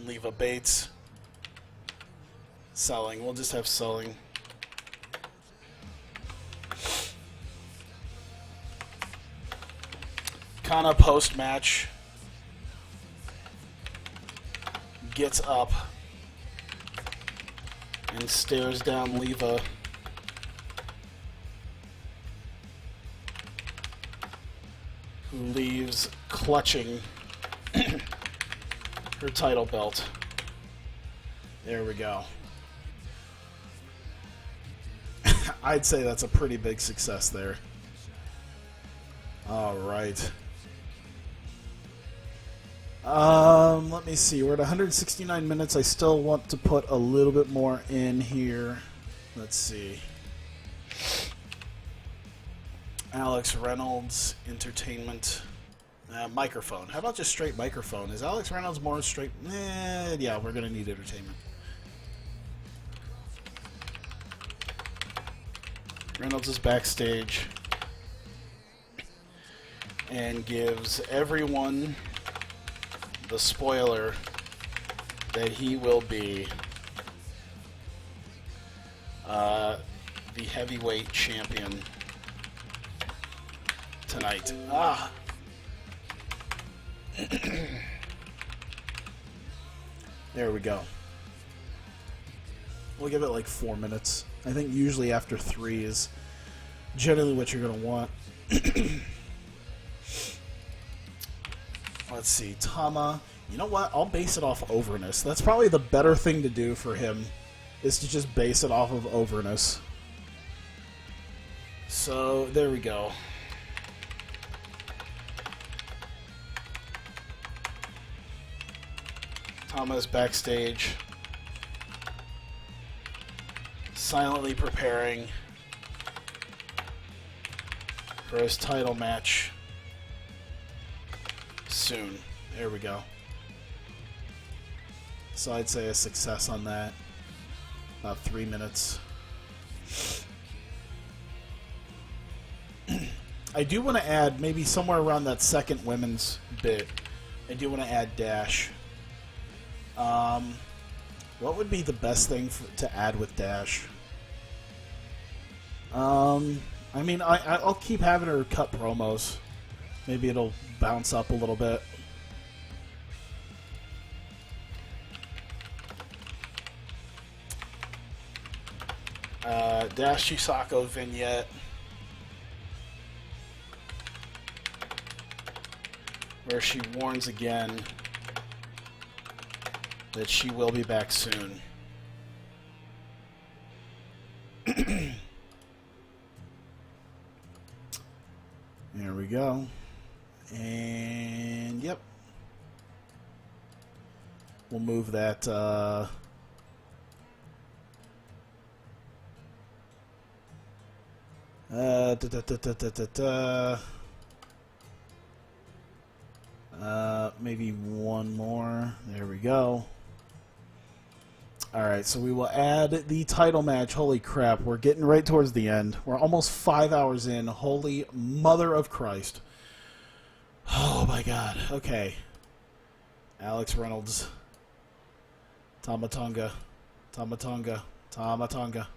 Leva Bates, selling. We'll just have selling. Kana post-match gets up and stares down Leva. Who leaves clutching her title belt. There we go. I'd say that's a pretty big success there. All right. Let me see. We're at 169 minutes. I still want to put a little bit more in here. Let's see. Alex Reynolds, entertainment, microphone. How about just straight microphone? Is Alex Reynolds more straight? Yeah, we're going to need entertainment. Reynolds is backstage and gives everyone the spoiler that he will be the heavyweight champion tonight. There we go. We'll give it like 4 minutes. I think usually after 3 is generally what you're going to want. Let's see. Tama. You know what? I'll base it off overness. That's probably the better thing to do for him, is to just base it off of overness. So, there we go. Tama's backstage, silently preparing for his title match soon. There we go. So I'd say a success on that. About 3 minutes. I do want to add, maybe somewhere around that second women's bit, I do want to add Dash. What would be the best thing to add with Dash? I mean, I'll keep having her cut promos. Maybe it'll bounce up a little bit. Dash Chisako vignette. Where she warns again that she will be back soon. There we go. And yep. We'll move that maybe one more. There we go. Alright, so we will add the title match. Holy crap, we're getting right towards the end. We're almost 5 hours in. Holy mother of Christ. Oh my god. Okay. Alex Reynolds. Tama Tonga. Tama Tonga. Tama Tonga.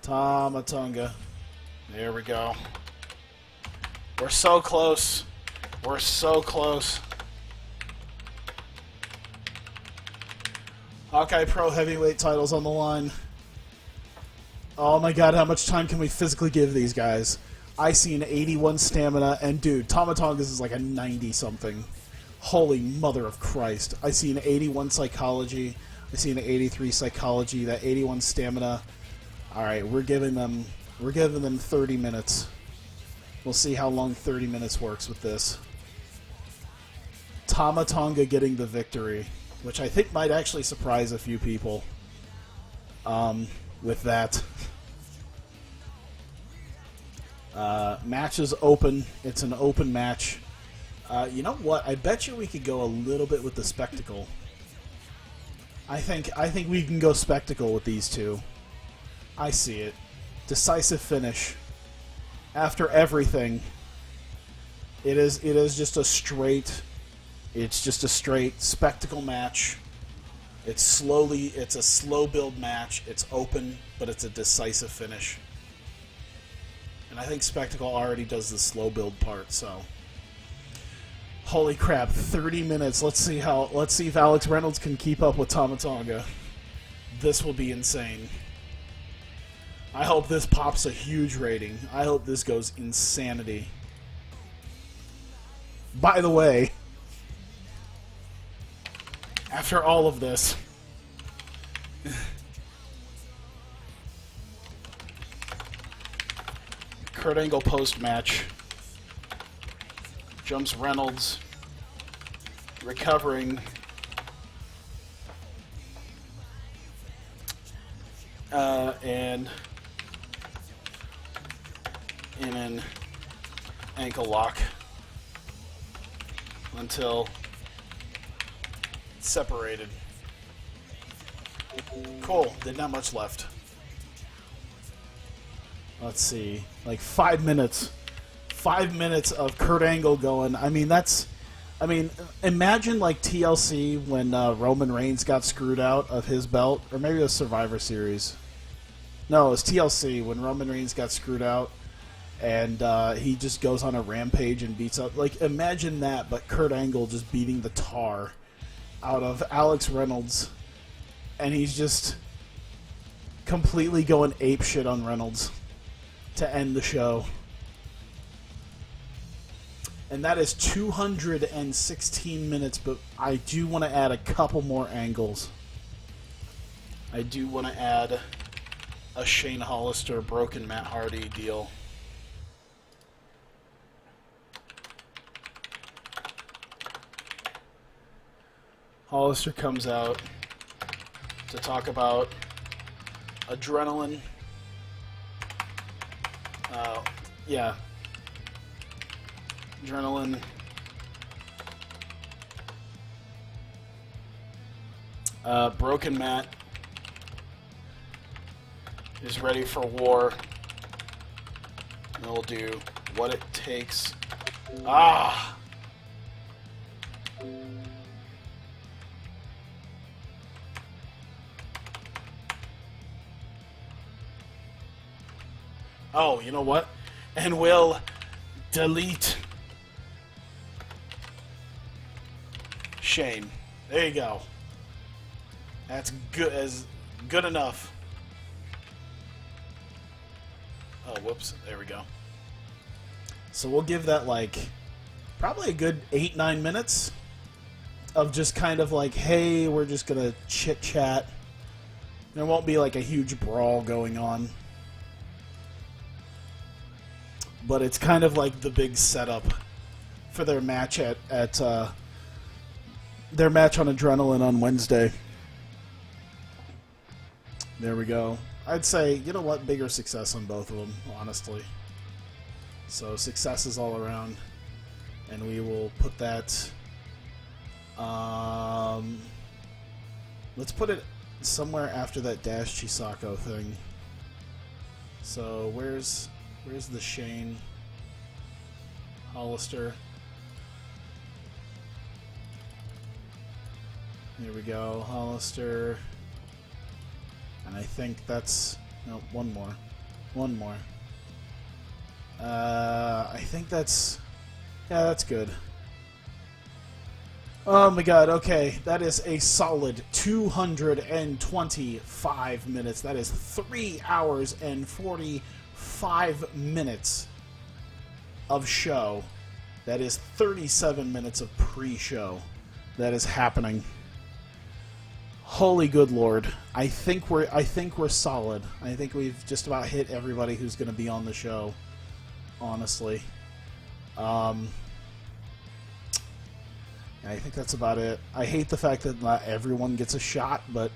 Tama Tonga. There we go. We're so close. We're so close. Hawkeye Pro Heavyweight titles on the line. Oh my god, how much time can we physically give these guys? I see an 81 stamina, and dude, Tama Tonga's is like a 90-something. Holy mother of Christ. I see an 81 psychology. I see an 83 psychology. That 81 stamina. Alright, we're giving them 30 minutes. We'll see how long 30 minutes works with this. Tama Tonga getting the victory, which I think might actually surprise a few people with that. Match is open. It's an open match. You know what? I bet you we could go a little bit with the spectacle. I think we can go spectacle with these two. I see it. Decisive finish. After everything, it is just a straight. It's just a straight spectacle match. It's a slow build match. It's open, but it's a decisive finish. And I think Spectacle already does the slow build part, so. Holy crap, 30 minutes. Let's see if Alex Reynolds can keep up with Tama Tonga. This will be insane. I hope this pops a huge rating. I hope this goes insanity. By the way, after all of this, Kurt Angle post-match. Jumps Reynolds. Recovering. And in an ankle lock until separated. Cool. Did not much left. Let's see. Like 5 minutes. 5 minutes of Kurt Angle going. I mean, imagine like TLC when Roman Reigns got screwed out of his belt. Or maybe it was Survivor Series. No, it was TLC when Roman Reigns got screwed out. And he just goes on a rampage and beats up. Like, imagine that, but Kurt Angle just beating the tar out of Alex Reynolds. And he's just completely going apeshit on Reynolds to end the show. And that is 216 minutes, but I do want to add a couple more angles. I do want to add a Shane Hollister broken Matt Hardy deal. Hollister comes out to talk about adrenaline. Yeah. Adrenaline. Broken Matt is ready for war. And we'll do what it takes. Ah! Oh, you know what? And we'll delete Shane. There you go. That's good enough. Oh, whoops. There we go. So we'll give that like probably a good 8-9 minutes of just kind of like, hey, we're just gonna chit chat. There won't be like a huge brawl going on. But it's kind of like the big setup for their match at their match on Adrenaline on Wednesday. There we go. I'd say, you know what, bigger success on both of them, honestly. So successes all around, and we will put that. Let's put it somewhere after that Dash Chisako thing. So where's the Shane Hollister? Here we go, Hollister. And I think that's... No, one more. I think that's... Yeah, that's good. Oh my god, okay. That is a solid 225 minutes. That is 3 hours and 45 minutes of show. That is 37 minutes of pre-show that is happening. Holy good lord. I think we're solid. I think we've just about hit everybody who's going to be on the show, honestly. I think that's about it. I hate the fact that not everyone gets a shot, but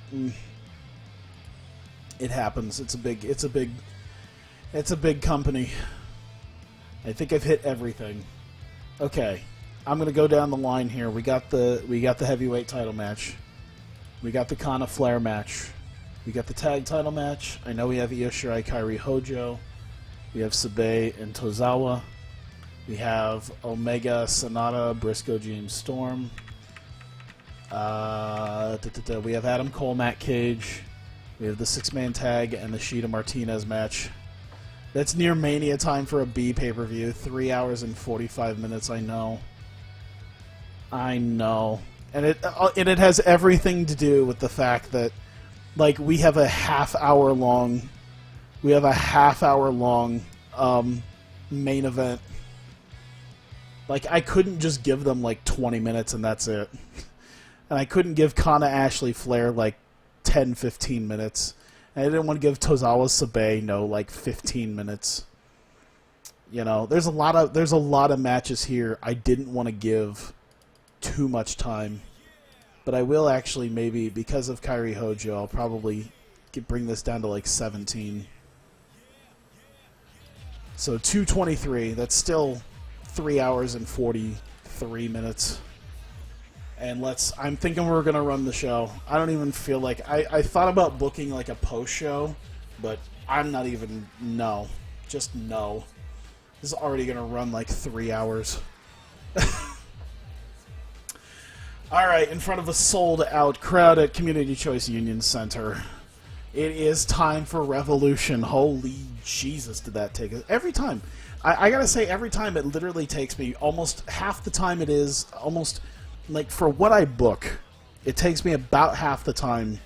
it happens. It's a big company. I think I've hit everything. Okay, I'm gonna go down the line here. We got the heavyweight title match. We got the Kana Flair match. We got the tag title match. I know we have Io Shirai, Kairi Hojo. We have Sabe and Tozawa. We have Omega, Sonata, Briscoe, James Storm. We have Adam Cole, Matt Cage. We have the 6-man tag and the Shida Martinez match. That's near Mania time for a B pay-per-view. 3 hours and 45 minutes, I know. And it has everything to do with the fact that, like, we have a half hour long main event. Like, I couldn't just give them like 20 minutes and that's it. And I couldn't give Kana Ashley Flair like 10-15 minutes. And I didn't want to give Tozawa Sabe like 15 minutes. You know, there's a lot of matches here I didn't want to give too much time, but I will actually maybe because of Kairi Hojo, I'll probably bring this down to like 17. So 2:23. That's still 3 hours and 43 minutes. And I'm thinking we're gonna run the show. I don't even feel like I thought about booking like a post show, but I'm not even no. Just no. This is already going to run like 3 hours. All right, in front of a sold-out crowd at Community Choice Union Center, it is time for Revolution. Holy Jesus, did that take us? Every time. I got to say, every time it literally takes me almost half the time it is, almost, like, for what I book, it takes me about half the time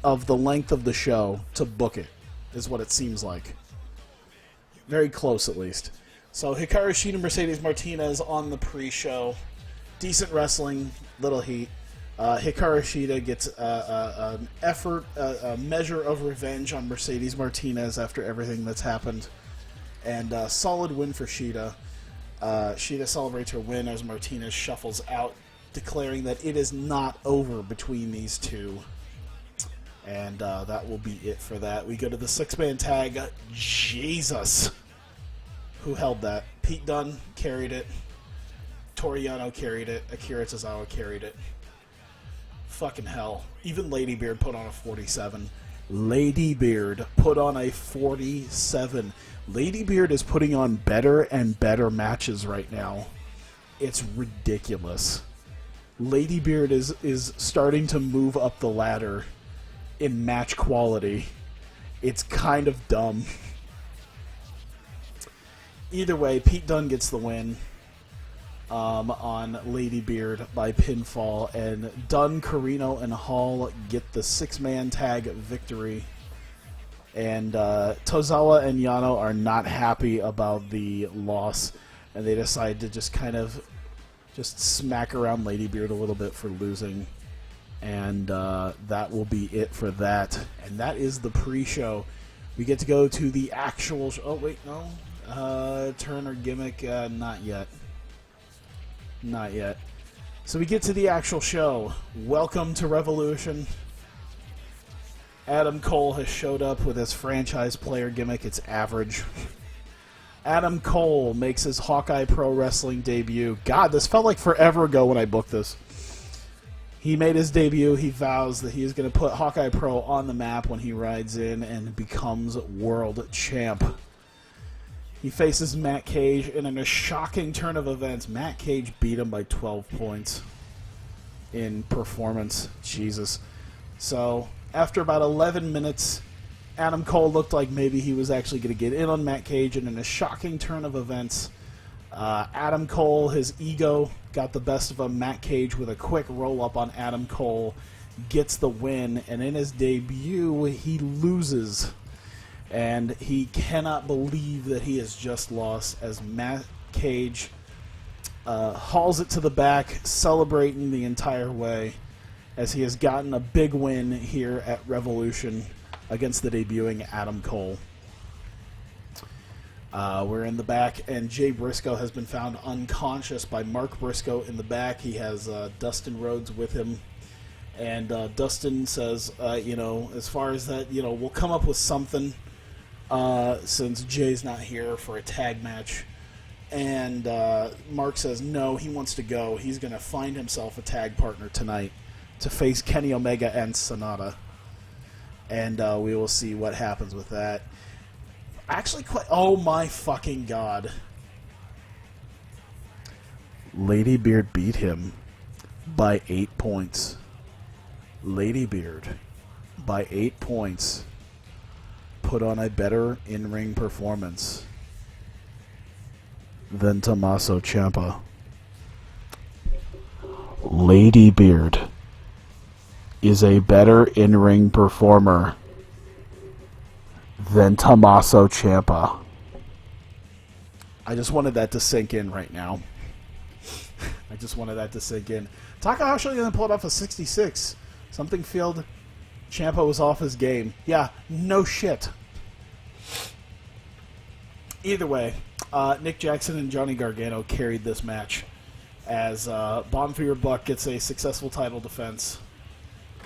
of the length of the show to book it, is what it seems like. Very close, at least. So, Hikaru Shida, Mercedes Martinez on the pre-show. Decent wrestling, little heat. Hikaru Shida gets an effort, a measure of revenge on Mercedes Martinez after everything that's happened. And solid win for Shida. Shida celebrates her win as Martinez shuffles out, declaring that it is not over between these two. And that will be it for that. We go to the six-man tag. Jesus. Who held that? Pete Dunne carried it. Toriano carried it. Akira Tozawa carried it. Fucking hell. Even Lady Beard put on a 47. Lady Beard put on a 47. Lady Beard is putting on better and better matches right now. It's ridiculous. Lady Beard is starting to move up the ladder in match quality. It's kind of dumb. Either way, Pete Dunne gets the win on Lady Beard by pinfall, and Dunne, Carino, and Hall get the six-man tag victory. And Tozawa and Yano are not happy about the loss, and they decide to just kind of just smack around Lady Beard a little bit for losing. And that will be it for that. And that is the pre-show. We get to go to the actual show. Oh, wait, no. Turn or gimmick, not yet. Not yet. So we get to the actual show. Welcome to Revolution. Adam Cole has showed up with his franchise player gimmick. It's average. Adam Cole makes his Hawkeye Pro Wrestling debut. God, this felt like forever ago when I booked this. He made his debut. He vows that he is going to put Hawkeye Pro on the map when he rides in and becomes world champ. He faces Matt Cage, and in a shocking turn of events, Matt Cage beat him by 12 points in performance. Jesus. So, after about 11 minutes, Adam Cole looked like maybe he was actually going to get in on Matt Cage, and in a shocking turn of events, Adam Cole, his ego, got the best of him. Matt Cage, with a quick roll-up on Adam Cole, gets the win, and in his debut, he loses. And he cannot believe that he has just lost as Matt Cage hauls it to the back, celebrating the entire way as he has gotten a big win here at Revolution against the debuting Adam Cole. We're in the back, and Jay Briscoe has been found unconscious by Mark Briscoe in the back. He has Dustin Rhodes with him. And Dustin says, as far as that, we'll come up with something. Since Jay's not here for a tag match. And Mark says no, he wants to go. He's going to find himself a tag partner tonight to face Kenny Omega and Sonata. And we will see what happens with that. Actually, oh my fucking god. Lady Beard beat him by 8 points. Lady Beard by 8 points. Put on a better in-ring performance than Tommaso Ciampa. Lady Beard is a better in-ring performer than Tommaso Ciampa. I just wanted that to sink in right now. I just wanted that to sink in. Takahashi then pulled off a 66. Something failed. Ciampa was off his game. Yeah, no shit. Either way, Nick Jackson and Johnny Gargano carried this match as Bomb for Your Buck gets a successful title defense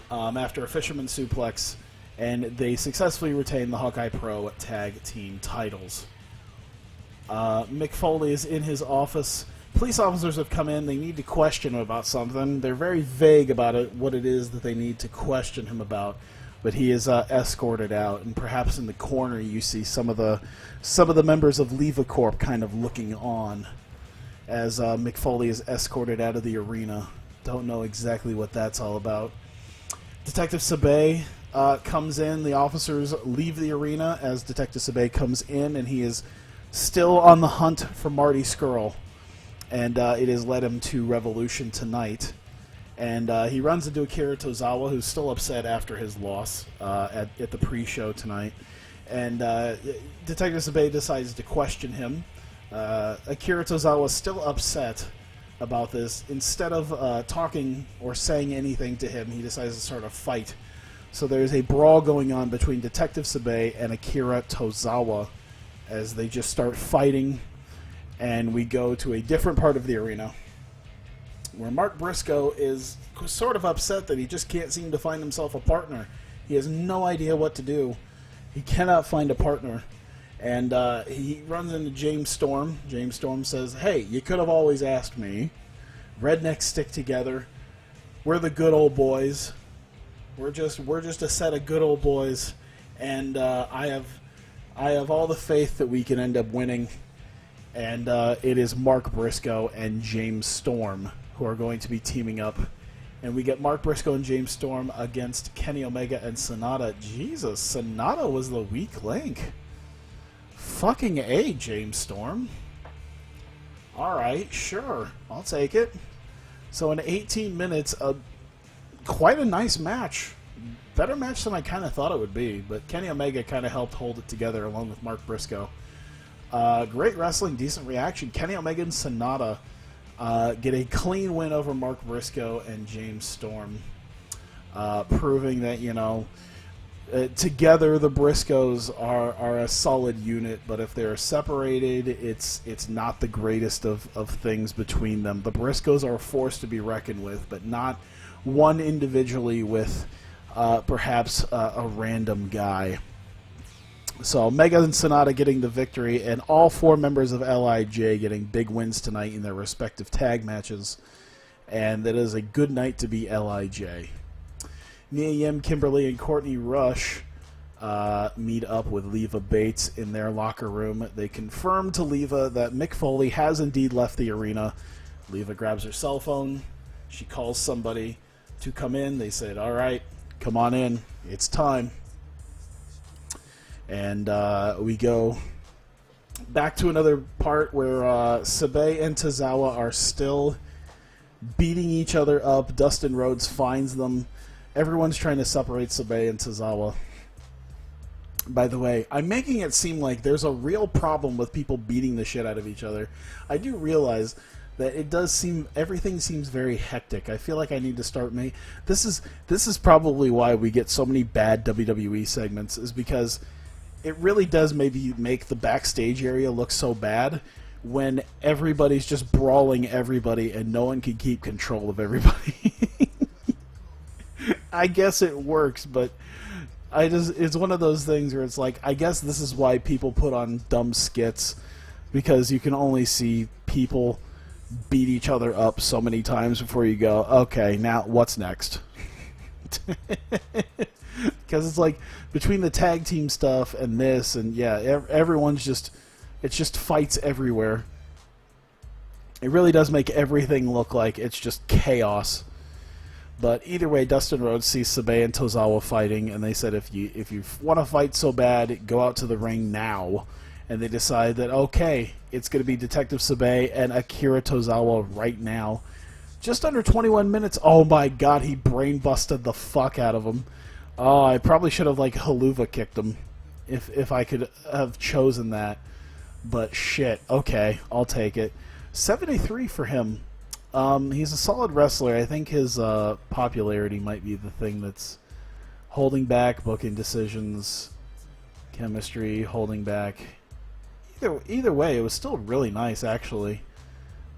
after a fisherman suplex, and they successfully retain the Hawkeye Pro Tag Team titles. Mick Foley is in his office. Police officers have come in. They need to question him about something. They're very vague about it, what it is that they need to question him about. But he is escorted out, and perhaps in the corner you see some of the members of Leva Corp kind of looking on as Mick Foley is escorted out of the arena. Don't know exactly what that's all about. Detective Sabay comes in. The officers leave the arena as Detective Sabay comes in, and he is still on the hunt for Marty Scurll. And it has led him to Revolution tonight. And he runs into Akira Tozawa, who's still upset after his loss at the pre-show tonight. And Detective Sabay decides to question him. Akira Tozawa is still upset about this. Instead of talking or saying anything to him, he decides to start a fight. So there's a brawl going on between Detective Sabay and Akira Tozawa as they just start fighting. And we go to a different part of the arena where Mark Briscoe is sort of upset that he just can't seem to find himself a partner. He has no idea what to do. He cannot find a partner. And he runs into James Storm. James Storm says, "Hey, you could have always asked me. Rednecks stick together. We're the good old boys. We're just a set of good old boys. And I have all the faith that we can end up winning." And it is Mark Briscoe and James Storm who are going to be teaming up. And we get Mark Briscoe and James Storm against Kenny Omega and Sonata. Jesus, Sonata was the weak link. Fucking A, James Storm. Alright, sure. I'll take it. So in 18 minutes, quite a nice match. Better match than I kind of thought it would be. But Kenny Omega kind of helped hold it together along with Mark Briscoe. Great wrestling, decent reaction. Kenny Omega and Sonata get a clean win over Mark Briscoe and James Storm, proving that, you know, together the Briscoes are a solid unit, but if they're separated, it's not the greatest of things between them. The Briscoes are a force to be reckoned with, but not one individually with perhaps a random guy. So Omega and Sonata getting the victory, and all four members of LIJ getting big wins tonight in their respective tag matches. And that is a good night to be LIJ. Nia Yim, Kimberly, and Courtney Rush meet up with Leva Bates in their locker room. They confirm to Leva that Mick Foley has indeed left the arena. Leva grabs her cell phone. She calls somebody to come in. They said, "All right, come on in. It's time." And we go back to another part where Sabay and Tozawa are still beating each other up. Dustin Rhodes finds them. Everyone's trying to separate Sabay and Tozawa. By the way, I'm making it seem like there's a real problem with people beating the shit out of each other. I do realize that it does seem, everything seems very hectic. I feel like I need to start this is probably why we get so many bad WWE segments, is because it really does maybe make the backstage area look so bad when everybody's just brawling everybody and no one can keep control of everybody. I guess it works, but it's one of those things where it's like, I guess this is why people put on dumb skits, because you can only see people beat each other up so many times before you go, okay, now what's next? Because it's like, between the tag team stuff and this, and yeah, everyone's just, it's just fights everywhere. It really does make everything look like it's just chaos. But either way, Dustin Rhodes sees Sabay and Tozawa fighting, and they said, if you want to fight so bad, go out to the ring now. And they decide that, okay, it's going to be Detective Sabay and Akira Tozawa right now. Just under 21 minutes. Oh my god, he brain busted the fuck out of him. Oh, I probably should have, like, haluva kicked him if I could have chosen that. But shit, okay, I'll take it. 73 for him. He's a solid wrestler. I think his popularity might be the thing that's holding back booking decisions, chemistry, holding back. Either way, it was still really nice, actually.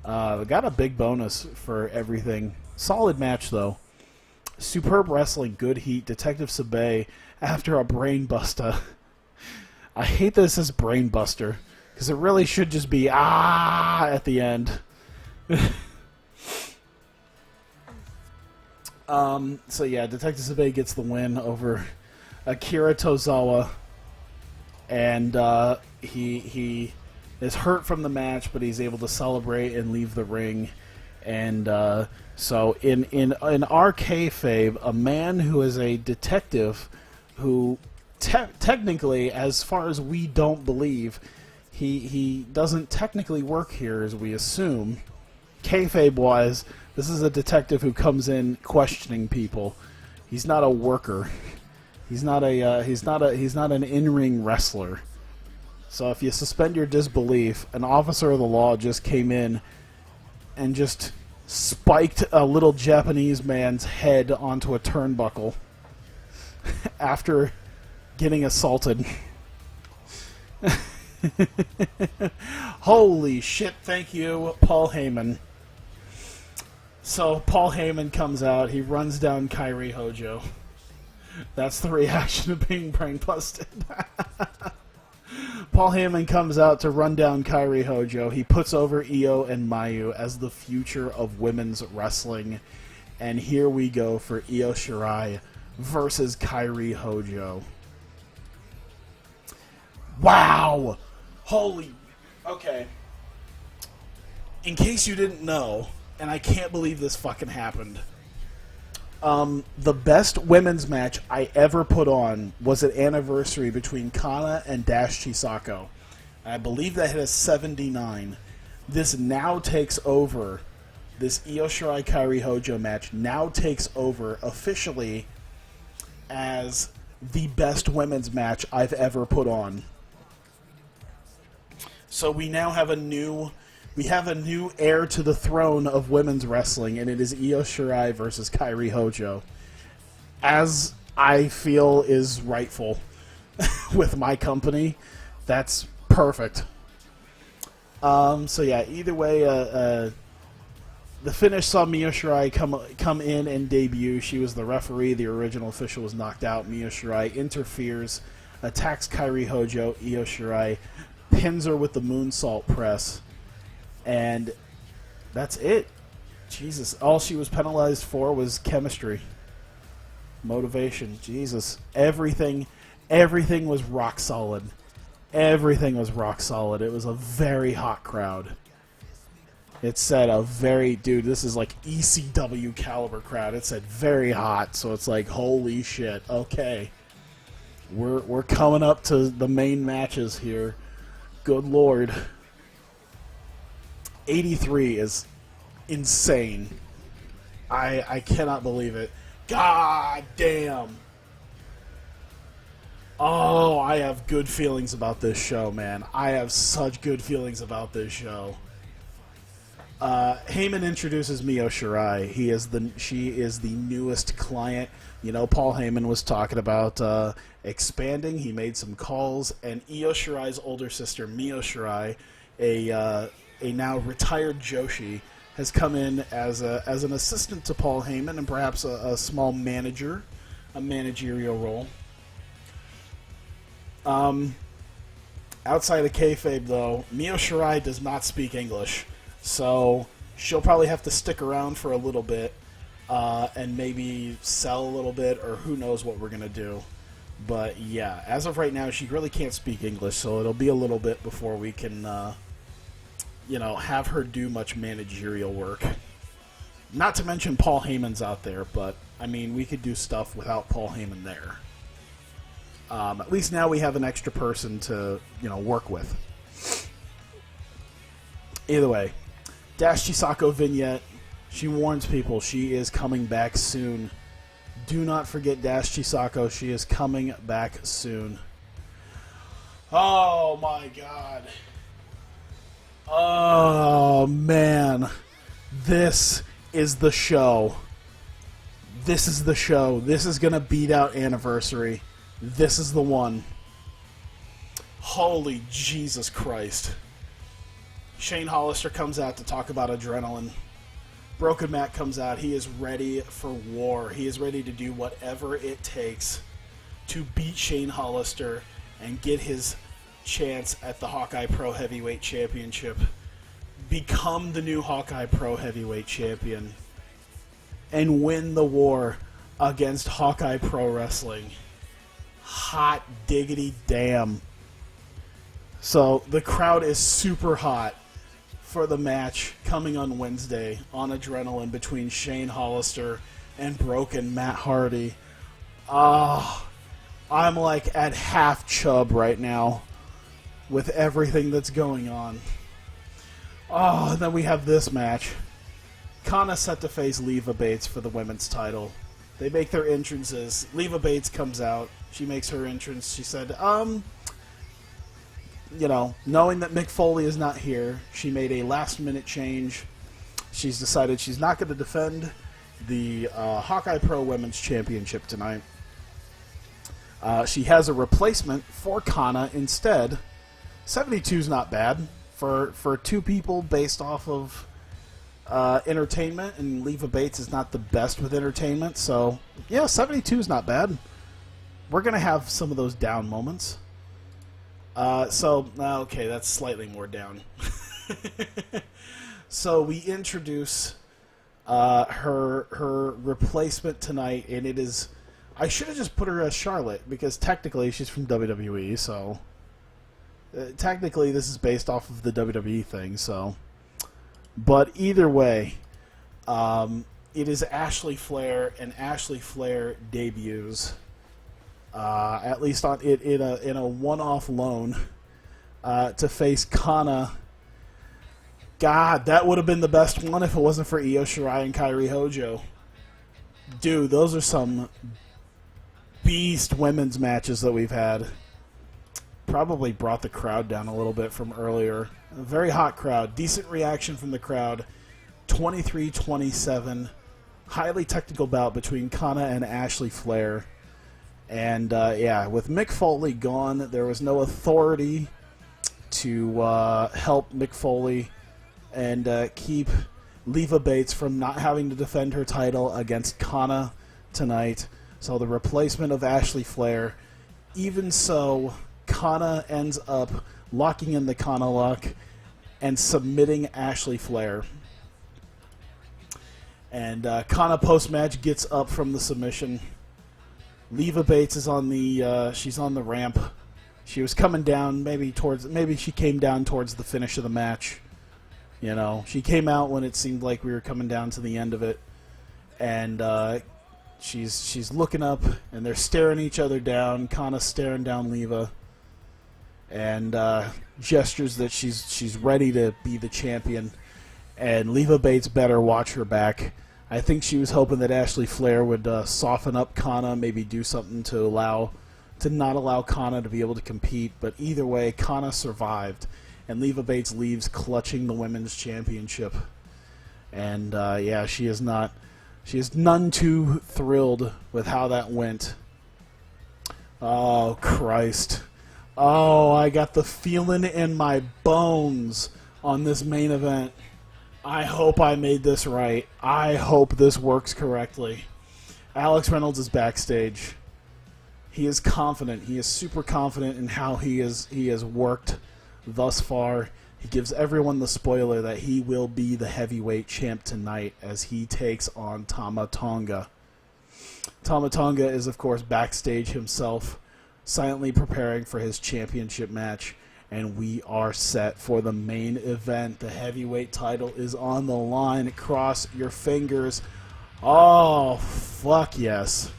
Got a big bonus for everything. Solid match, though. Superb wrestling, good heat. Detective Sabay after a brain buster. I hate this as brain buster, because it really should just be at the end. So yeah, Detective Sabay gets the win over Akira Tozawa, and he is hurt from the match, but he's able to celebrate and leave the ring. And so in our kayfabe, a man who is a detective who technically, as far as we don't believe, he doesn't technically work here, as we assume. Kayfabe-wise, this is a detective who comes in questioning people. He's not a worker. He's not an in-ring wrestler. So if you suspend your disbelief, an officer of the law just came in and just spiked a little Japanese man's head onto a turnbuckle after getting assaulted. Holy shit, thank you, Paul Heyman. So Paul Heyman comes out, he runs down Kairi Hojo. That's the reaction of being brain busted. Paul Heyman comes out to run down Kairi Hojo. He puts over Io and Mayu as the future of women's wrestling. And here we go for Io Shirai versus Kairi Hojo. Wow! Holy... Okay. In case you didn't know, and I can't believe this fucking happened, the best women's match I ever put on was an anniversary between Kana and Dash Chisako. I believe that hit a 79. This now takes over, this Io Shirai Kairi Hojo match now takes over officially as the best women's match I've ever put on. So we now have a new heir to the throne of women's wrestling, and it is Io Shirai versus Kairi Hojo, as I feel is rightful with my company. That's perfect. So yeah, either way, the finish saw Io Shirai come in and debut. She was the referee. The original official was knocked out. Io Shirai interferes, attacks Kairi Hojo. Io Shirai pins her with the moonsault press. And that's it. Jesus. All she was penalized for was chemistry. Motivation. Jesus. Everything was rock solid. Everything was rock solid. It was a very hot crowd. It said dude, this is like ECW caliber crowd. It said very hot, so it's like, holy shit. Okay. We're coming up to the main matches here. Good Lord. 83 is insane. I cannot believe it. God damn. Oh, I have good feelings about this show, man. I have such good feelings about this show. Heyman introduces Io Shirai. She is the newest client. You know, Paul Heyman was talking about expanding. He made some calls, and Io Shirai's older sister, Mio Shirai, a now retired Joshi, has come in as an assistant to Paul Heyman and perhaps a small managerial role. Outside of kayfabe, though, Mio Shirai does not speak English, so she'll probably have to stick around for a little bit and maybe sell a little bit, or who knows what we're going to do. But yeah, as of right now, she really can't speak English, so it'll be a little bit before we can have her do much managerial work. Not to mention Paul Heyman's out there, but, I mean, we could do stuff without Paul Heyman there. At least now we have an extra person to, work with. Either way, Dash Chisako vignette. She warns people she is coming back soon. Do not forget Dash Chisako. She is coming back soon. Oh, my God. Oh, man. This is the show. This is the show. This is going to beat out Anniversary. This is the one. Holy Jesus Christ. Shane Hollister comes out to talk about adrenaline. Broken Matt comes out. He is ready for war. He is ready to do whatever it takes to beat Shane Hollister and get his chance at the Hawkeye Pro Heavyweight Championship. Become the new Hawkeye Pro Heavyweight Champion. And win the war against Hawkeye Pro Wrestling. Hot diggity damn. So the crowd is super hot for the match coming on Wednesday on Adrenaline between Shane Hollister and Broken Matt Hardy. I'm like at half chub right now with everything that's going on. And then we have this match. Kana set to face Leva Bates for the women's title. They make their entrances. Leva Bates comes out. She makes her entrance. She said, knowing that Mick Foley is not here, she made a last-minute change. She's decided she's not going to defend the Hawkeye Pro Women's Championship tonight. She has a replacement for Kana instead. 72 is not bad for two people based off of entertainment, and Leva Bates is not the best with entertainment. So, yeah, 72 is not bad. We're going to have some of those down moments. Okay, that's slightly more down. So we introduce her replacement tonight, and it is... I should have just put her as Charlotte, because technically she's from WWE, so... technically this is based off of the WWE thing, so... But either way, it is Ashley Flair, and Ashley Flair debuts... at least in a one-off loan to face Kana. God, that would have been the best one if it wasn't for Io Shirai and Kairi Hojo. Dude, those are some beast women's matches that we've had. Probably brought the crowd down a little bit from earlier. A very hot crowd. Decent reaction from the crowd. 23-27. Highly technical bout between Kana and Ashley Flair. And, with Mick Foley gone, there was no authority to help Mick Foley and keep Leva Bates from not having to defend her title against Kana tonight. So the replacement of Ashley Flair. Even so, Kana ends up locking in the Kana lock and submitting Ashley Flair. And Kana post-match gets up from the submission. Leva Bates is on the she's on the ramp. She was coming down maybe she came down towards the finish of the match. You know, she came out when it seemed like we were coming down to the end of it. And she's looking up and they're staring each other down. Kana staring down Leva. And gestures that she's ready to be the champion. And Leva Bates better watch her back. I think she was hoping that Ashley Flair would soften up Kana, maybe do something to not allow Kana to be able to compete. But either way, Kana survived, and Leva Bates leaves clutching the women's championship. And she is none too thrilled with how that went. Oh Christ! Oh, I got the feeling in my bones on this main event. I hope I made this right. I hope this works correctly. Alex Reynolds is backstage. He is confident. He is super confident in how he has worked thus far. He gives everyone the spoiler that he will be the heavyweight champ tonight as he takes on Tama Tonga. Tama Tonga is, of course, backstage himself, silently preparing for his championship match. And we are set for the main event. The heavyweight title is on the line. Cross your fingers. Oh, fuck yes.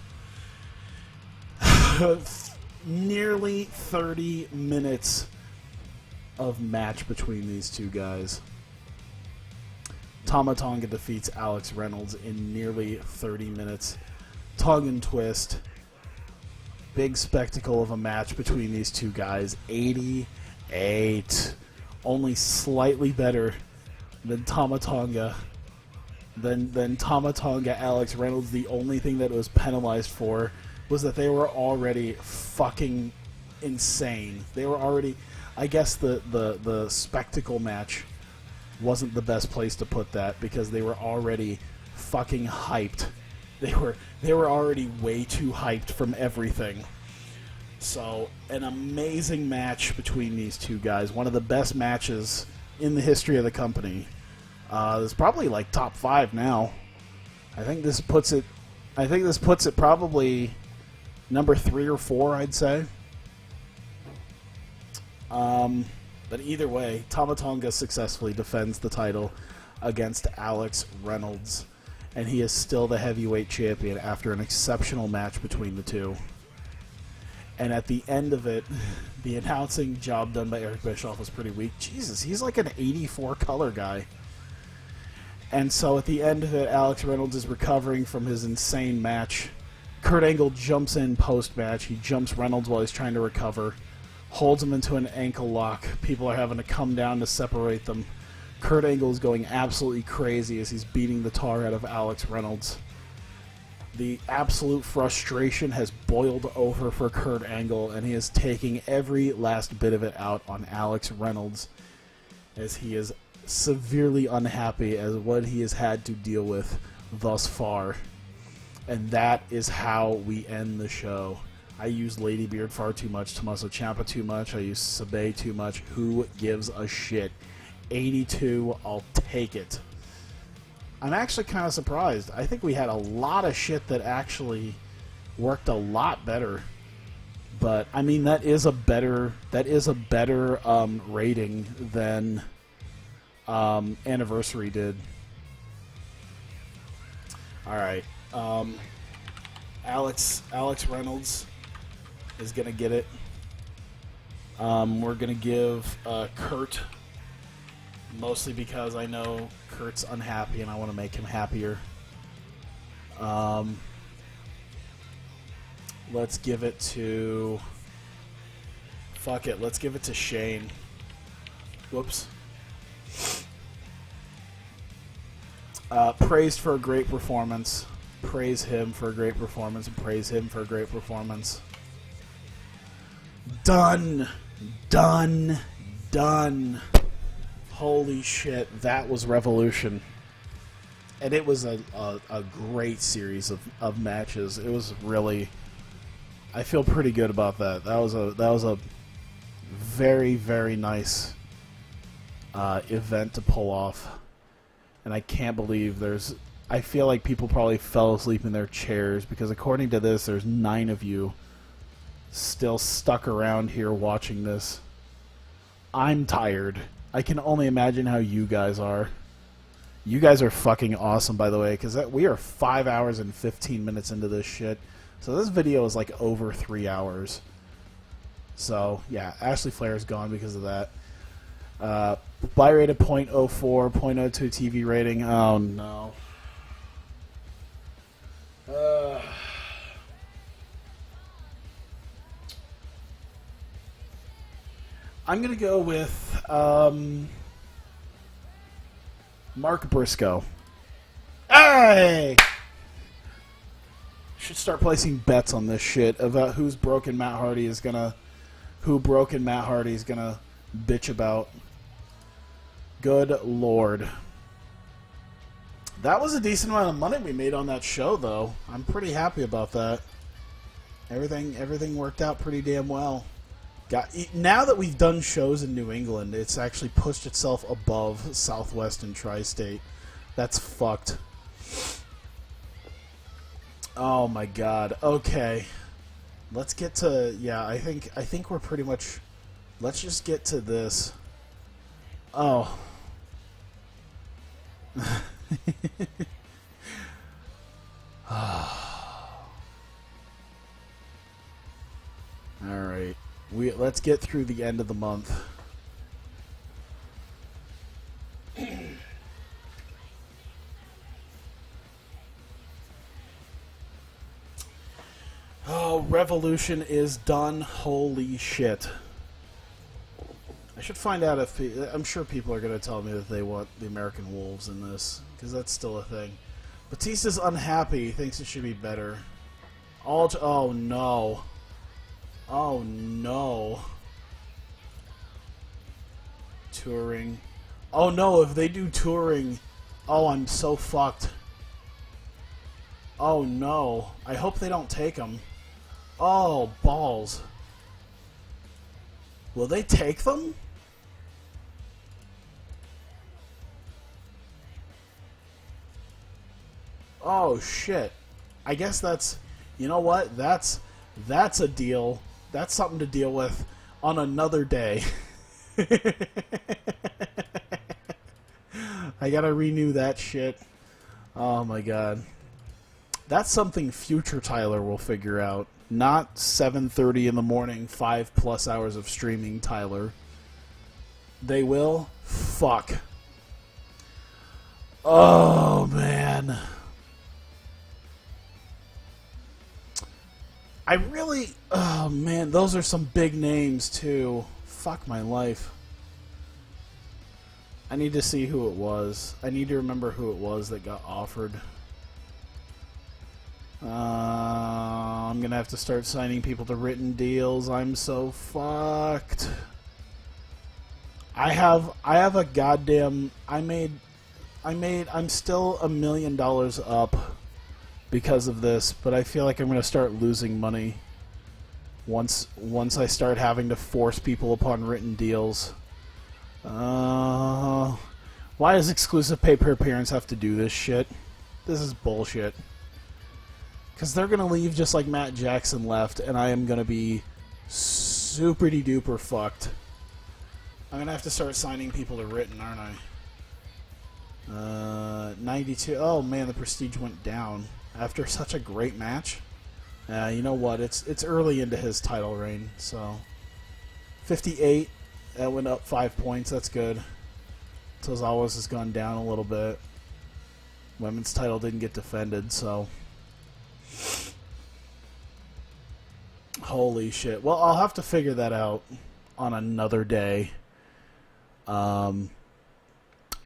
Nearly 30 minutes of match between these two guys. Tama Tonga defeats Alex Reynolds in nearly 30 minutes. Tongue and twist. Big spectacle of a match between these two guys. 88. Only slightly better than Tama Tonga. Than Tama Tonga, Alex Reynolds. The only thing that it was penalized for was that they were already fucking insane. They were already, I guess the spectacle match wasn't the best place to put that because they were already fucking hyped. They were already way too hyped from everything. So, an amazing match between these two guys. One of the best matches in the history of the company. It's probably like top 5 now. I think this puts it probably number 3 or 4, I'd say. But either way, Tama Tonga successfully defends the title against Alex Reynolds, and he is still the heavyweight champion after an exceptional match between the two. And at the end of it, the announcing job done by Eric Bischoff was pretty weak. Jesus, he's like an 84 color guy. And so at the end of it, Alex Reynolds is recovering from his insane match. Kurt Angle jumps in post-match. He jumps Reynolds while he's trying to recover. Holds him into an ankle lock. People are having to come down to separate them. Kurt Angle is going absolutely crazy as he's beating the tar out of Alex Reynolds. The absolute frustration has boiled over for Kurt Angle, and he is taking every last bit of it out on Alex Reynolds as he is severely unhappy as what he has had to deal with thus far. And that is how we end the show. I use Ladybeard far too much, Tommaso Ciampa too much, I use Sabe too much. Who gives a shit? 82, I'll take it. I'm actually kind of surprised. I think we had a lot of shit that actually worked a lot better. But I mean, that is a better rating than Anniversary did. All right, Alex Reynolds is gonna get it. We're gonna give Kurt, mostly because I know Kurt's unhappy and I want to make him happier. Let's give it to... Fuck it, let's give it to Shane. Whoops. Praised for a great performance. Praise him for a great performance. And praise him for a great performance. Done. Done. Done. Holy shit, that was Revolution. And it was a great series of matches. It was really... I feel pretty good about that. That was a very, very nice event to pull off. And I can't believe there's... I feel like people probably fell asleep in their chairs because according to this, there's 9 of you still stuck around here watching this. I'm tired. I can only imagine how you guys are. You guys are fucking awesome, by the way, because we are 5 hours and 15 minutes into this shit. So this video is like over 3 hours. So, yeah, Ashley Flair is gone because of that. Buy rate of 0.04, 0.02 TV rating. Oh, no. I'm going to go with Mark Briscoe. Hey! Should start placing bets on this shit about who broken Matt Hardy is gonna bitch about. Good lord. That was a decent amount of money we made on that show, though. I'm pretty happy about that. Everything worked out pretty damn well. Now that we've done shows in New England, it's actually pushed itself above Southwest and Tri-State. That's fucked. Oh my god. Okay. Let's get to... Yeah, I think we're pretty much... Let's just get to this. Oh. Alright. Let's get through the end of the month. Oh, Revolution is done. Holy shit. I should find out if... I'm sure people are going to tell me that they want the American Wolves in this, because that's still a thing. Batista's unhappy. He thinks it should be better. Oh, no. Oh no. Touring. Oh no, if they do touring, oh, I'm so fucked. Oh no. I hope they don't take them. Oh, balls. Will they take them? Oh shit. I guess that's, you know what? That's a deal. That's something to deal with on another day. I gotta renew that shit. Oh my god. That's something future Tyler will figure out. Not 7:30 in the morning, 5+ hours of streaming Tyler. They will? Fuck. Oh man. I really... Oh, man, those are some big names, too. Fuck my life. I need to see who it was. I need to remember who it was that got offered. I'm going to have to start signing people to written deals. I'm so fucked. I have a goddamn... I'm still $1 million up because of this, but I feel like I'm going to start losing money once I start having to force people upon written deals. Why does exclusive pay-per-appearance have to do this shit? This is bullshit. Because they're going to leave just like Matt Jackson left, and I am going to be super-duper fucked. I'm going to have to start signing people to written, aren't I? 92. Oh, man, the prestige went down after such a great match. You know what? It's early into his title reign, so 58. That went up 5 points. That's good. Tozawa's has gone down a little bit. Women's title didn't get defended, so holy shit. Well, I'll have to figure that out on another day. I'll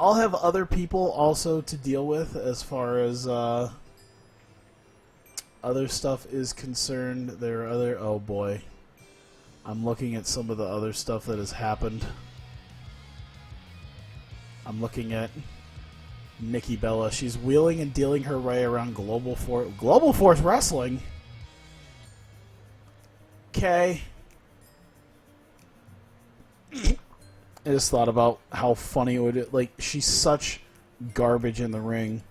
have other people also to deal with as far as other stuff is concerned. There are other... Oh, boy. I'm looking at some of the other stuff that has happened. I'm looking at Nikki Bella. She's wheeling and dealing her way around Global Force Wrestling? Okay. I just thought about how funny it would... Like, she's such garbage in the ring.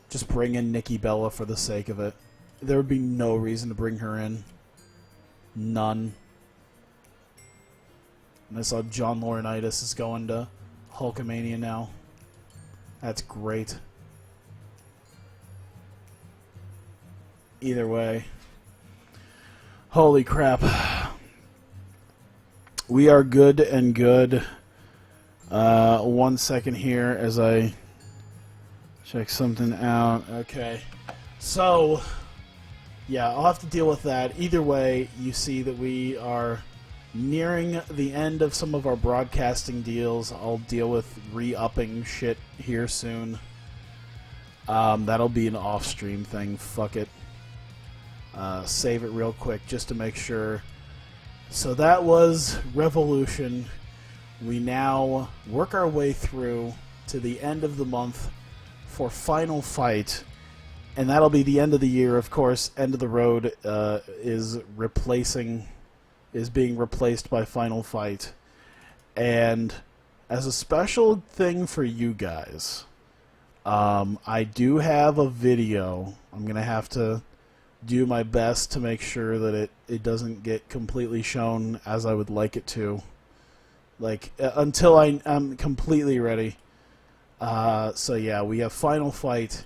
Just bring in Nikki Bella for the sake of it. There would be no reason to bring her in. None. And I saw John Laurinaitis is going to Hulkamania now. That's great. Either way. Holy crap. We are good and good. 1 second here as I check something out. Okay. So, yeah, I'll have to deal with that. Either way, you see that we are nearing the end of some of our broadcasting deals. I'll deal with re-upping shit here soon. That'll be an off-stream thing. Fuck it. Save it real quick just to make sure. So that was Revolution. We now work our way through to the end of the month for Final Fight. And that'll be the end of the year, of course. End of the Road is being replaced by Final Fight. And as a special thing for you guys, I do have a video. I'm going to have to do my best to make sure that it doesn't get completely shown as I would like it to. Like, until I'm completely ready. So yeah, we have Final Fight.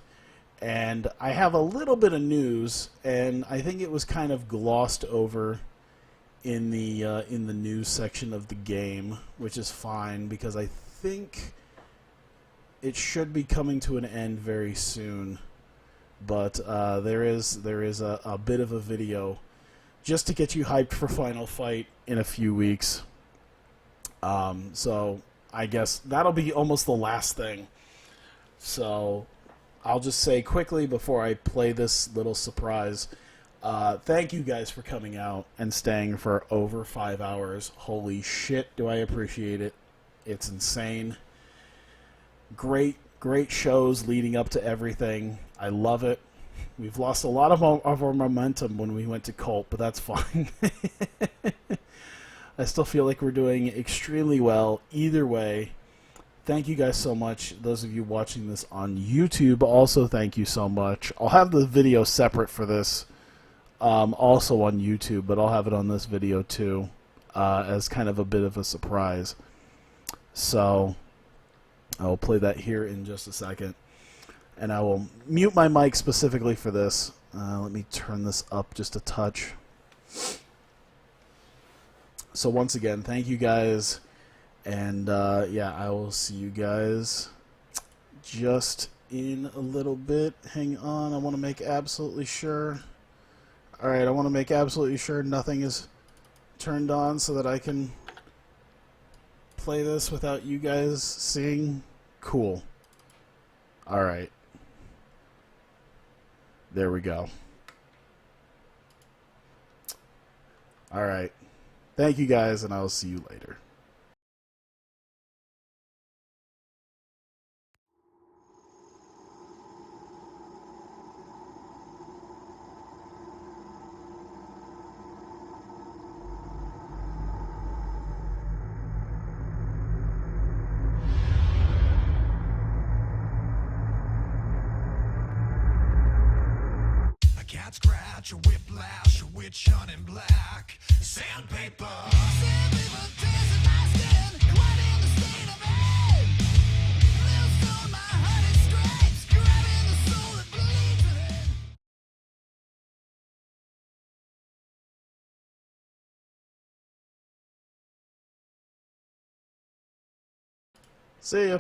And I have a little bit of news, and I think it was kind of glossed over in the news section of the game, which is fine because I think it should be coming to an end very soon. But there is a bit of a video just to get you hyped for Final Fight in a few weeks. So I guess that'll be almost the last thing. So I'll just say quickly before I play this little surprise. Thank you guys for coming out and staying for over 5 hours. Holy shit, do I appreciate it. It's insane. Great shows leading up to everything. I love it. We've lost a lot of our momentum when we went to Cult, but that's fine. I still feel like we're doing extremely well either way. Thank you guys so much. Those of you watching this on YouTube, also thank you so much. I'll have the video separate for this, also on YouTube, but I'll have it on this video too, as kind of a bit of a surprise. So I'll play that here in just a second. And I will mute my mic specifically for this. Let me turn this up just a touch. So once again, thank you guys. And yeah, I will see you guys just in a little bit. Hang on, I want to make absolutely sure. Alright, I want to make absolutely sure nothing is turned on so that I can play this without you guys seeing. Cool. Alright. There we go. Alright. Thank you guys, and I will see you later. Cat scratch, a whiplash, a witch hunting black. Sandpaper. Sandpaper dancing my skin, wiping the stain of it. Little stone, my heart is stripes, grabbing the soul that bleeds within. See ya.